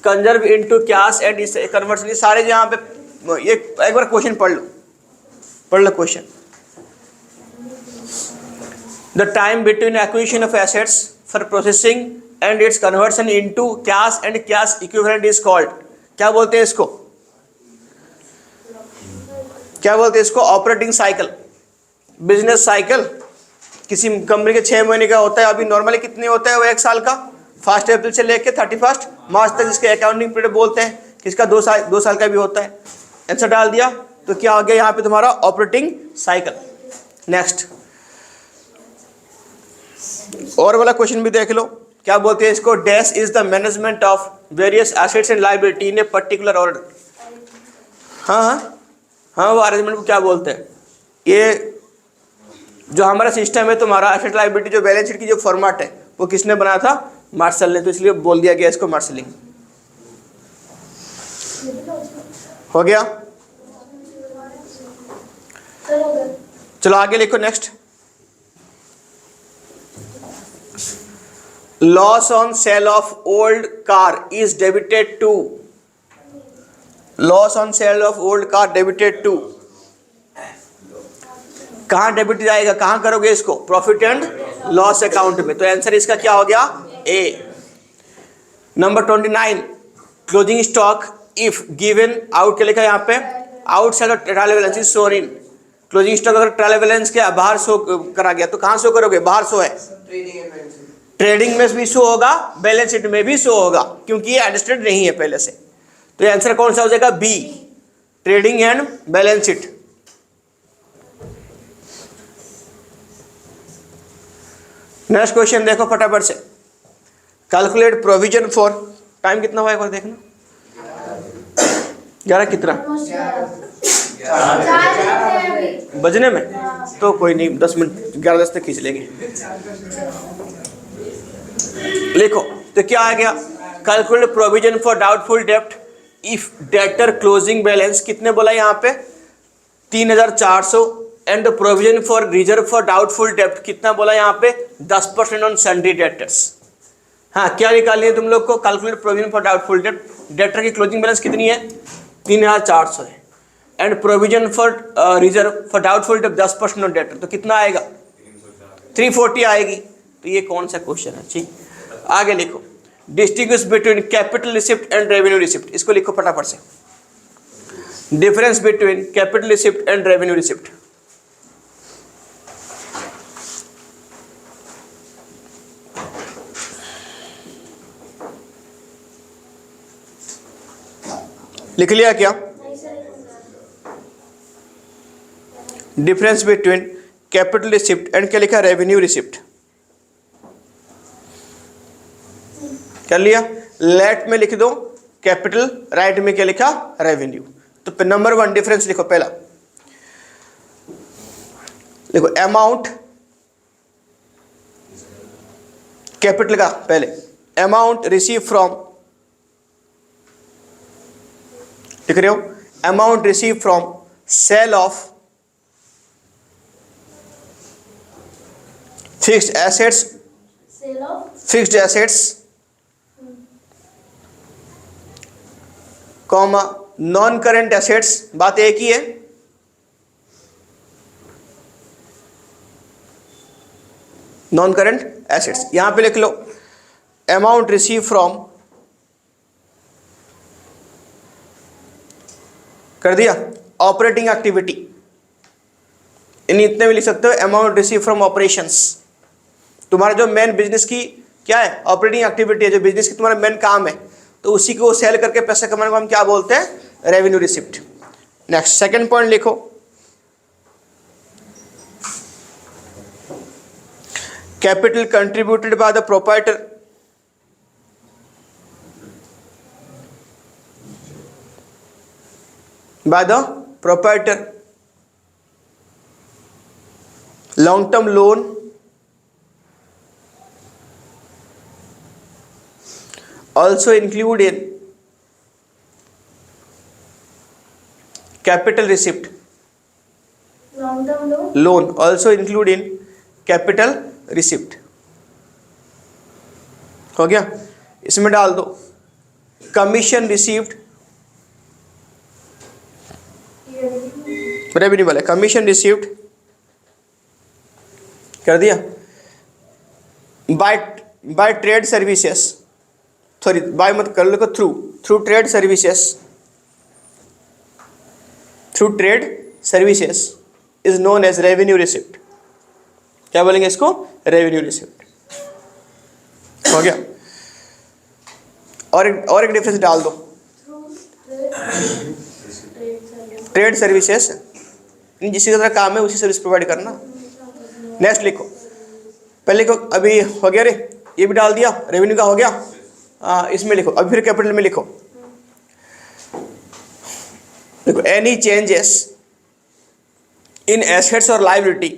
conserve into cash and its conversion। ये सारे यहाँ पे ये एक बार क्वेश्चन पढ़ लो question. The time between acquisition of assets for processing and its conversion into cash and cash equivalent is called, क्या बोलते हैं इसको? क्या बोलते हैं इसको? Operating cycle, business cycle. किसी कंपनी के 6 महीने का होता है, अभी नॉर्मली कितने होता है वो 1 साल का, 1 अप्रैल से लेके 31 मार्च तक, जिसके अकाउंटिंग पीरियड बोलते हैं। किसका 2 साल का भी होता है। आंसर डाल दिया तो क्या हो गया यहाँ पे तुम्हारा? Operating cycle. नेक्स्ट और वाला क्वेश्चन भी देख लो, क्या बोलते हैं इसको? Dash is the management of various assets and liability in a particular order. हाँ वो अरेंजमेंट को क्या बोलते हैं? ये जो हमारा सिस्टम है तुम्हारा एसेट लायबिलिटी, जो बैलेंस शीट की जो फॉर्मेट है, वो किसने बनाया था? मार्शल ने। तो इसलिए बोल दिया गया इसको मार्शलिंग। हो गया? चलो आगे लिखो next. Loss on sale of old car is debited to, loss on sale of old car debited to, कहाँ डेबिट जाएगा? कहाँ करोगे इसको? प्रॉफिट एंड लॉस अकाउंट में। तो आंसर इसका क्या हो गया? A. Number 29, closing stock if given out के लिखा यहाँ पे, outside of trial balance is shown in. Closing stock अगर ट्रायल बैलेंस के बाहर शो करा गया तो कहाँ शो करोगे? बाहर शो है। ट्रेडिंग में भी शो होगा, बैलेंस शीट में भी शो होगा, क्योंकि ये एडजस्टेड नहीं है पहले से। तो आंसर कौन सा हो जाएगा? B, trading and balance sheet. Next question देखो फटाफट से। कैलकुलेट प्रोविजन फॉर, टाइम कितना हुआ एक बार देखना, 11 कितना बजने में? तो कोई नहीं, 10 मिनट 11:10 तक खींच लेंगे। लिखो तो क्या आ गया? कैलकुलेट प्रोविजन फॉर डाउटफुल डेब्ट इफ डेटर क्लोजिंग बैलेंस कितने बोला यहाँ पे? 3400। And provision for reserve for doubtful डेब्ट कितना बोला यहाँ पे? 10% ऑन सन्ड्री डेटर्स। हाँ, क्या निकालनी है तुम लोग को? कैलकुलेट प्रोविजन फॉर डाउटफुल डेब्ट। डेटर की क्लोजिंग बैलेंस कितनी है? 3400 है। And provision for reserve for doubtful डेब्ट 10% ऑन डेटर, तो कितना आएगा? 340 आएगी। तो ये कौन सा क्वेश्चन है? ठीक, आगे लिखो। Distinguish between capital receipt and revenue receipt, इसको लिखो फटाफट से। Difference between capital receipt and revenue receipt. लिख लिया क्या? Difference between capital receipt and क्या लिखा? Revenue receipt. कर लिया? लेट में लिख दो कैपिटल, राइट में क्या लिखा? रेवेन्यू। तो नंबर 1 डिफरेंस लिखो। पहला लिखो अमाउंट, कैपिटल का पहले अमाउंट रिसीव फ्रॉम, लिख रहे हो? Amount receive from sale of fixed assets, fixed assets comma non current assets, बात एक ही है। नॉन करेंट एसेट्स यहां पे लिख लो अमाउंट रिसीव फ्रॉम, कर दिया ऑपरेटिंग एक्टिविटी, इतने भी लिख सकते हो अमाउंट रिसीव फ्रॉम ऑपरेशंस। तुम्हारा जो मेन बिजनेस की क्या है? ऑपरेटिंग एक्टिविटी है, जो बिजनेस की तुम्हारा मेन काम है, तो उसी को सेल करके पैसे कमाने को हम क्या बोलते हैं? Revenue receipt. Next second point लिखो, capital contributed by the proprietor, by the proprietor. Long term loan also include in capital receipt. Long term loan. Loan also include in capital receipt. हो गया, इसमें डाल दो कमीशन रिसीव्ड, रेवेन्यू वाले कमीशन रिसीव्ड कर दिया, by trade services, sorry by मत कर लो, through trade services, through trade services is known as revenue receipt. क्या बोलेंगे इसको? Revenue receipt. हो गया. और एक डिफरेंस डाल दो, ट्रेड सर्विसेज जिसकी तरह काम है उसी सर्विस प्रोवाइड करना. नेक्स्ट लिखो, पहले लिखो, अभी हो गया रे, ये भी डाल दिया, रेवेन्यू का हो गया. इसमें लिखो, अभी फिर कैपिटल में लिखो, देखो एनी चेंजेस इन एसेट्स और लायबिलिटी.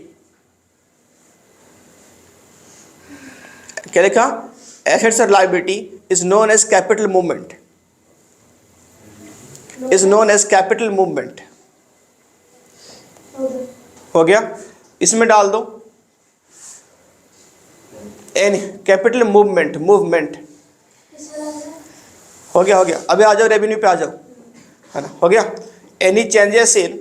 क्या लिखा? एसेट्स और liability is known as capital movement, is known as capital movement. हो गया. इसमें डाल दो एनी कैपिटल मूवमेंट, मूवमेंट. हो गया, हो गया. अभी आ जाओ रेवेन्यू पे आ जाओ, है ना. हो गया. Any changes in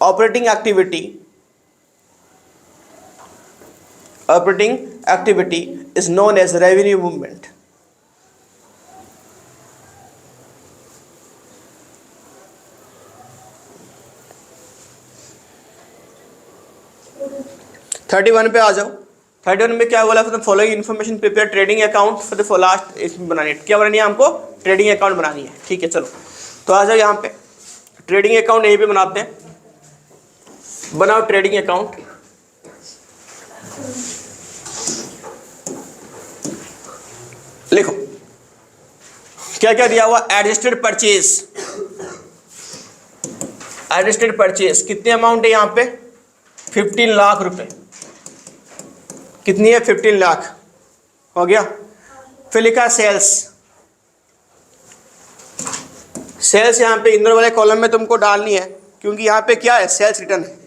operating activity, operating activity is known as revenue movement. Thirty one पे आ जाओ. 31 में क्या बोला? For the following information prepare trading account for the last. इसमें बनानी है, क्या बनानी है हमको? ट्रेडिंग अकाउंट बनानी है. ठीक है, चलो तो आ जाओ यहाँ पे. ट्रेडिंग अकाउंट यहीं पे बनाते हैं. बनाओ ट्रेडिंग अकाउंट. लिखो क्या क्या दिया हुआ? एडजस्टेड परचेज, एडजस्टेड परचेज कितने अमाउंट है यहाँ पे? 15 लाख रुपए. कितनी है? 15 लाख. हो गया. फिर लिखा सेल्स. सेल्स यहाँ पे इंदौर वाले कॉलम में तुमको डालनी है, क्योंकि यहाँ पे क्या है? सेल्स रिटर्न है.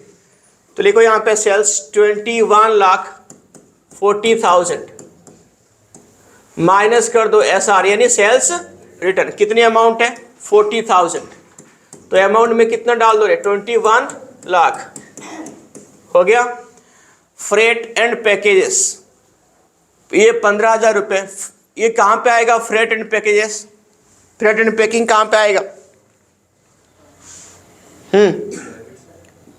तो लिखो यहाँ पे सेल्स 21,40,000 माइनस कर दो SR यानी सेल्स रिटर्न. कितनी अमाउंट है? 40,000. तो अमाउंट में कितना डाल दो रे? 21 लाख. हो गया. फ्रेट एंड पैकेजेस ये 15,000 रुपये. ये कहाँ पे आएगा? Freight and packages, freight and packing कहाँ पे आएगा?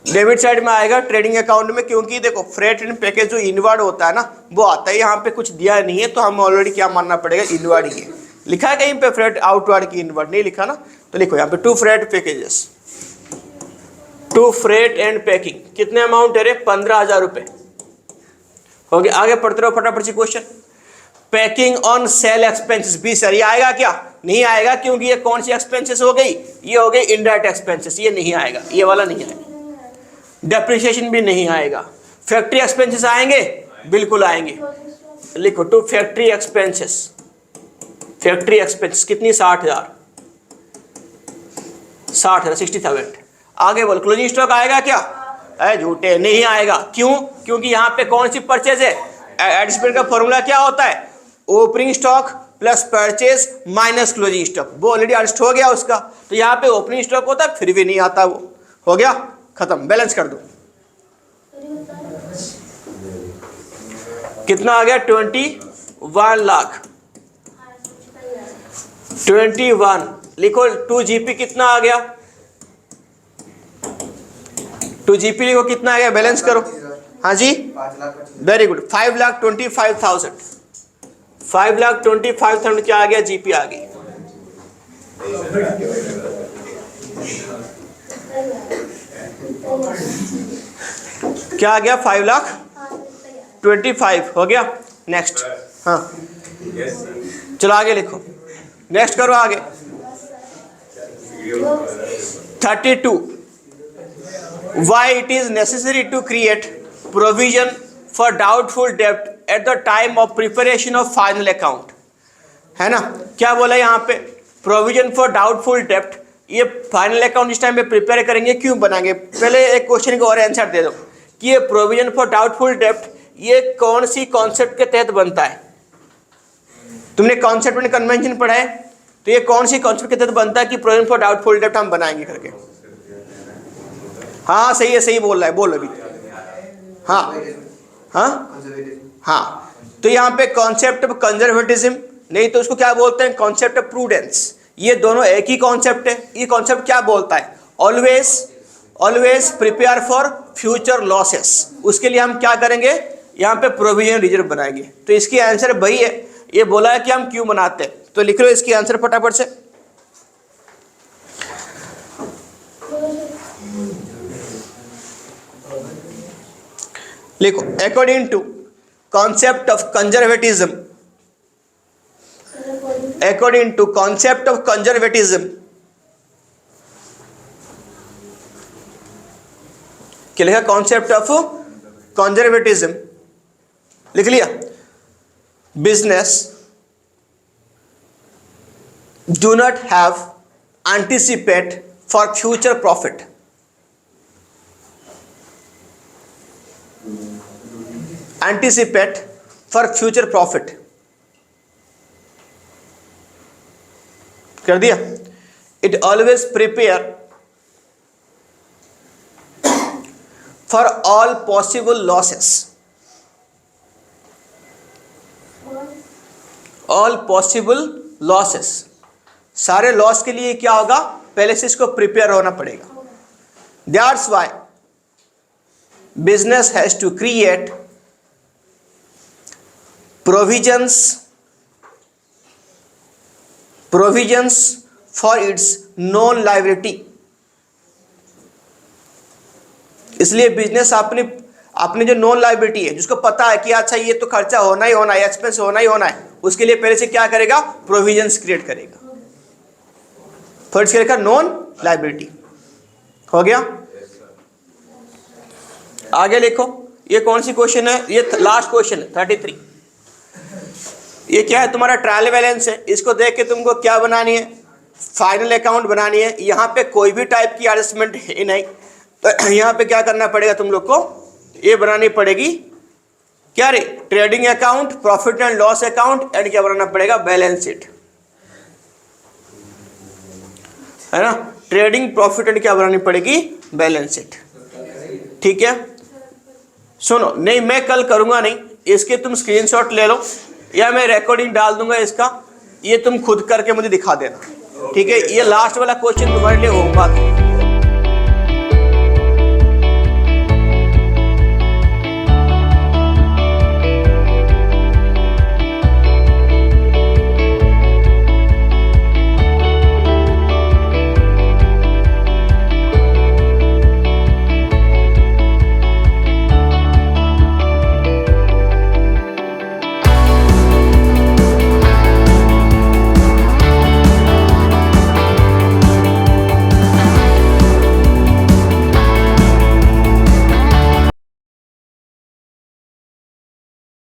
डेबिट साइड में आएगा ट्रेडिंग अकाउंट में, क्योंकि देखो फ्रेट एंड पैकेज जो इनवर्ड होता है ना वो आता है. यहाँ पे कुछ दिया नहीं है तो हम ऑलरेडी क्या मानना पड़ेगा? इनवर्ड ही है. लिखा है कहीं पे फ्रेट आउटवर्ड की इनवर्ड? नहीं लिखा ना. तो लिखो यहाँ पे to freight packages, to freight and packing. कितने अमाउंट है रे? 15,000 रुपये. हो गया. आगे पढ़ते रहो फटाफट से question. Packing on sale expenses B sir, ये आएगा क्या? नहीं आएगा, क्योंकि ये कौन सी एक्सपेंसेस हो गई? ये हो गई इनडायरेक्ट एक्सपेंसेस. ये नहीं आएगा, ये वाला नहीं आएगा. डेप्रिसिएशन भी नहीं आएगा. फैक्ट्री एक्सपेंसेस आएंगे? बिल्कुल आएंगे. लिखो to factory expenses. Factory expenses कितनी? 60,000. 60,000 60,000. आगे बोल. क्लोजिंग स्टॉक आएगा क्या? अरे झूठे, नहीं आएगा. क्यों? क्योंकि यहाँ पे कौन सी परचेज है? एडजस्टमेंट का फॉर्मूला क्या होता है? Opening stock plus purchase minus closing stock. वो ऑलरेडी एडजस्ट हो गया उसका. तो यहाँ पे ओपनिंग स्टॉक होता है, फिर भी नहीं आता वो. हो गया, खत्म. बैलेंस कर दो. कितना आ गया? 21 लाख. 21. लिखो 2GP कितना आ गया? 2GP लिखो कितना आ गया? बैलेंस करो. हाँ जी, 5,25,000. Very good. 5,25,000. 5,25,000 क्या आ गया? GP आ गई. क्या आ गया? 5,25,000 हो गया. नेक्स्ट. हाँ चलो आगे लिखो. नेक्स्ट करो आगे. 32. Why it is necessary to create provision for doubtful debt at the time of preparation of final account? है ना, क्या बोला यहाँ पे? प्रोविजन फॉर डाउटफुल डेप्ट, ये फाइनल अकाउंट इस टाइम पे प्रिपेयर करेंगे, क्यों बनाएंगे? पहले एक क्वेश्चन को और आंसर दे दो कि ये प्रोविजन फॉर डाउटफुल डेप्ट ये कौन सी कॉन्सेप्ट के तहत बनता है? तुमने कॉन्सेप्ट में कन्वेंशन पढ़ा है, तो ये कौन सी कॉन्सेप्ट के तहत बनता है कि प्रोविजन फॉर डाउटफुल डेप्ट हम बनाएंगे करके? हाँ सही है, सही बोल रहा है, बोल अभी। हाँ हाँ हाँ, तो यहाँ पे कॉन्सेप्ट ऑफ कंजर्वेटिज्म, नहीं तो उसको क्या बोलते हैं? Concept of prudence. ये दोनों एक ही कॉन्सेप्ट है। ये कॉन्सेप्ट क्या बोलता है? Always prepare for future losses. उसके लिए हम क्या करेंगे? यहाँ पे प्रोविजन रिजर्व बनाएंगे। तो इसकी आंसर वही है, ये बोला है कि हम क्यों बनाते हैं, तो लिख लो इसकी आंसर फटाफट से। लिखो, according to concept of conservatism, according to concept of conservatism, क्या लिखा? concept of conservatism लिख लिया। business do not have anticipate for future profit, anticipate for future profit कर दिया। It always prepare for all possible losses, all possible losses, सारे लॉस के लिए क्या होगा? पहले से इसको प्रिपेयर होना पड़ेगा। That's why business has to create provisions for its known liability। इसलिए बिजनेस अपनी जो नॉन लाइबिलिटी है, जिसको पता है कि अच्छा ये तो खर्चा होना ही होना है, एक्सपेंस होना ही होना है, उसके लिए पहले से क्या करेगा? प्रोविजंस क्रिएट करेगा। फर्स्ट करेगा नॉन लाइबिलिटी। हो गया? आगे लिखो, ये कौन सी क्वेश्चन है? ये लास्ट क्वेश्चन है 33। ये क्या है? तुम्हारा ट्रायल बैलेंस है। इसको देख के तुमको क्या बनानी है? फाइनल अकाउंट बनानी है। यहाँ पे कोई भी टाइप की एडजस्टमेंट है नहीं, तो यहाँ पे क्या करना पड़ेगा तुम लोग को? ये बनानी पड़ेगी क्या रे? Trading account, profit and loss account, and क्या बनाना पड़ेगा? बैलेंस शीट, है ना? ट्रेडिंग, प्रॉफिट एंड क्या बनानी पड़ेगी? Balance sheet. ठीक है, सुनो, नहीं मैं कल करूँगा नहीं, इसके तुम स्क्रीनशॉट ले लो या मैं रिकॉर्डिंग डाल दूंगा इसका, ये तुम खुद करके मुझे दिखा देना। ठीक है, ये लास्ट वाला क्वेश्चन तुम्हारे लिए होगा।